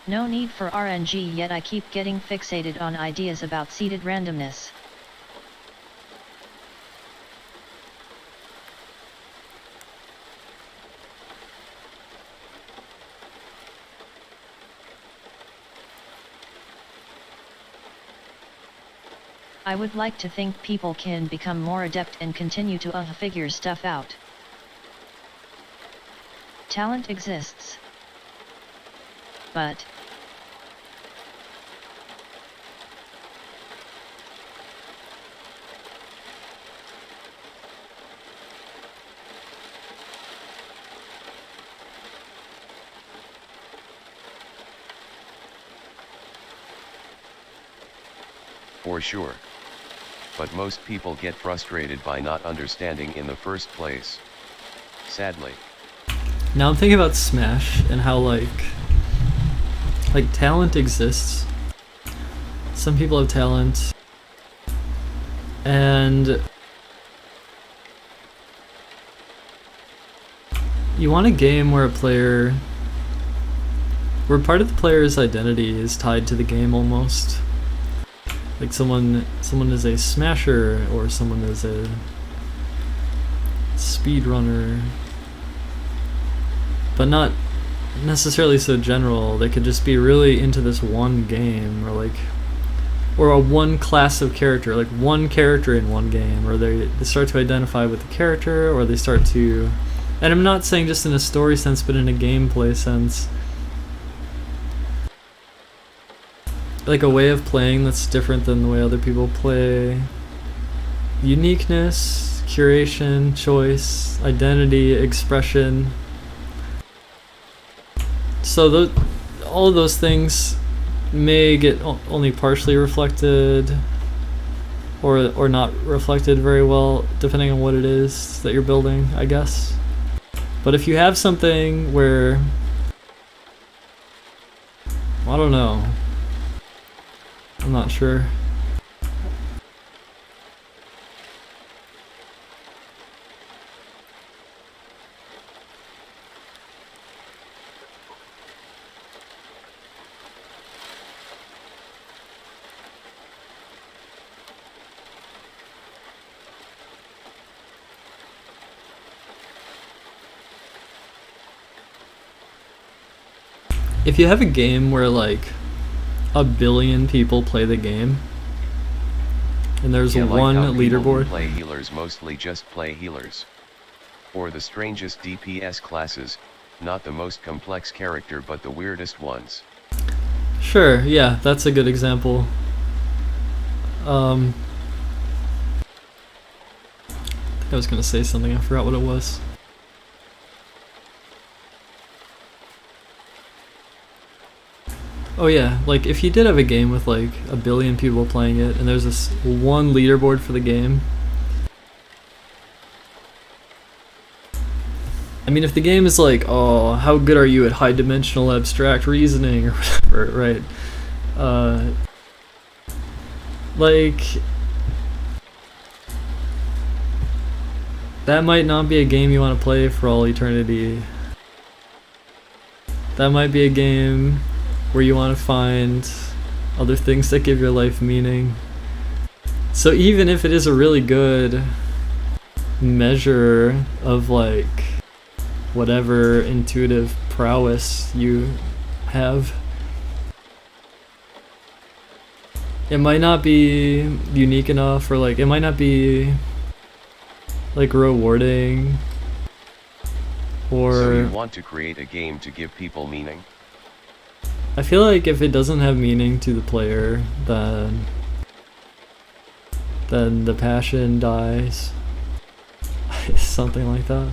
No need for RNG, yet I keep getting fixated on ideas about seeded randomness. I would like to think people can become more adept and continue to figure stuff out. Talent exists. But for sure. But most people get frustrated by not understanding in the first place. Sadly. Now I'm thinking about Smash and how like talent exists. Some people have talent, and you want a game where part of the player's identity is tied to the game almost. Like someone is a smasher, or someone is a speedrunner, but not necessarily so general. They could just be really into this one game, or a one class of character, like one character in one game, or they start to identify with the character, or they start to, and I'm not saying just in a story sense, but in a gameplay sense. Like a way of playing that's different than the way other people play. Uniqueness, curation, choice, identity, expression. So all of those things may get only partially reflected or not reflected very well depending on what it is that you're building, I guess. But if you have something where, I don't know, I'm not sure. If you have a game where like 1 billion people play the game, and there's Yeah, like one how people who leaderboard. play healers mostly just play healers. Or the strangest DPS classes, not the most complex character but the weirdest ones. Sure, yeah, that's a good example. I think I was gonna say something, I forgot what it was. Oh yeah, like if you did have a game with like 1 billion people playing it and there's this one leaderboard for the game. I mean, if the game is like, oh, how good are you at high dimensional abstract reasoning or whatever, right? Like, that might not be a game you want to play for all eternity. That might be a game where you want to find other things that give your life meaning. So even if it is a really good measure of like whatever intuitive prowess you have, it might not be unique enough, or like it might not be like rewarding, or So you want to create a game to give people meaning? I feel like if it doesn't have meaning to the player, then the passion dies. Something like that.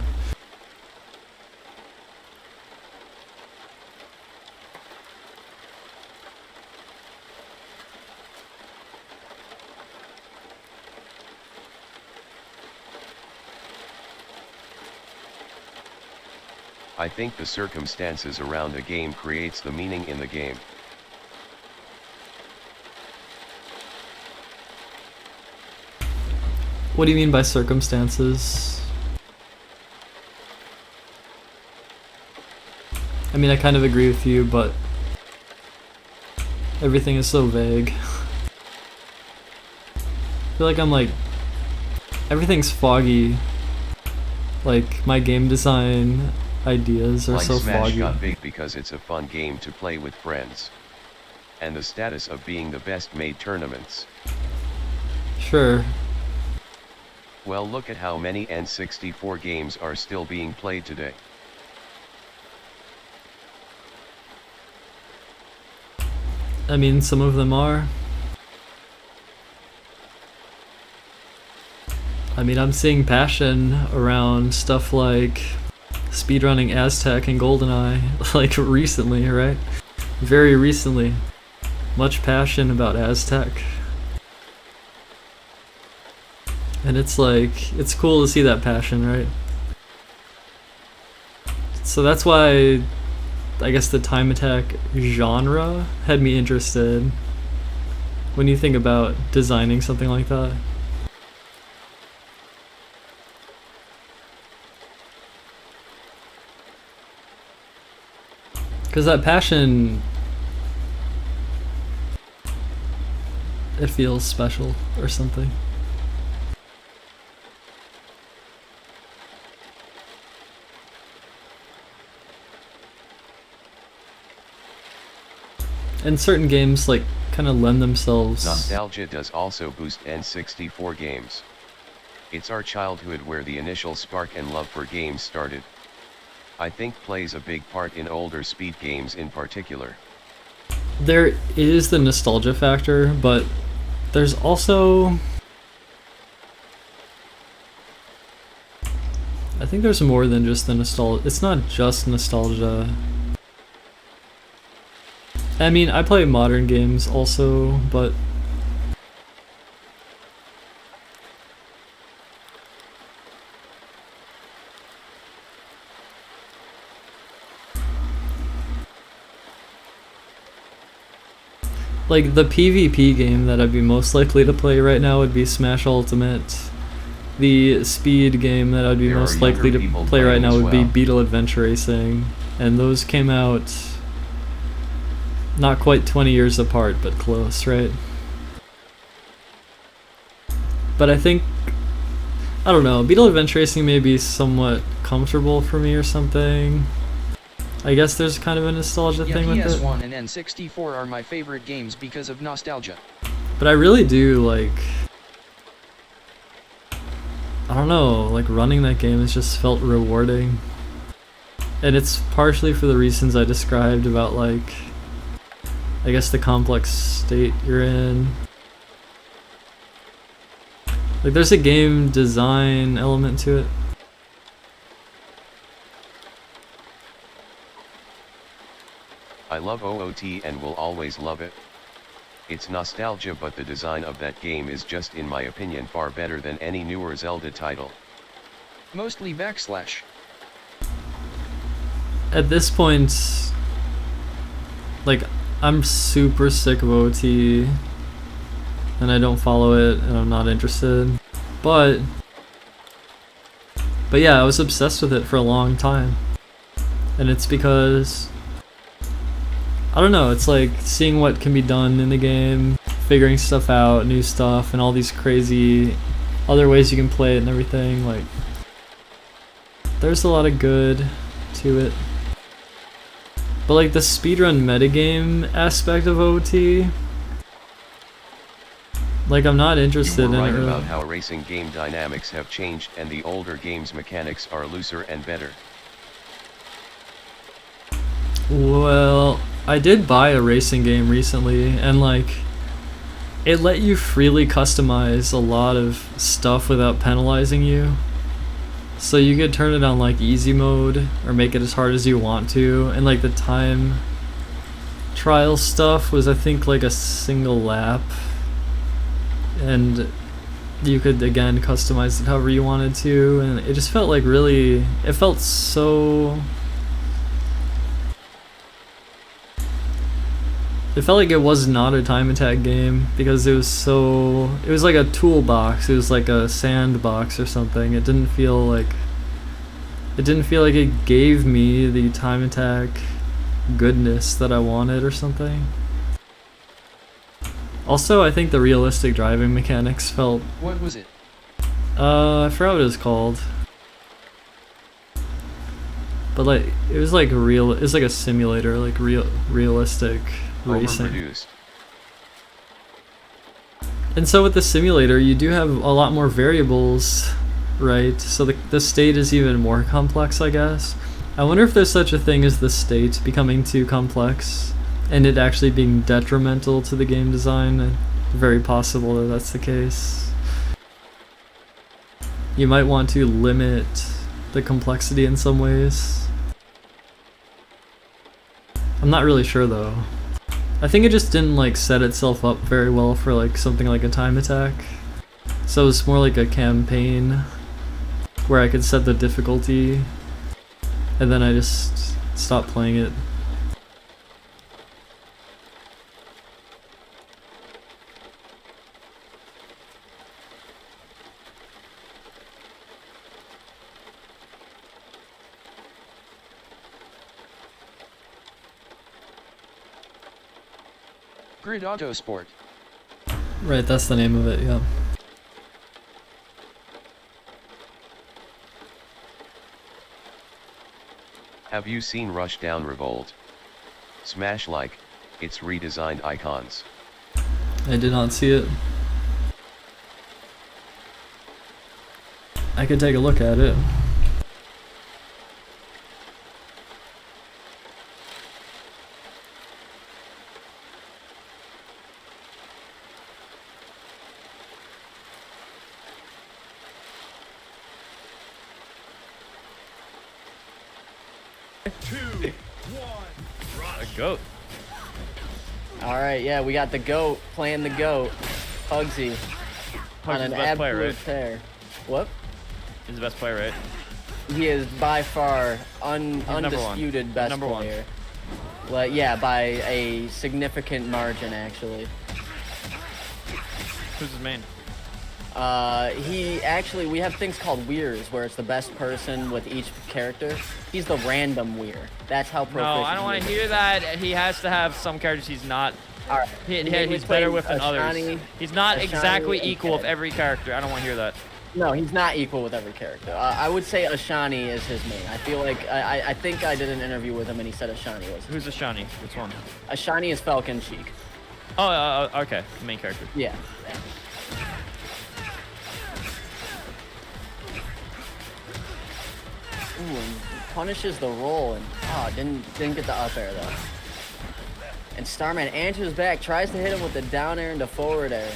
I think the circumstances around a game creates the meaning in the game. What do you mean by circumstances? I mean, I kind of agree with you, but everything is so vague. I feel like I'm like, everything's foggy. Like, my game design ideas are Like so Smash foggy. got big because it's a fun game to play with friends. And the status of being the best made tournaments. Sure. Well, look at how many N64 games are still being played today. I mean, some of them are. I mean, I'm seeing passion around stuff like speedrunning Aztec and GoldenEye, like recently, right? Very recently. Much passion about Aztec. And it's like, it's cool to see that passion, right? So that's why I guess the time attack genre had me interested when you think about designing something like that. Because that passion, it feels special or something. And certain games like kind of lend themselves. Nostalgia does also boost N64 games. It's our childhood where the initial spark and love for games started. I think plays a big part in older speed games in particular. There is the nostalgia factor, but there's also, I think there's more than just the nostalgia. It's not just nostalgia. I mean, I play modern games also, but like the PvP game that I'd be most likely to play right now would be Smash Ultimate. The speed game that I'd be There most are likely younger to people play right playing now as would be well. Beetle Adventure Racing, and those came out not quite 20 years apart, but close, right? But I think, I don't know, Beetle Adventure Racing may be somewhat comfortable for me or something. I guess there's kind of a nostalgia Yeah, thing with it. PS1 and N64 are my favorite games because of nostalgia. But I really do like, I don't know, like running that game has just felt rewarding. And it's partially for the reasons I described about like, I guess the complex state you're in. Like there's a game design element to it. I love OOT and will always love it. It's nostalgia, but the design of that game is just, in my opinion, far better than any newer Zelda title. Mostly backslash. At this point, like, I'm super sick of OT, and I don't follow it, and I'm not interested. But yeah, I was obsessed with it for a long time. And it's because, I don't know, it's like seeing what can be done in the game, figuring stuff out, new stuff, and all these crazy other ways you can play it and everything. Like, there's a lot of good to it. But like the speedrun metagame aspect of OT, like I'm not interested You were in right it really. about how racing game dynamics have changed and the older games' mechanics are looser and better. Well, I did buy a racing game recently, and like, it let you freely customize a lot of stuff without penalizing you. So you could turn it on like easy mode, or make it as hard as you want to, and like the time trial stuff was, I think, like a single lap. And you could again customize it however you wanted to, and it just felt like really, it felt so, it felt like it was not a time attack game because it was so, it was like a toolbox, it was like a sandbox or something. It didn't feel like it gave me the time attack goodness that I wanted or something. Also, I think the realistic driving mechanics felt, What was it? I forgot what it was called. But like, it was like real, it was like a simulator, like realistic racing. Overproduced. And so with the simulator, you do have a lot more variables, right? So the state is even more complex, I guess. I wonder if there's such a thing as the state becoming too complex and it actually being detrimental to the game design. Very possible that that's the case. You might want to limit the complexity in some ways. I'm not really sure though. I think it just didn't like set itself up very well for like something like a time attack. So it's more like a campaign where I could set the difficulty and then I just stopped playing it. Grid Autosport. Right, that's the name of it, yeah. Have you seen Rushdown Revolt? Smash like, it's redesigned icons. I did not see it. I could take a look at it. Two, one, rush. Goat. All right, yeah, we got the GOAT playing the GOAT. Pugsy. On Pugsy's an the best player, absolute right? tear. What? He's the best player, right? He is by far number one. undisputed best Number one. player. Well, yeah, by a significant margin, actually. Who's his main? We have things called weirs, where it's the best person with each character. He's the random weir. That's how proficient No, I don't he want is. to hear that. He has to have some characters he's not. All right. He's better with than others. Ashani, He's not Ashani, exactly and equal with Ted. every character. I don't want to hear that. No, he's not equal with every character. I would say Ashani is his main. I feel like I think I did an interview with him and he said Ashani was. Who's Ashani? Which one? Ashani is Falcon Cheek. Oh, okay. The main character. Yeah. Ooh, and punishes the roll and didn't get the up air though. And Starman answers back, tries to hit him with the down air and the forward air,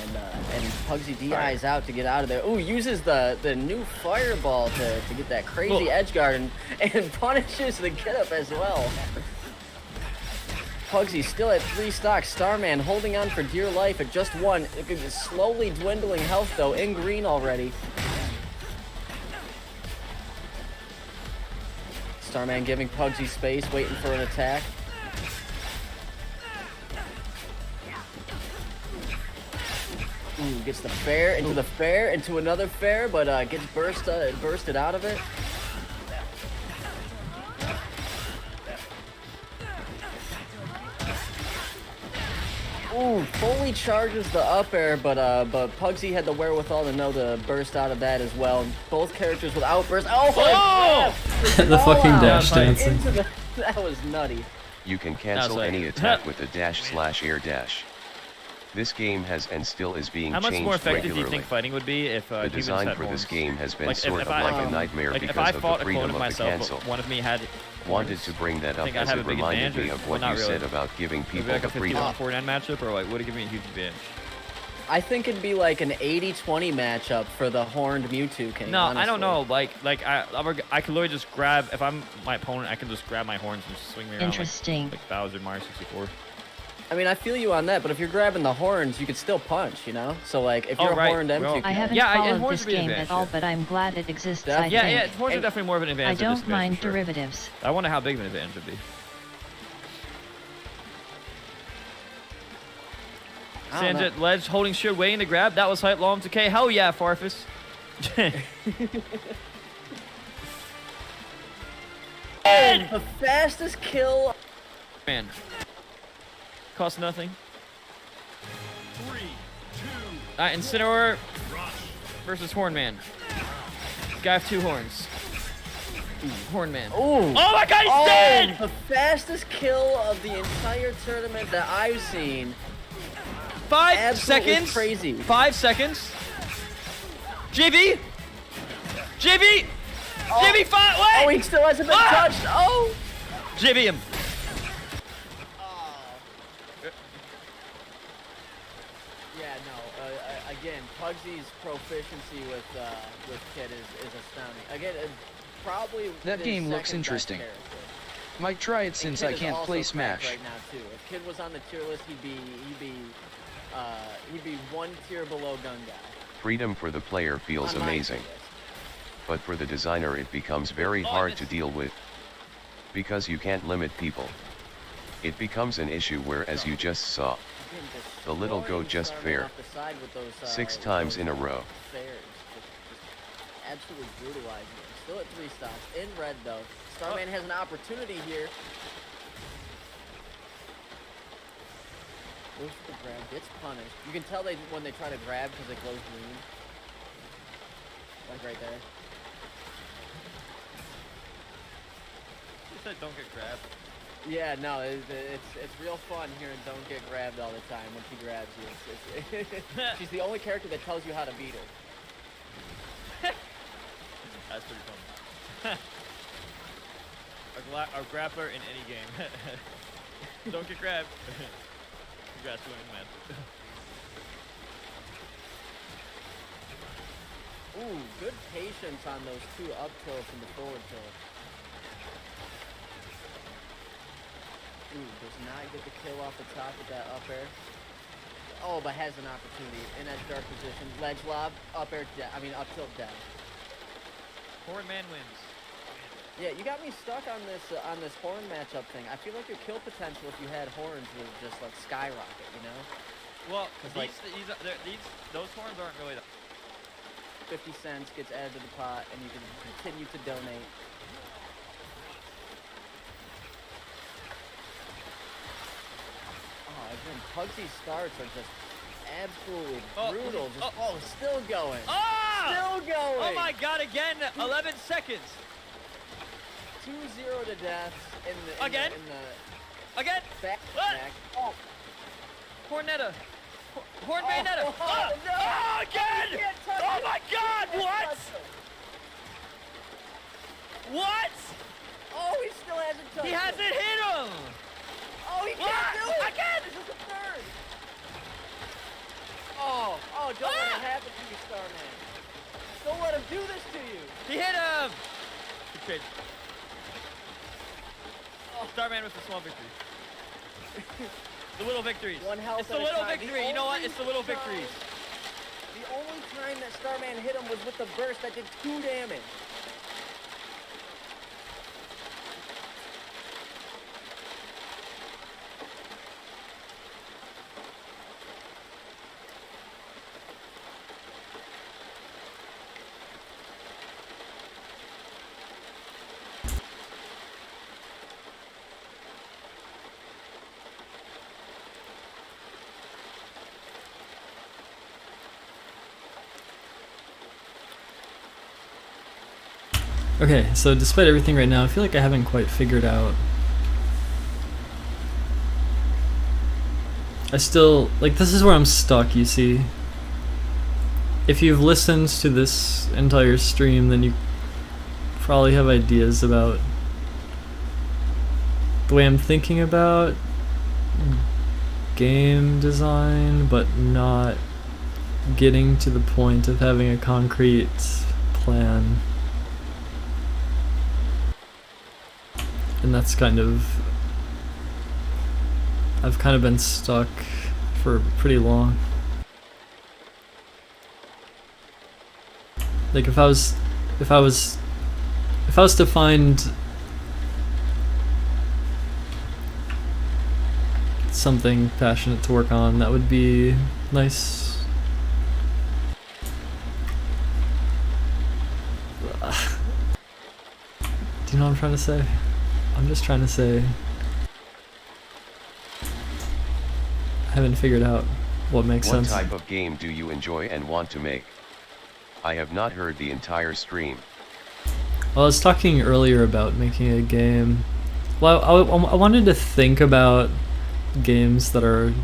and Pugsy DI's out to get out of there. Ooh, uses the new fireball to get that crazy edge guard and punishes the get up as well. Pugsy still at 3 stocks. Starman holding on for dear life at just 1. Slowly dwindling health though, in green already. Starman giving Pugsy space, waiting for an attack. Ooh, gets the fair, into the fair, into another fair, but gets bursted out of it. Ooh, fully charges the up air, but Pugsy had the wherewithal to know to burst out of that as well. Both characters with outbursts. Oh! The fucking Fallout dash dancing. That was nutty. You can cancel like- any attack with a dash/air dash. This game has and still is being How much changed more effective do you regularly. think fighting would be if The humans design had for horns? this game has been Like, sort if of I- like a nightmare Like if because I of the fought a clone freedom of of the myself, cancel. but one of me had Wanted horns, to bring that up think I'd as have it a big reminded advantage me or- of well, what not you really. said about giving Maybe people like the a 50 freedom. on 49 matchup, or like would it give me a huge advantage? I think it'd be like an 80-20 matchup for the horned Mewtwo King. No, I don't honestly. know. Like I could literally just grab, if I'm my opponent, I can just grab my horns and just swing me around Interesting. like Bowser, Mario 64. I mean, I feel you on that, but if you're grabbing the horns, you could still punch, you know? So, like, if Oh, you're right. a horned M2 Well- guy... I haven't Yeah, followed horns this would be an game advantage, at all, yeah. but I'm glad it exists. Yeah, I Yeah, think. horns are definitely more of an I advantage. than don't disadvantage, mind for sure. derivatives. I wonder how big of an advantage would be. I don't know. Sanjit, ledge, holding shield, waiting to grab. That was hype, long to K. Hell yeah, Farfus. Oh, the fastest kill... Man. Cost nothing. 3, 2, Alright, Incineroar rush. versus Hornman. Guy with 2 horns. Hornman. Ooh. Oh my god, he's Oh, dead! the fastest kill of the entire tournament that I've seen. 5 Absolutely seconds. crazy. 5 seconds. JV! JV! JV, 5, wait! Oh, he still hasn't been Ah! touched. Oh! JV him. Yeah, no. Again, Pugsy's proficiency with Kid is astounding. Again, probably That his game looks second best interesting. character. Might try it And since Kid I is can't also play cracked Smash. right now too. If Kid was on the tier list, he'd be 1 tier below Gun Guy. Freedom for the player feels On my amazing, tier list. but for the designer it becomes very hard to deal with. Because you can't limit people. It becomes an issue where, as you just saw, Again, the little destroying goat just Starman fair. off the side with those, 6 with times those, in a row. Fairs. Just absolutely brutalizing him. Still at 3 stocks. In red though. Starman has an opportunity here. Goes for the grab, gets punished. You can tell when they try to grab because it glows green. Like right there. You said don't get grabbed. Yeah, no, it's real fun hearing "Don't Get Grabbed" all the time when she grabs you. She's the only character that tells you how to beat her. That's pretty fun. Our grappler in any game. Don't get grabbed. Congrats, winning, man. Ooh, good patience on those 2 up tilts and the forward tilt. Ooh, does not get the kill off the top with that up air. Oh, but has an opportunity in that dark position. Ledge lob, up air, up tilt down. Horn man wins. Yeah, you got me stuck on this horn matchup thing. I feel like your kill potential if you had horns would just like skyrocket, you know? Well, like, those horns aren't really. 50 cents gets added to the pot, and you can continue to donate. Oh, and then Pugsy's starts are just absolutely brutal. Still going. Oh! Still going. Oh my God! Again, 11 seconds. 2-0 to death Again? Again. Back. Oh. Hornetta. Horn Bayonetta. No. Oh, again! Oh my God! What? What? Oh, he still hasn't touched He hasn't hit him. Oh, he can't do it! Again! This is the third! Oh, don't let it happen to you, Starman. Don't let him do this to you. He hit him! Good trade. Starman with the small victory. The little victories. One health It's the at a little time. victory. You know what? It's the little victories. The only time that Starman hit him was with the burst that did 2 damage. Okay, so despite everything right now, I feel like I haven't quite figured out. I still, like, this is where I'm stuck, you see. If you've listened to this entire stream, then you probably have ideas about the way I'm thinking about game design, but not getting to the point of having a concrete plan. And that's kind of, I've kind of been stuck for pretty long. Like if I was to find something passionate to work on, that would be nice. Do you know what I'm trying to say? I'm just trying to say I haven't figured out what makes sense. What type of game do you enjoy and want to make? I have not heard the entire stream. Well, I was talking earlier about making a game. Well, I wanted to think about games that are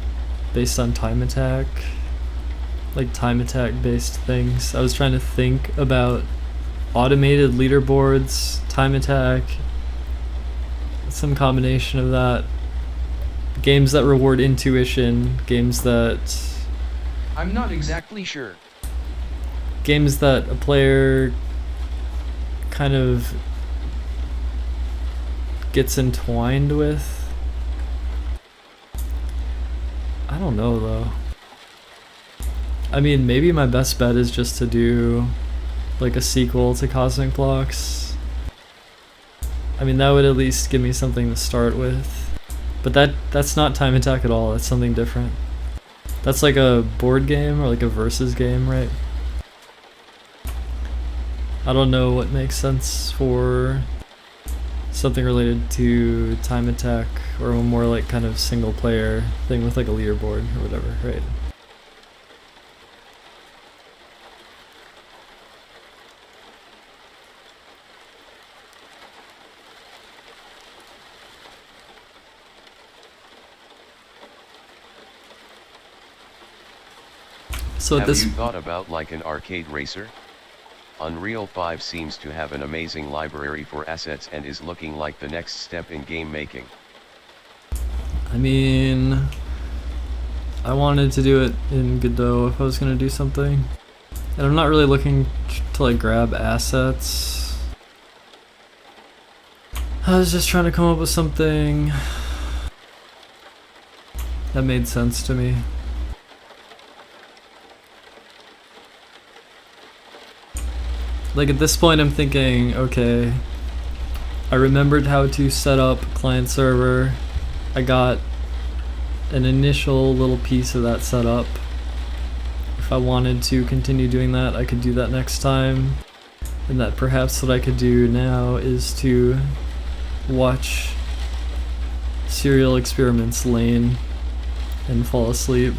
based on time attack, like time attack based things. I was trying to think about automated leaderboards, time attack, some combination of that. Games that reward intuition, games that... I'm not exactly sure. Games that a player kind of gets entwined with. I don't know though. I mean, maybe my best bet is just to do like a sequel to Cosmic Blocks. I mean, that would at least give me something to start with. But that's not time attack at all, that's something different. That's like a board game or like a versus game, right? I don't know what makes sense for something related to time attack or a more like kind of single player thing with like a leaderboard or whatever, right? So Have this you thought about like an arcade racer? Unreal 5 seems to have an amazing library for assets and is looking like the next step in game making. I mean, I wanted to do it in Godot if I was gonna do something. And I'm not really looking to like grab assets. I was just trying to come up with something That made sense to me. Like at this point I'm thinking, okay, I remembered how to set up client server. I got an initial little piece of that set up. If I wanted to continue doing that, I could do that next time. And that perhaps what I could do now is to watch serial experiments lane and fall asleep.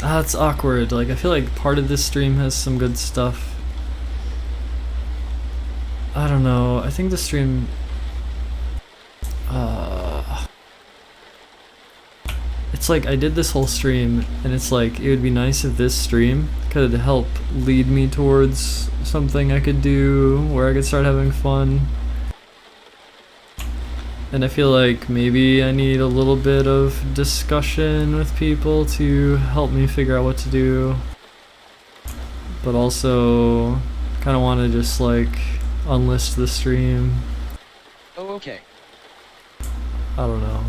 Ah, it's awkward. Like, I feel like part of this stream has some good stuff. I don't know. I think the stream... It's like I did this whole stream, and it's like it would be nice if this stream could help lead me towards something I could do where I could start having fun. And I feel like maybe I need a little bit of discussion with people to help me figure out what to do. But also kind of want to just like unlist the stream. Oh, okay. I don't know.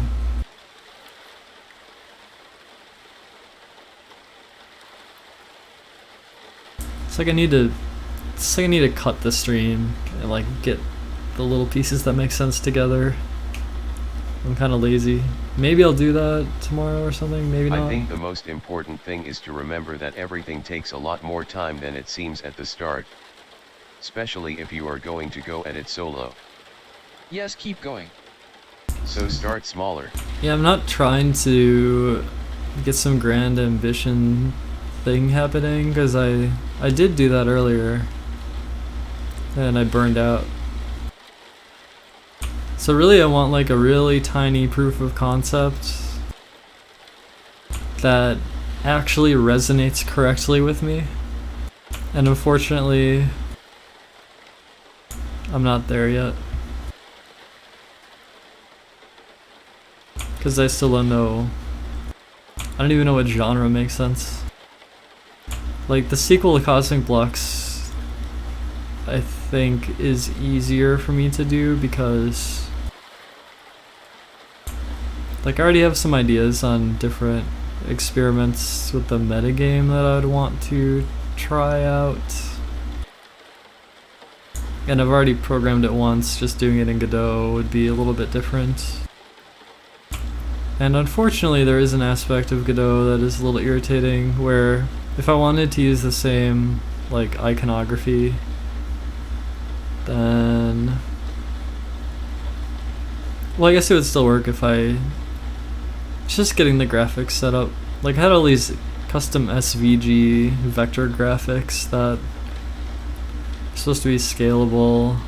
It's like I need to cut the stream and like get the little pieces that make sense together. I'm kind of lazy. Maybe I'll do that tomorrow or something, maybe not. I think the most important thing is to remember that everything takes a lot more time than it seems at the start. Especially if you are going to go at it solo. Yes, keep going. So start smaller. Yeah, I'm not trying to get some grand ambition thing happening, because I did do that earlier. And I burned out. So really I want like a really tiny proof of concept that actually resonates correctly with me. And unfortunately, I'm not there yet. Because I still don't know. I don't even know what genre makes sense. Like the sequel to Cosmic Blux, I think is easier for me to do because like I already have some ideas on different experiments with the metagame that I'd want to try out. And I've already programmed it once, just doing it in Godot would be a little bit different. And unfortunately there is an aspect of Godot that is a little irritating where if I wanted to use the same like iconography, then well I guess it would still work if I just getting the graphics set up. Like I had all these custom SVG vector graphics that are supposed to be scalable,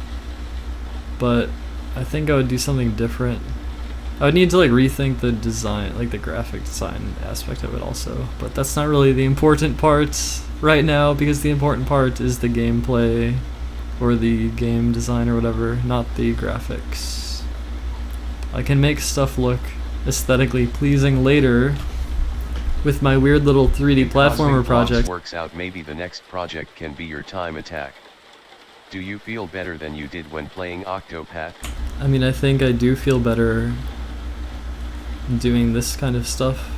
but I think I would do something different. I would need to like rethink the design, like the graphic design aspect of it also, but that's not really the important part right now because the important part is the gameplay or the game design or whatever, not the graphics. I can make stuff look aesthetically pleasing later with my weird little 3D platformer project. Works out, maybe the next project can be your time attack. Do you feel better than you did when playing Octopath? I mean, I think I do feel better doing this kind of stuff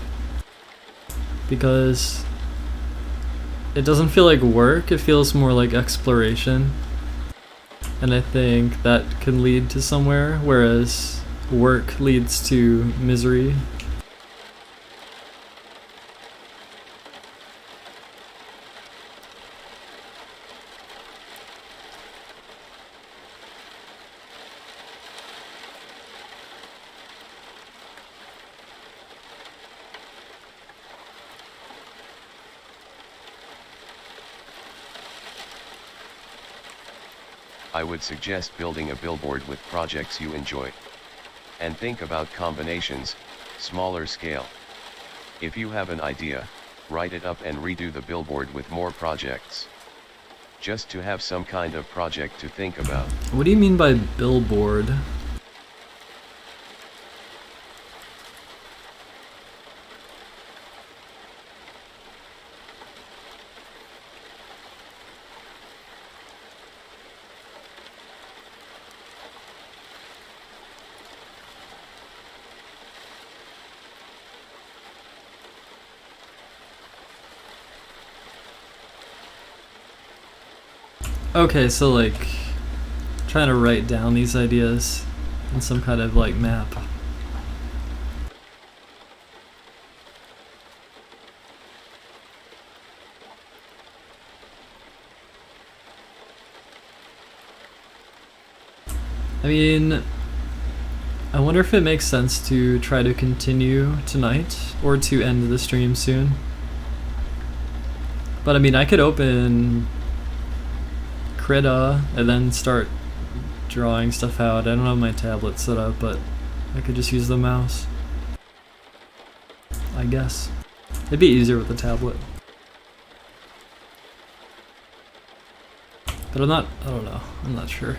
because it doesn't feel like work, it feels more like exploration, and I think that can lead to somewhere, whereas work leads to misery. I would suggest building a billboard with projects you enjoy. And think about combinations, smaller scale. If you have an idea, write it up and redo the billboard with more projects. Just to have some kind of project to think about. What do you mean by billboard? Okay, so like trying to write down these ideas in some kind of like map. I mean, I wonder if it makes sense to try to continue tonight or to end the stream soon. But I mean, I could open Krita and then start drawing stuff out. I don't have my tablet set up, but I could just use the mouse, I guess. It'd be easier with the tablet. But I don't know, I'm not sure.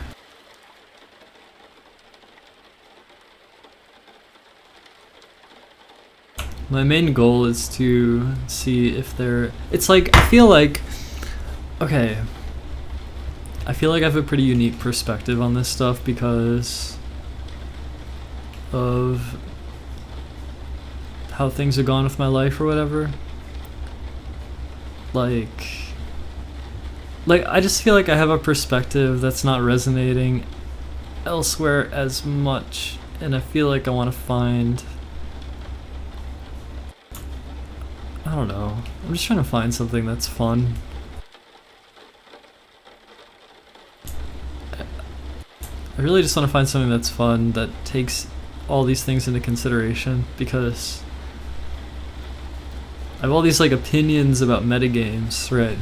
My main goal is to see if it's like, I feel like I have a pretty unique perspective on this stuff because of how things have gone with my life or whatever. Like I just feel like I have a perspective that's not resonating elsewhere as much, and I feel like I want to find, I don't know, I'm just trying to find something that's fun. I really just want to find something that's fun, that takes all these things into consideration, because I have all these like opinions about metagames, right?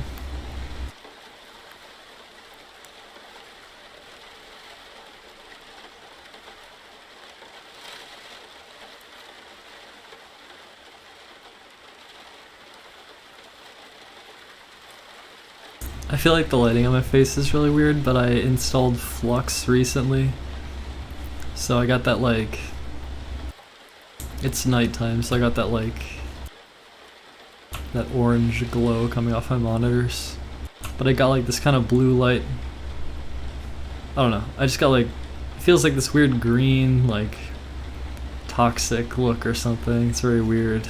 I feel like the lighting on my face is really weird, but I installed Flux recently, so I got that like, it's nighttime, so I got that like, that orange glow coming off my monitors, but I got like this kind of blue light. I don't know, I just got like, it feels like this weird green, like toxic look or something. It's very weird.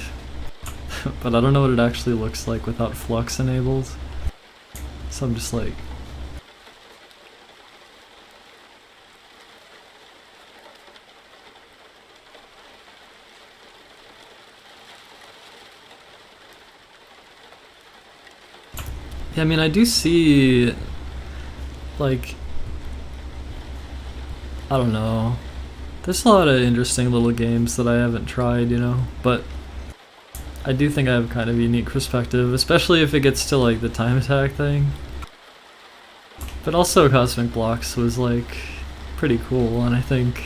But I don't know what it actually looks like without Flux enabled. So I'm just like, yeah, I mean, I do see, like, I don't know, there's a lot of interesting little games that I haven't tried, you know, but I do think I have kind of a unique perspective, especially if it gets to like the time attack thing. But also Cosmic Blocks was like pretty cool, and I think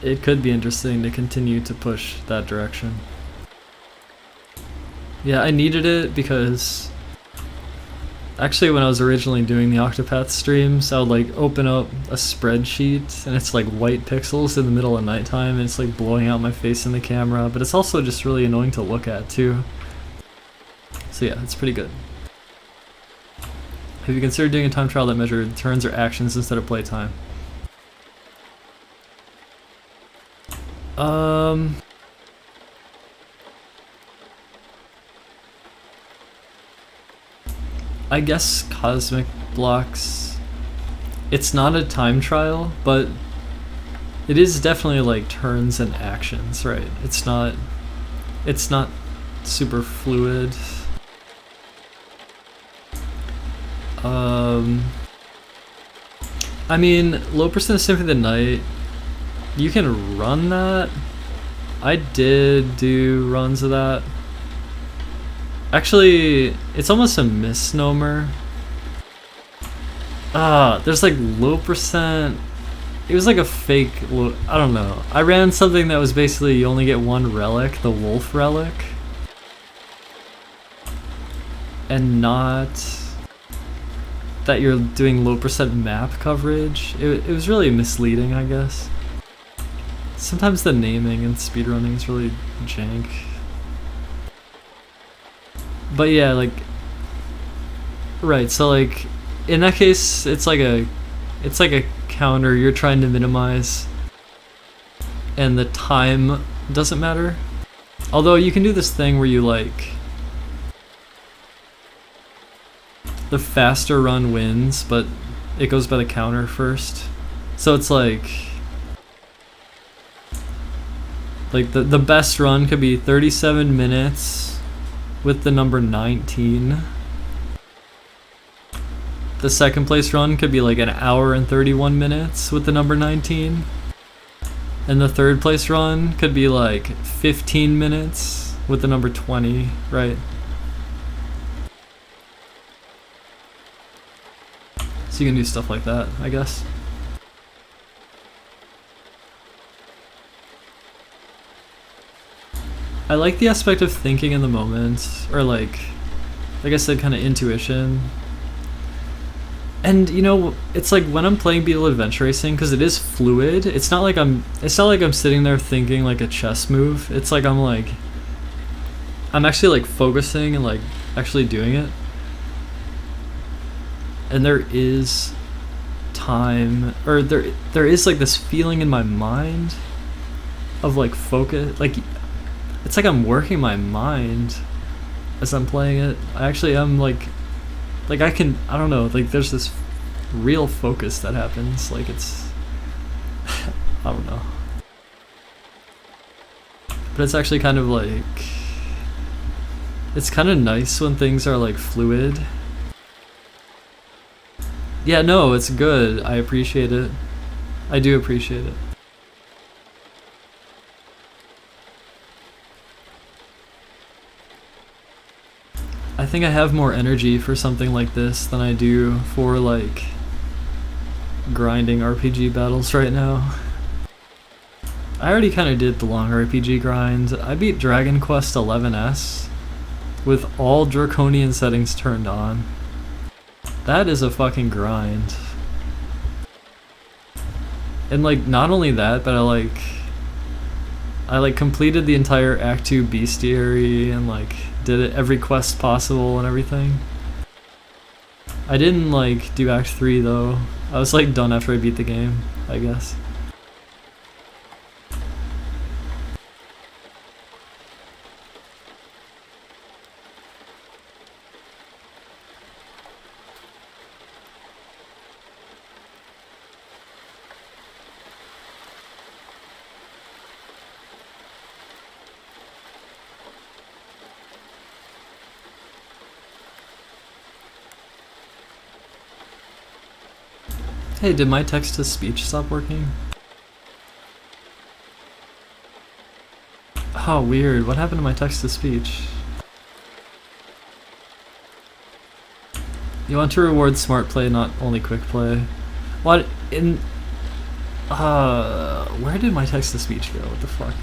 it could be interesting to continue to push that direction. Yeah, I needed it because actually when I was originally doing the Octopath streams, I would like open up a spreadsheet and it's like white pixels in the middle of nighttime and it's like blowing out my face in the camera, but it's also just really annoying to look at too. So yeah, it's pretty good. Have you considered doing a time trial that measured turns or actions instead of playtime? I guess Cosmic Blocks, it's not a time trial, but it is definitely like turns and actions, right? It's not super fluid. I mean, low percent Symphony of the Night, you can run that. I did do runs of that. Actually, it's almost a misnomer. There's like low percent. It was like a fake, I don't know. I ran something that was basically you only get one relic, the wolf relic. And not that you're doing low percent map coverage. It was really misleading, I guess. Sometimes the naming and speedrunning is really jank. But yeah, like, right, so like, in that case, it's like a counter you're trying to minimize, and the time doesn't matter. Although you can do this thing where you like, the faster run wins, but it goes by the counter first. So it's like the best run could be 37 minutes with the number 19. The second place run could be like an hour and 31 minutes with the number 19. And the third place run could be like 15 minutes with the number 20, right? So you can do stuff like that, I guess. I like the aspect of thinking in the moment, or like I said, kind of intuition. And you know, it's like when I'm playing Beetle Adventure Racing, because it is fluid. It's not like I'm sitting there thinking like a chess move. It's like I'm actually like focusing and like actually doing it. And there is time, or there is like this feeling in my mind of like focus, like it's like I'm working my mind as I'm playing it. I actually am like I don't know, like there's this real focus that happens, like it's I don't know, but it's actually kind of like, it's kind of nice when things are like fluid. Yeah, no, it's good. I appreciate it. I do appreciate it. I think I have more energy for something like this than I do for like grinding RPG battles right now. I already kind of did the long RPG grind. I beat Dragon Quest XI-S with all draconian settings turned on. That is a fucking grind. And like, not only that, but I like completed the entire Act 2 bestiary and like did it every quest possible and everything. I didn't like do Act 3 though. I was like done after I beat the game, I guess. Hey, did my text-to-speech stop working? Oh, weird. What happened to my text-to-speech? You want to reward smart play, not only quick play. What in... where did my text-to-speech go? What the fuck?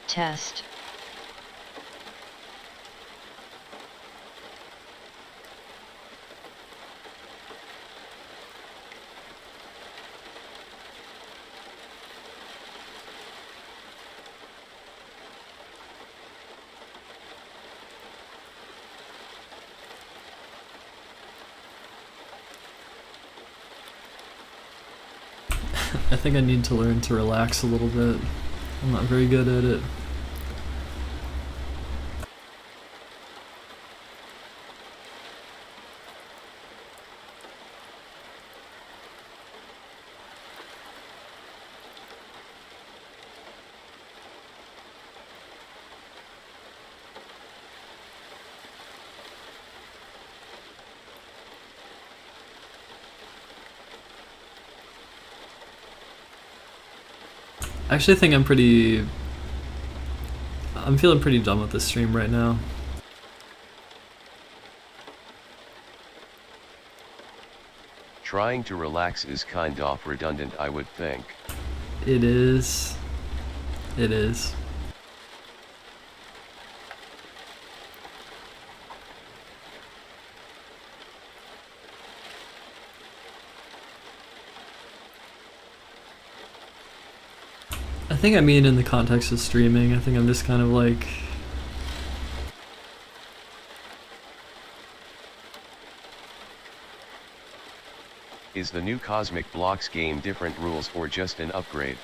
Test. I think I need to learn to relax a little bit. I'm not very good at it. I actually think I'm feeling pretty done with this stream right now. Trying to relax is kind of redundant, I would think. It is. It is. I think I mean in the context of streaming. I think I'm just kind of like... Is the new Cosmic Blocks game different rules or just an upgrade?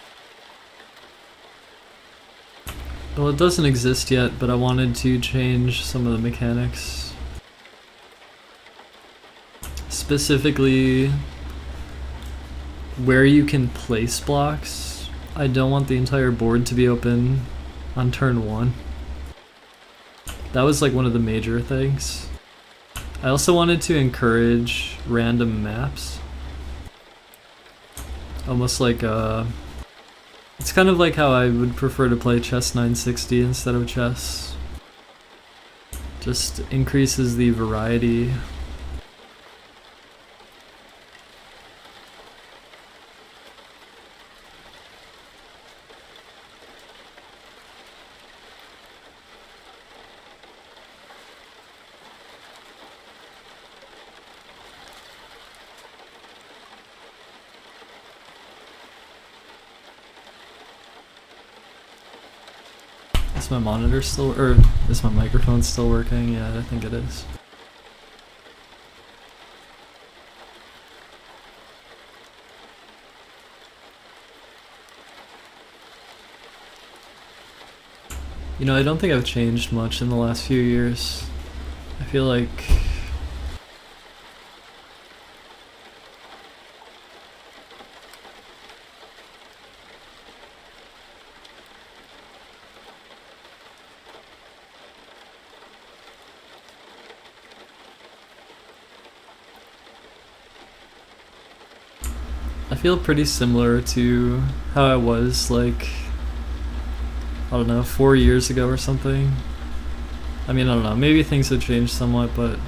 Well, it doesn't exist yet, but I wanted to change some of the mechanics. Specifically, where you can place blocks. I don't want the entire board to be open on turn 1. That was like one of the major things. I also wanted to encourage random maps. Almost like it's kind of like how I would prefer to play chess 960 instead of chess. Just increases the variety. Is my monitor still, or is my microphone still working? Yeah, I think it is. You know, I don't think I've changed much in the last few years. I feel like pretty similar to how I was like, I don't know, 4 years ago or something. I mean, I don't know, maybe things have changed somewhat, but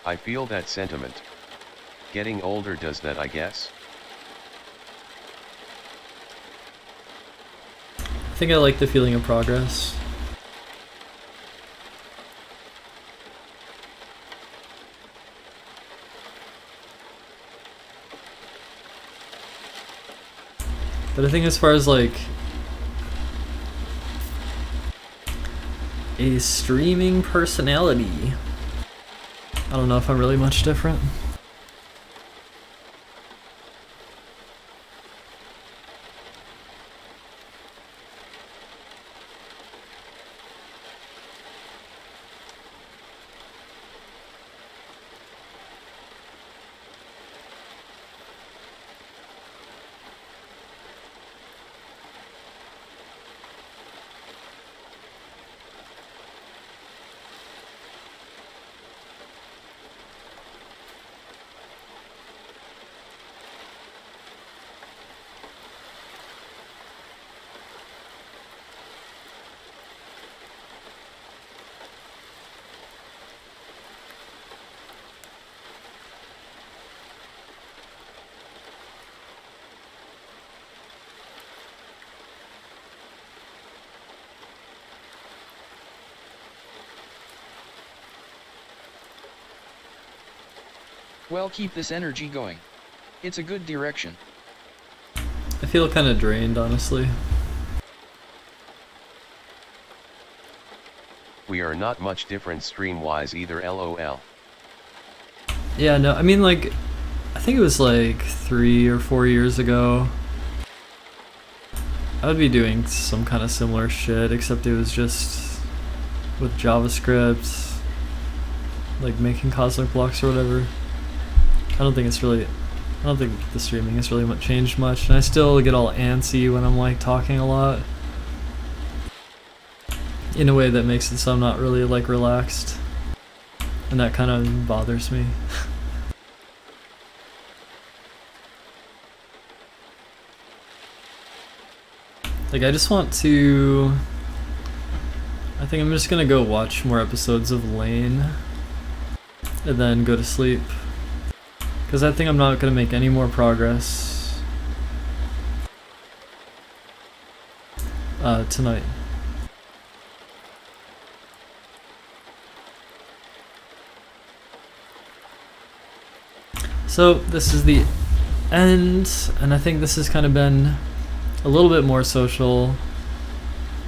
I feel that sentiment. Getting older does that, I guess. I think I like the feeling of progress. But I think as far as like a streaming personality, I don't know if I'm really much different. Well, keep this energy going. It's a good direction. I feel kind of drained, honestly. We are not much different stream-wise either, lol. Yeah, no, I mean, like, I think it was like 3 or 4 years ago. I would be doing some kind of similar shit, except it was just with JavaScript, like making cosmic blocks or whatever. I don't think the streaming has really changed much, and I still get all antsy when I'm like talking a lot. In a way that makes it so I'm not really like relaxed. And that kind of bothers me. Like, I just want to... I think I'm just gonna go watch more episodes of Lane and then go to sleep. Because I think I'm not gonna make any more progress tonight. So this is the And I think this has kind of been a little bit more social,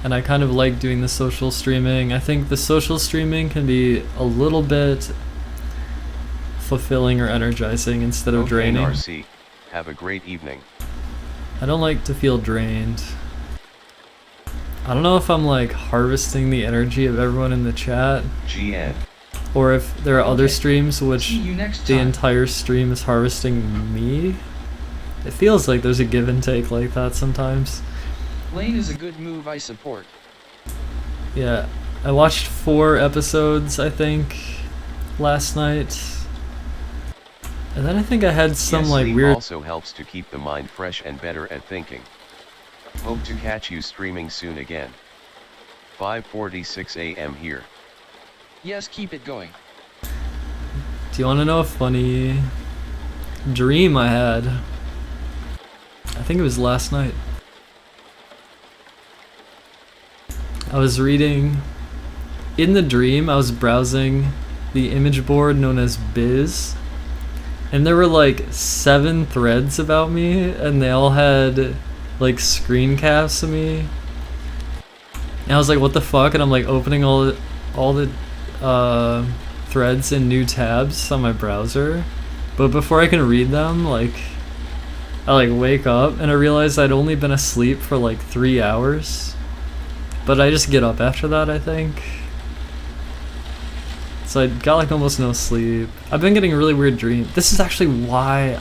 and I kind of like doing the social streaming. I think the social streaming can be a little bit fulfilling or energizing instead of draining. RC, have a great evening. I don't like to feel drained. I don't know if I'm like harvesting the energy of everyone in the chat, GN. or if there are other streams which See you next the time. entire stream is harvesting me. It feels like there's a give and take like that sometimes. Lane is a good move I support. Yeah, I watched 4 episodes, I think, last night. And then I think I had some Yes, like sleep weird... also helps to keep the mind fresh and better at thinking. Hope to catch you streaming soon again. 5:46 a.m. here. Yes, keep it going. Do you want to know a funny dream I had? I think it was last night. I was reading... In the dream, I was browsing the image board known as Biz. And there were like 7 threads about me, and they all had like screen caps of me. And I was like, what the fuck? And I'm like opening all the threads in new tabs on my browser. But before I can read them, like, I like wake up and I realized I'd only been asleep for like 3 hours. But I just get up after that, I think. So I got like almost no sleep. I've been getting a really weird dream. This is actually why...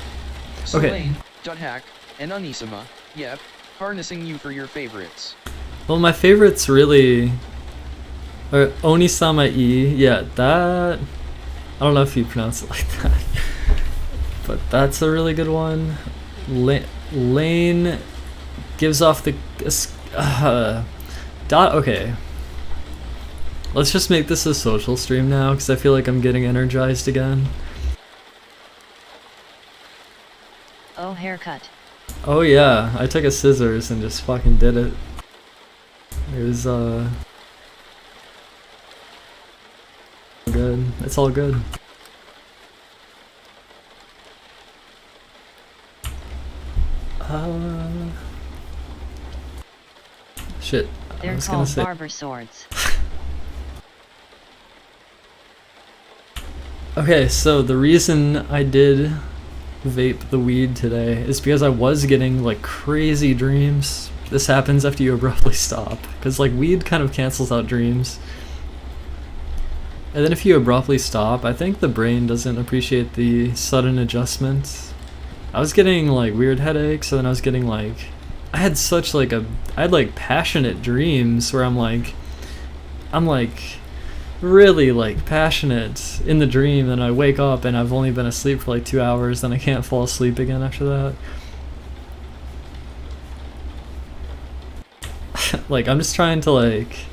So Okay. Lane, Hack, and Anisama, yep, harnessing you for your favorites. Well, my favorites really... Or Onisama E, yeah, that... I don't know if you pronounce it like that. But that's a really good one. Lane gives off the... okay. Let's just make this a social stream now, because I feel like I'm getting energized again. Oh, haircut. Oh yeah, I took a scissors and just fucking did it. It was, good. It's all good. Shit. I They're was gonna called say... barber swords. Okay, so the reason I did vape the weed today is because I was getting like crazy dreams. This happens after you abruptly stop, because like weed kind of cancels out dreams. And then if you abruptly stop, I think the brain doesn't appreciate the sudden adjustment. I was getting like weird headaches, and then I was getting like... I had such like I had like passionate dreams where I'm like really like passionate in the dream, and I wake up and I've only been asleep for like 2 hours, then I can't fall asleep again after that. Like I'm just trying to like...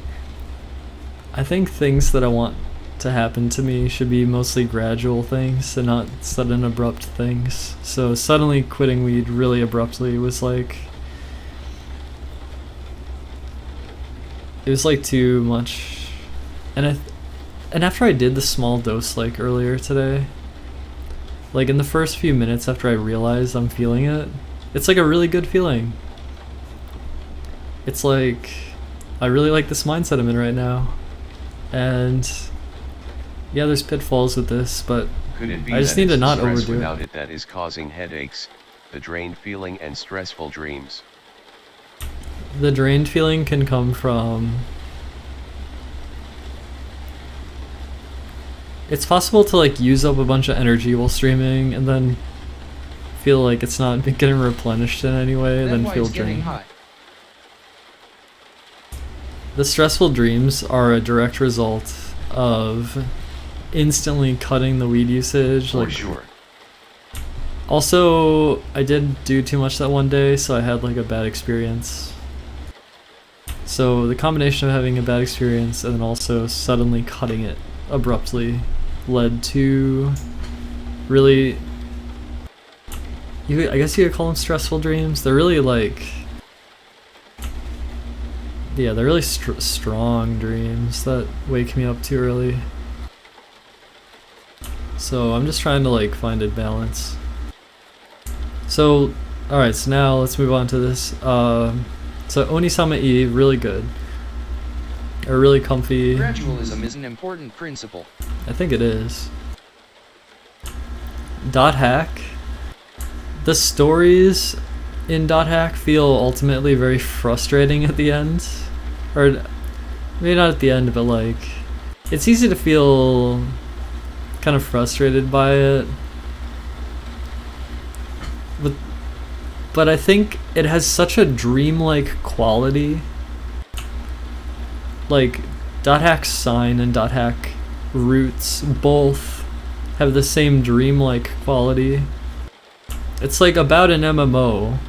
I think things that I want to happen to me should be mostly gradual things and not sudden abrupt things. So suddenly quitting weed really abruptly was like... It was like too much. And after I did the small dose like earlier today, like in the first few minutes after I realized I'm feeling it, it's like a really good feeling. It's like, I really like this mindset I'm in right now. And yeah, there's pitfalls with this, but Could it be I just that need to it's not stress overdo it. without it that is causing headaches, the drained feeling and stressful dreams? The drained feeling can come from... It's possible to like use up a bunch of energy while streaming and then feel like it's not getting replenished in any way, and Then then why feel it's getting drained. hot. The stressful dreams are a direct result of instantly cutting the weed usage. For Like, sure. also, I did do too much that one day, so I had like a bad experience. So the combination of having a bad experience and then also suddenly cutting it abruptly led to really... I guess you could call them stressful dreams. They're really like... Yeah, they're really strong dreams that wake me up too early. So I'm just trying to like find a balance. So, alright, so now let's move on to this. So Onisama E, really good. Or really comfy. Gradualism is an important principle. I think it is. Dot hack. The stories in dot hack feel ultimately very frustrating at the end. Or maybe not at the end, but like it's easy to feel kind of frustrated by it. But I think it has such a dreamlike quality. Like dot hack sign and dot hack roots both have the same dreamlike quality. It's like about an MMO.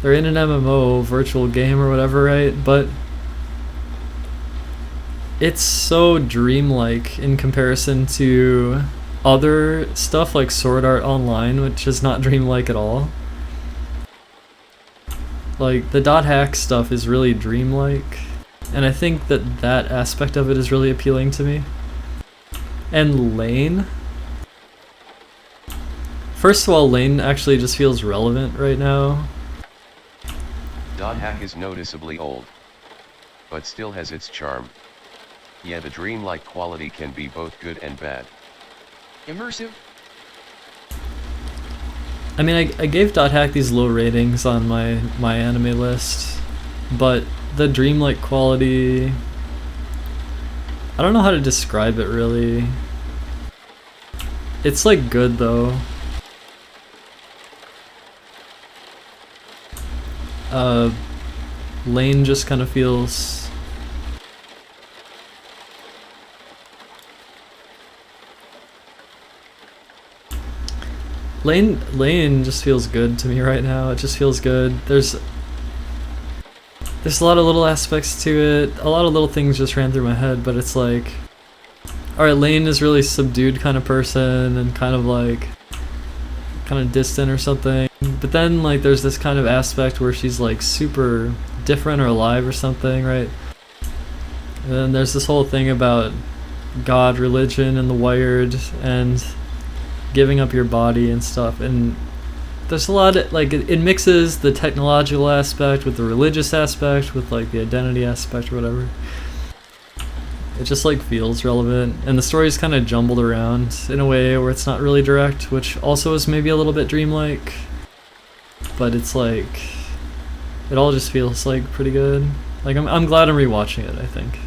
They're in an MMO virtual game or whatever, right? But it's so dreamlike in comparison to other stuff like Sword Art Online, which is not dreamlike at all. Like the dot hack stuff is really dreamlike, and I think that that aspect of it is really appealing to me. And Lane. First of all, Lane actually just feels relevant right now. Dot hack is noticeably old, but still has its charm. Yeah, the dreamlike quality can be both good and bad. Immersive. I mean, I gave dot hack these low ratings on my anime list, but the dreamlike quality, I don't know how to describe it really. It's like good though. Lane just kind of feels Lane just feels good to me right now. It just feels good. There's a lot of little aspects to it. A lot of little things just ran through my head, but it's like, alright, Lane is really subdued kind of person and kind of distant or something. But then like there's this kind of aspect where she's like super different or alive or something, right? And then there's this whole thing about God, religion, and the wired, and giving up your body and stuff, and there's a lot of, like, it mixes the technological aspect with the religious aspect with like the identity aspect or whatever. It just like feels relevant, and the story's kind of jumbled around in a way where it's not really direct, which also is maybe a little bit dreamlike, but it's like it all just feels like pretty good. Like I'm glad I'm rewatching it. I think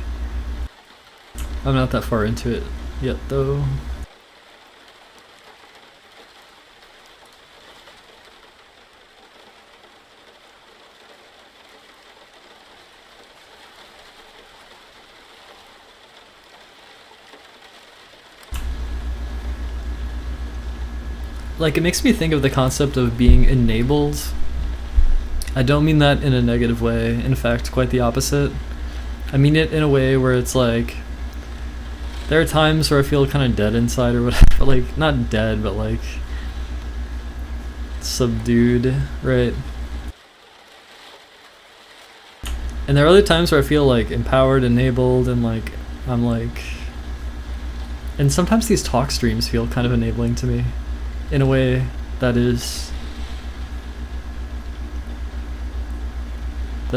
I'm not that far into it yet though. Like, it makes me think of the concept of being enabled. I don't mean that in a negative way, in fact, quite the opposite. I mean it in a way where it's like, there are times where I feel kind of dead inside or whatever, like, not dead, but like, subdued, right? And there are other times where I feel like empowered, enabled, and like, I'm like, and sometimes these talk streams feel kind of enabling to me. In a way that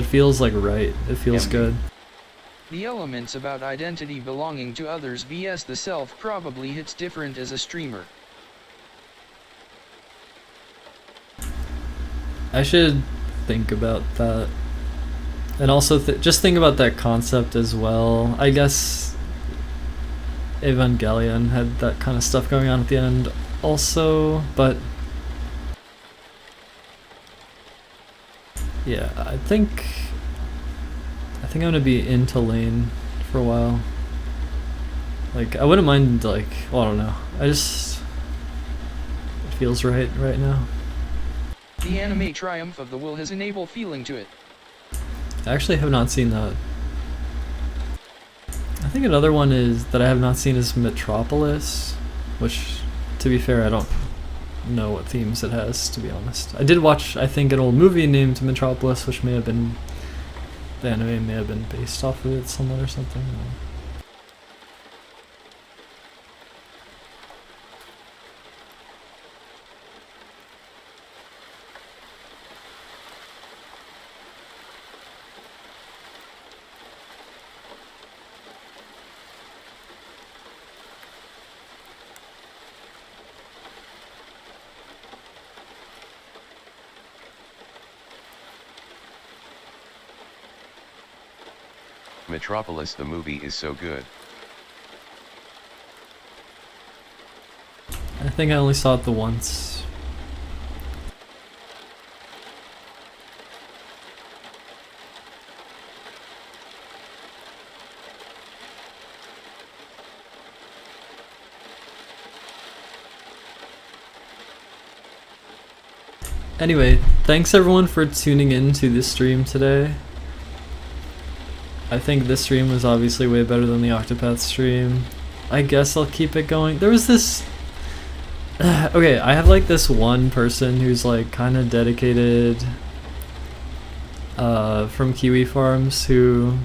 feels like right. It feels good. The elements about identity belonging to others vs the self probably hits different as a streamer. I should think about that. And also just think about that concept as well. I guess Evangelion had that kind of stuff going on at the end also, but yeah, I think I'm gonna be into Lane for a while. Like, I wouldn't mind, like, well, I don't know. It feels right now. The anime Triumph of the Will has an able feeling to it. I actually have not seen that. I think another one is that I have not seen is Metropolis, which, to be fair, I don't know what themes it has, to be honest. I did watch, I think, an old movie named Metropolis, which may have been, the anime may have been based off of it somewhat or something. Metropolis the movie is so good. I think I only saw it the once. Anyway, thanks everyone for tuning in to this stream today. I think this stream was obviously way better than the Octopath stream. I guess I'll keep it going. There was this... okay, I have like this one person who's like kind of dedicated from Kiwi Farms who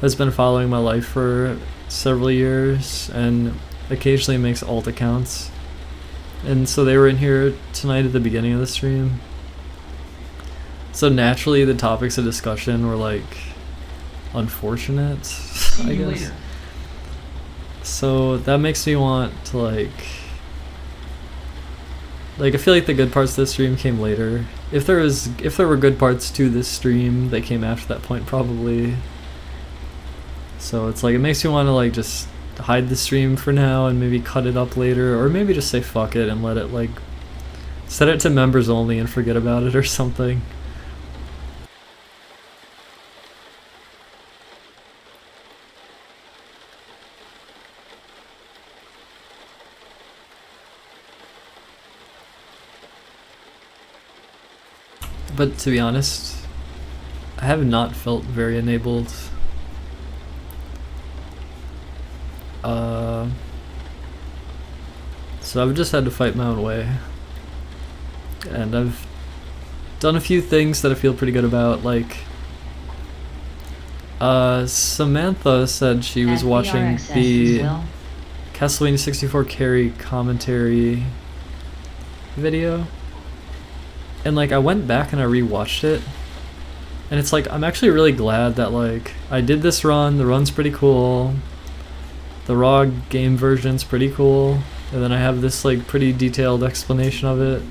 has been following my life for several years and occasionally makes alt accounts. And so they were in here tonight at the beginning of the stream. So naturally the topics of discussion were like unfortunate, I guess. Later. So that makes me want to like I feel like the good parts of the stream came later. If there were good parts to this stream, they came after that point probably. So it's like it makes me want to like just hide the stream for now and maybe cut it up later, or maybe just say fuck it and let it like set it to members only and forget about it or something. But to be honest, I have not felt very enabled. So I've just had to fight my own way. And I've done a few things that I feel pretty good about, like Samantha said she was watching the Castlevania 64 Carry commentary video. And like I went back and I rewatched it, and it's like I'm actually really glad that like I did this run. The run's pretty cool, the raw game version's pretty cool, and then I have this like pretty detailed explanation of it.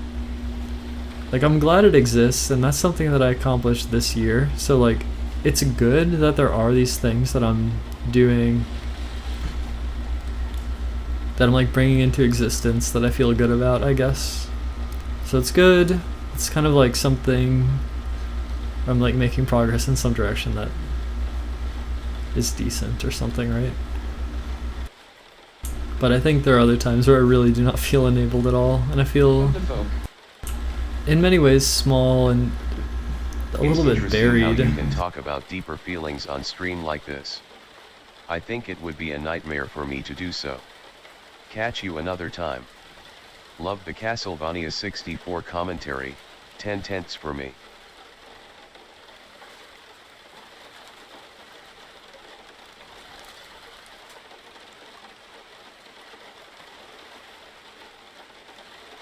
Like I'm glad it exists, and that's something that I accomplished this year. So like it's good that there are these things that I'm doing, that I'm like bringing into existence, that I feel good about, I guess. So it's good. It's kind of like something, I'm like making progress in some direction that is decent or something, right? But I think there are other times where I really do not feel enabled at all, and I feel in many ways small and a little bit buried. How you can talk about deeper feelings on stream like this. I think it would be a nightmare for me to do so. Catch you another time. Love the Castlevania 64 commentary, 10 tenths for me.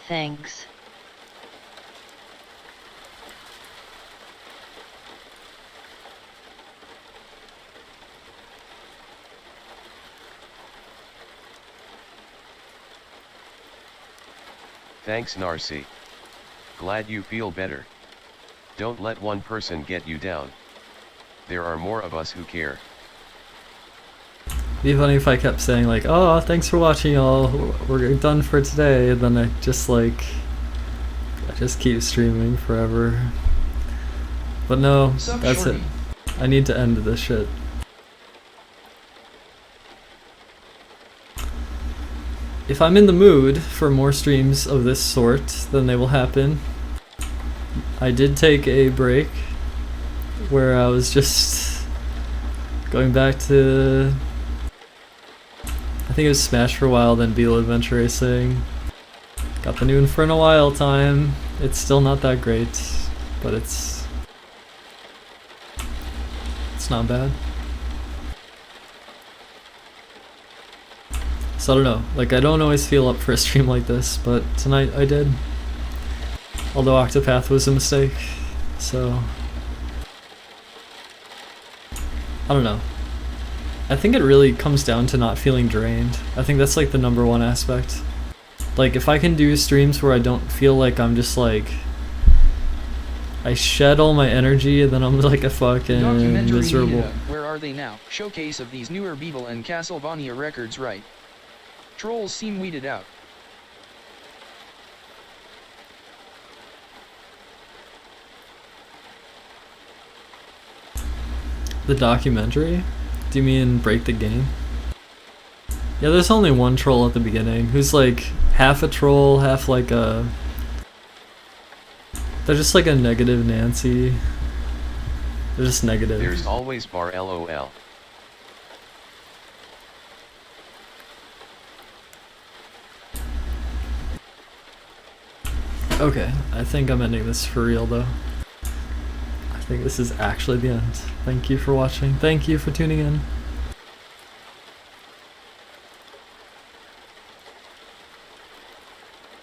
Thanks. Thanks Narcy. Glad you feel better. Don't let one person get you down. There are more of us who care. It'd be funny if I kept saying like, oh, thanks for watching y'all, we're done for today, and then I just keep streaming forever. But no, that's it. I need to end this shit. If I'm in the mood for more streams of this sort, then they will happen. I did take a break where I was just going back to, I think it was Smash for a while, then Beetle Adventure Racing. Got the new Inferno Wild time. It's still not that great, but it's not bad. So I don't know, like I don't always feel up for a stream like this, but tonight I did. Although Octopath was a mistake, so I don't know. I think it really comes down to not feeling drained. I think that's like the #1 aspect. Like if I can do streams where I don't feel like I'm just like, I shed all my energy and then I'm like a fucking miserable are they now? Showcase of these newer Beetle and Castlevania records, right? Trolls seem weeded out. The documentary? Do you mean Break the Game? Yeah, there's only one troll at the beginning who's like half a troll, half like a... They're just like a negative Nancy. They're just negative. There's always bar LOL. Okay, I think I'm ending this for real though. I think this is actually the end. Thank you for watching. Thank you for tuning in.